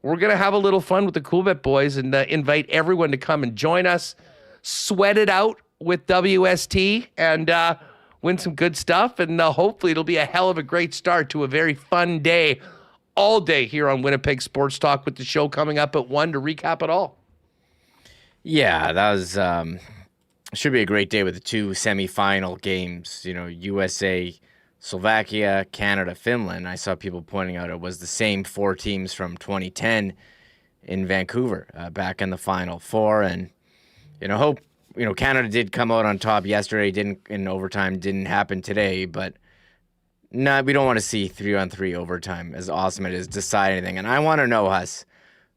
we're going to have a little fun with the Cool Bet boys and invite everyone to come and join us, sweat it out with WST, and win some good stuff. And hopefully it'll be a hell of a great start to a very fun day all day here on Winnipeg Sports Talk, with the show coming up at 1 to recap it all. Yeah, that was should be a great day with the 2 semifinal games. USA, Slovakia, Canada, Finland. I saw people pointing out it was the same 4 teams from 2010 in Vancouver back in the Final Four. And hope Canada did come out on top yesterday. Didn't in overtime. Didn't happen today, but. No, we don't want to see 3-on-3 overtime, as awesome it is, decide anything. And I want to know, Huss,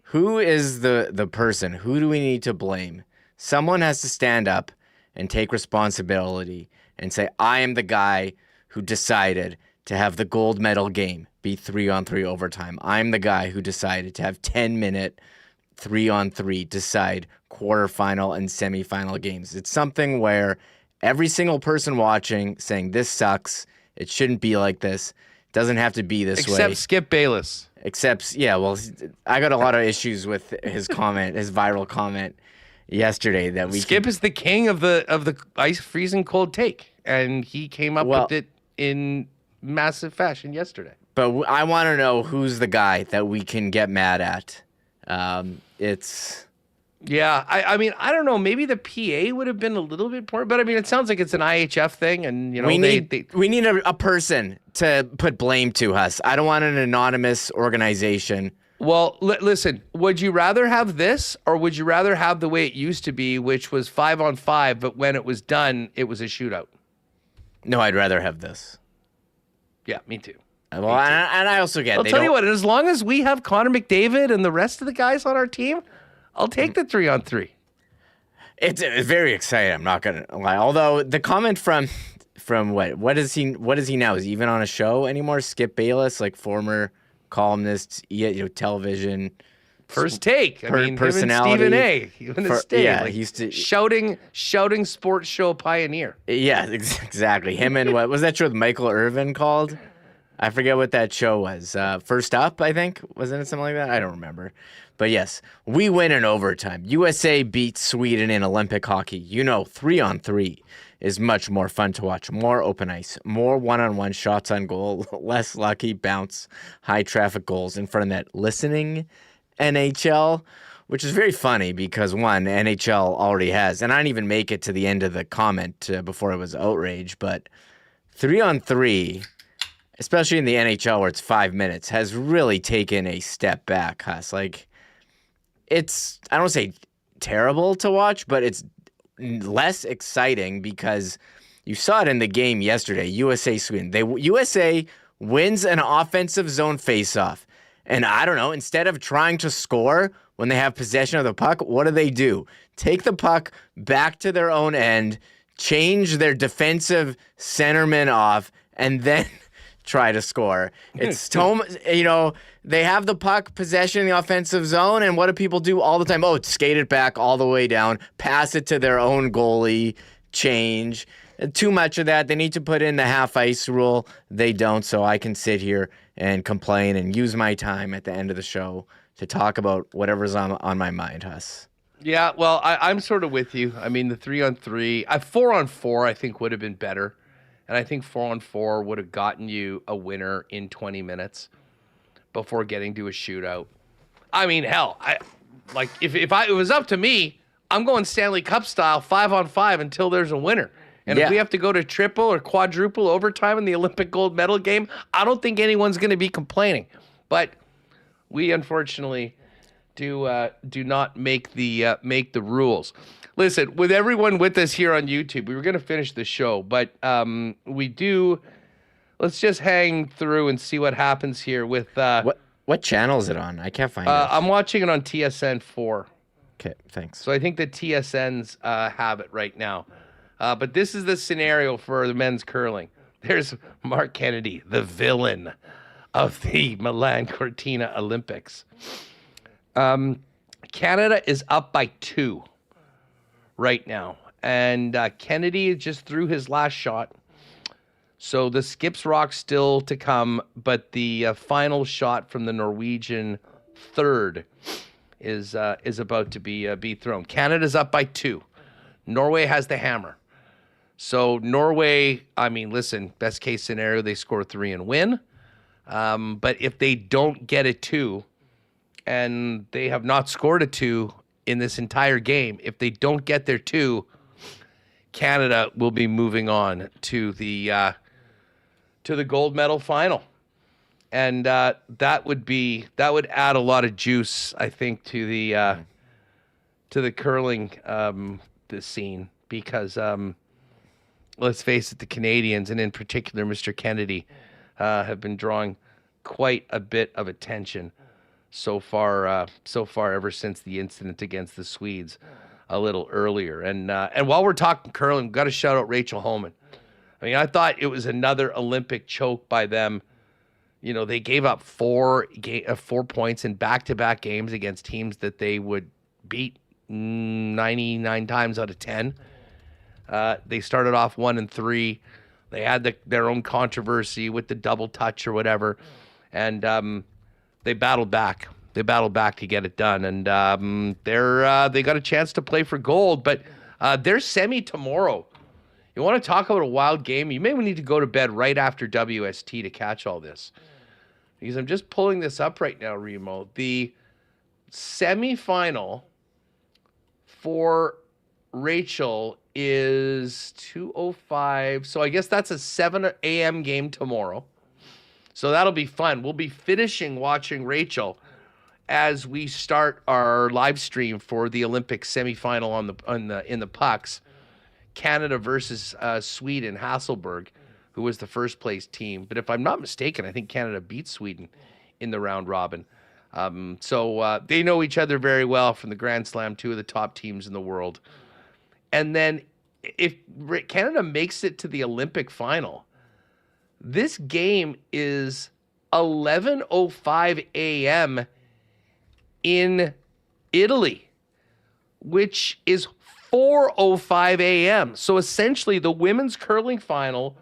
who is the person? Who do we need to blame? Someone has to stand up and take responsibility and say, I am the guy who decided to have the gold medal game be 3-on-3 overtime. I'm the guy who decided to have 10-minute 3-on-3 decide quarterfinal and semifinal games. It's something where every single person watching saying this sucks, it shouldn't be like this. It doesn't have to be this way. Except Skip Bayless. I got a lot of issues with his comment, his viral comment yesterday that we Skip is the king of the ice freezing cold take, and he came up with it in massive fashion yesterday. But I want to know who's the guy that we can get mad at. Yeah, I mean, I don't know. Maybe the PA would have been a little bit more, but I mean, it sounds like it's an IHF thing, and we need a person to put blame to us. I don't want an anonymous organization. Well, listen, would you rather have this, or would you rather have the way it used to be, which was 5-on-5, but when it was done, it was a shootout? No, I'd rather have this. Yeah, me too. Well, and I also get. I'll tell you what. As long as we have Connor McDavid and the rest of the guys on our team, I'll take the 3-on-3. It's very exciting. I'm not gonna lie. Although the comment from what is he now? Is he even on a show anymore? Skip Bayless, like former columnist, television. First Take. I mean, personality. Stephen A. Even the stage. Yeah, he used to shouting sports show pioneer. Yeah, exactly. Him and what was that show with Michael Irvin called? I forget what that show was. First Up, I think. Wasn't it something like that? I don't remember. But yes, we win in overtime. USA beats Sweden in Olympic hockey. 3-on-3 is much more fun to watch. More open ice, more one-on-one shots on goal, less lucky bounce, high traffic goals in front of that listening NHL, which is very funny because one, NHL already has, and I didn't even make it to the end of the comment before it was outrage, but 3-on-3, especially in the NHL where it's 5 minutes, has really taken a step back, Huss. Like, it's, I don't say terrible to watch, but it's less exciting because you saw it in the game yesterday, USA-Sweden. USA wins an offensive zone faceoff. And I don't know, instead of trying to score, when they have possession of the puck, what do? Take the puck back to their own end, change their defensive centerman off, and then try to score. It's they have the puck possession in the offensive zone, and what do people do all the time? Oh, skate it back all the way down, pass it to their own goalie, change. Too much of that. They need to put in the half ice rule. They don't, so I can sit here and complain and use my time at the end of the show to talk about whatever's on my mind, Huss. Yeah, well, I'm sort of with you. I mean, the 3-on-3, 4-on-4 I think would have been better. And I think 4-on-4 would have gotten you a winner in 20 minutes before getting to a shootout. I mean, hell, if it was up to me, I'm going Stanley Cup style 5-on-5 until there's a winner. And if we have to go to triple or quadruple overtime in the Olympic gold medal game, I don't think anyone's going to be complaining. But we unfortunately do not make the rules. Listen, with everyone with us here on YouTube, we were going to finish the show, but let's just hang through and see what happens here with what channel is it on? I can't find it. I'm watching it on TSN 4. Okay, thanks. So I think the TSNs have it right now. But this is the scenario for the men's curling. There's Mark Kennedy, the villain of the Milan Cortina Olympics. Canada is up by 2 right now. And Kennedy just threw his last shot. So the skips rock still to come, but the final shot from the Norwegian third is about to be thrown. Canada's up by 2. Norway has the hammer. So Norway, I mean, listen, best case scenario, they score 3 and win. But if they don't get a 2, and they have not scored a 2 in this entire game, if they don't get their 2, Canada will be moving on to the gold medal final. And that would add a lot of juice, I think, to the curling the scene, because let's face it, the Canadians, and in particular Mr. Kennedy, have been drawing quite a bit of attention so far ever since the incident against the Swedes a little earlier. And while we're talking curling, we've got to shout out Rachel Homan. I mean, I thought it was another Olympic choke by them. You know, they gave up 4 points in back-to-back games against teams that they would beat 99 times out of 10. They started off 1-3. They had their own controversy with the double touch or whatever, and they battled back. They battled back to get it done, and they got a chance to play for gold. But they're semi tomorrow. You want to talk about a wild game? You may need to go to bed right after WST to catch all this, because I'm just pulling this up right now, Remo. The semifinal for Rachel is 2:05. So I guess that's a 7 a.m. game tomorrow. So that'll be fun. We'll be finishing watching Rachel as we start our live stream for the Olympic semifinal in the pucks. Canada versus Sweden, Hasselberg, who was the first place team. But if I'm not mistaken, I think Canada beat Sweden in the round robin. So they know each other very well from the Grand Slam, 2 of the top teams in the world. And then if Canada makes it to the Olympic final, this game is 11:05 a.m. in Italy, which is 4:05 a.m. So essentially the women's curling final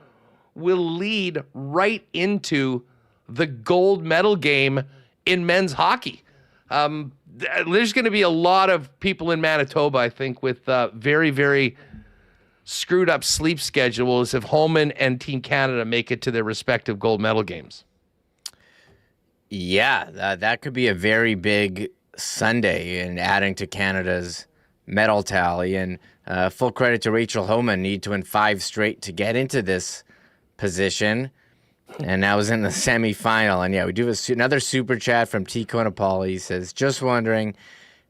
will lead right into the gold medal game in men's hockey. There's going to be a lot of people in Manitoba, I think, with very, very screwed up sleep schedules if Homan and Team Canada make it to their respective gold medal games. Yeah, that could be a very big Sunday in adding to Canada's medal tally. And full credit to Rachel Homan, need to win 5 straight to get into this position. And that was in the semifinal. And yeah, we do another super chat from T. Konapali. He says, just wondering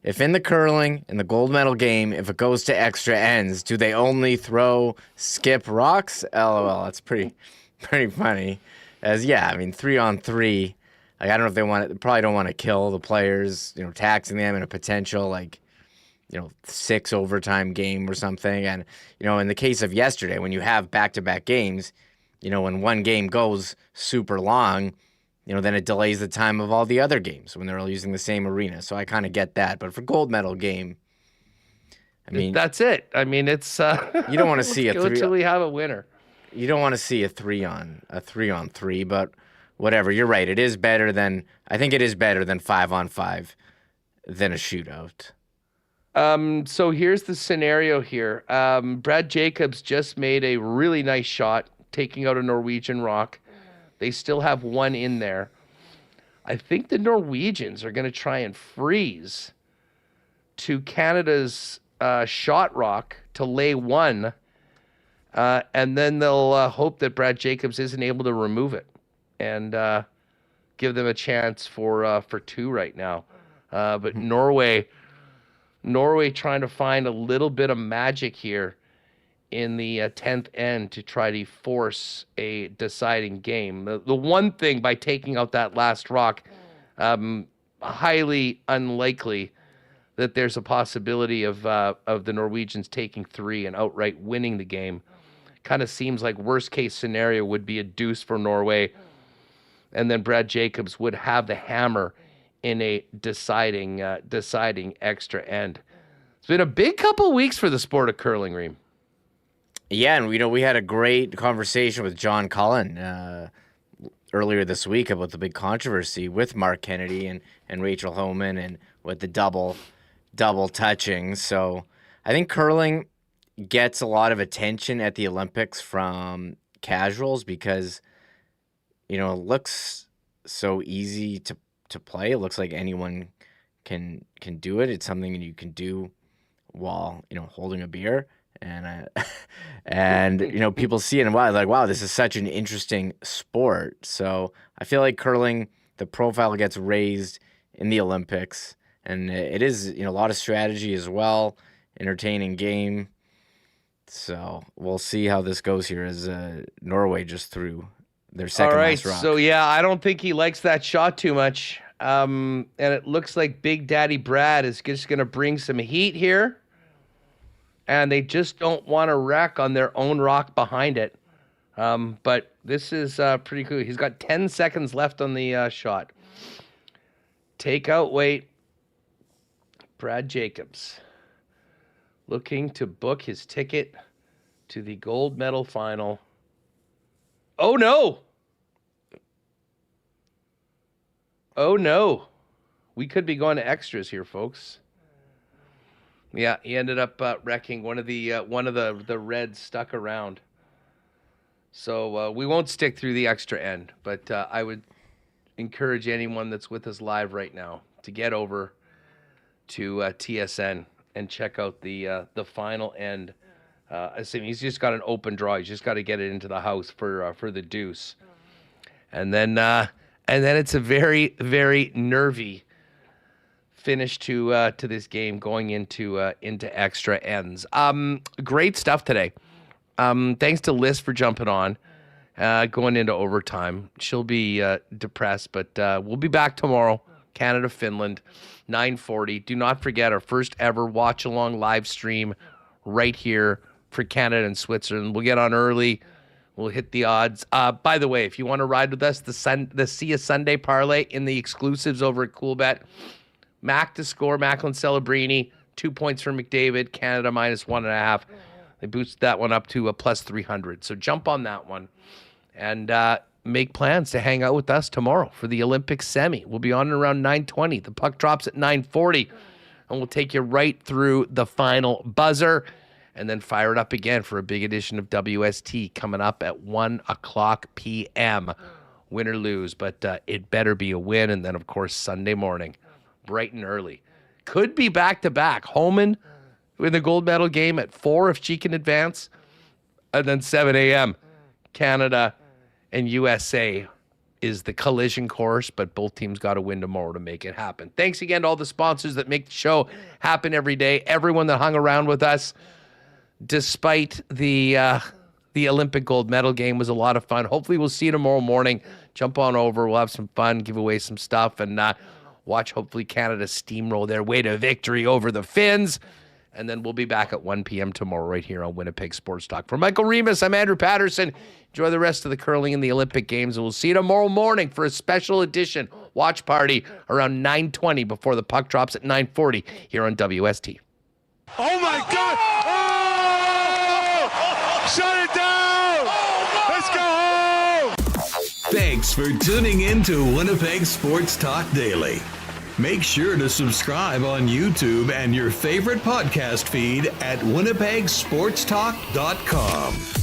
if in the curling, in the gold medal game, if it goes to extra ends, do they only throw skip rocks? LOL, that's pretty funny. As yeah, I mean, 3-on-3 Like, I don't know if they probably don't want to kill the players, taxing them in a potential 6 overtime game or something. And, in the case of yesterday, when you have back-to-back games, when one game goes super long, then it delays the time of all the other games when they're all using the same arena. So I kind of get that. But for gold medal game, I mean, that's it. I mean, it's you don't want to see a three until we have a winner. You don't want to see a 3-on-3, but whatever. You're right. I think it is better than 5-on-5 than a shootout. So here's the scenario here. Brad Jacobs just made a really nice shot, taking out a Norwegian rock. They still have one in there. I think the Norwegians are going to try and freeze to Canada's shot rock to lay one, and then they'll hope that Brad Jacobs isn't able to remove it and give them a chance for 2 right now. But Norway trying to find a little bit of magic here in the 10th end to try to force a deciding game. The one thing by taking out that last rock, highly unlikely that there's a possibility of the Norwegians taking 3 and outright winning the game. Kind of seems like worst case scenario would be a deuce for Norway, and then Brad Jacobs would have the hammer in a deciding extra end. It's been a big couple of weeks for the sport of curling, Reem. Yeah, and we had a great conversation with John Cullen earlier this week about the big controversy with Mark Kennedy and Rachel Homan and with the double touching. So I think curling gets a lot of attention at the Olympics from casuals because it looks so easy to play. It looks like anyone can do it. It's something you can do while holding a beer. And people see it and wow, this is such an interesting sport. So I feel like curling, the profile gets raised in the Olympics, and it is a lot of strategy as well, entertaining game. So we'll see how this goes here as Norway just threw their second last rock. So yeah, I don't think he likes that shot too much. And it looks like Big Daddy Brad is just going to bring some heat here. And they just don't want to wreck on their own rock behind it. But this is pretty cool. He's got 10 seconds left on the shot. Take out weight. Brad Jacobs looking to book his ticket to the gold medal final. Oh, no. Oh, no. We could be going to extras here, folks. Yeah, he ended up wrecking one of the reds stuck around. So we won't stick through the extra end, but I would encourage anyone that's with us live right now to get over to TSN and check out the final end. Assuming he's just got an open draw, he's just got to get it into the house for the deuce, and then it's a very, very nervy finish to this game going into extra ends. Great stuff today. Thanks to Lyss for jumping on, going into overtime. She'll be depressed, but we'll be back tomorrow. Canada, Finland, 9:40. Do not forget our first ever watch along live stream right here for Canada and Switzerland. We'll get on early. We'll hit the odds. By the way, if you want to ride with us, the See a Sunday parlay in the exclusives over at CoolBet. Mac to score, Macklin Celebrini, 2 points for McDavid, Canada -1.5. They boosted that one up to a +300. So jump on that one and make plans to hang out with us tomorrow for the Olympic semi. We'll be on around 9:20. The puck drops at 9:40, and we'll take you right through the final buzzer and then fire it up again for a big edition of WST coming up at 1:00 p.m. Win or lose, but it better be a win. And then, of course, Sunday morning, bright and early. Could be back-to-back. Homan in the gold medal game at 4 if she can advance. And then 7 a.m. Canada and USA is the collision course, but both teams got to win tomorrow to make it happen. Thanks again to all the sponsors that make the show happen every day. Everyone that hung around with us despite the the Olympic gold medal game was a lot of fun. Hopefully we'll see you tomorrow morning. Jump on over. We'll have some fun, give away some stuff, and watch hopefully Canada steamroll their way to victory over the Finns. And then we'll be back at 1 p.m. tomorrow right here on Winnipeg Sports Talk. For Michael Remis, I'm Andrew Paterson. Enjoy the rest of the curling and the Olympic Games, and we'll see you tomorrow morning for a special edition watch party around 9:20 before the puck drops at 9:40 here on WST. Oh, my God! Oh! Shut it down! Let's go home! Thanks for tuning in to Winnipeg Sports Talk Daily. Make sure to subscribe on YouTube and your favorite podcast feed at winnipegsportstalk.com.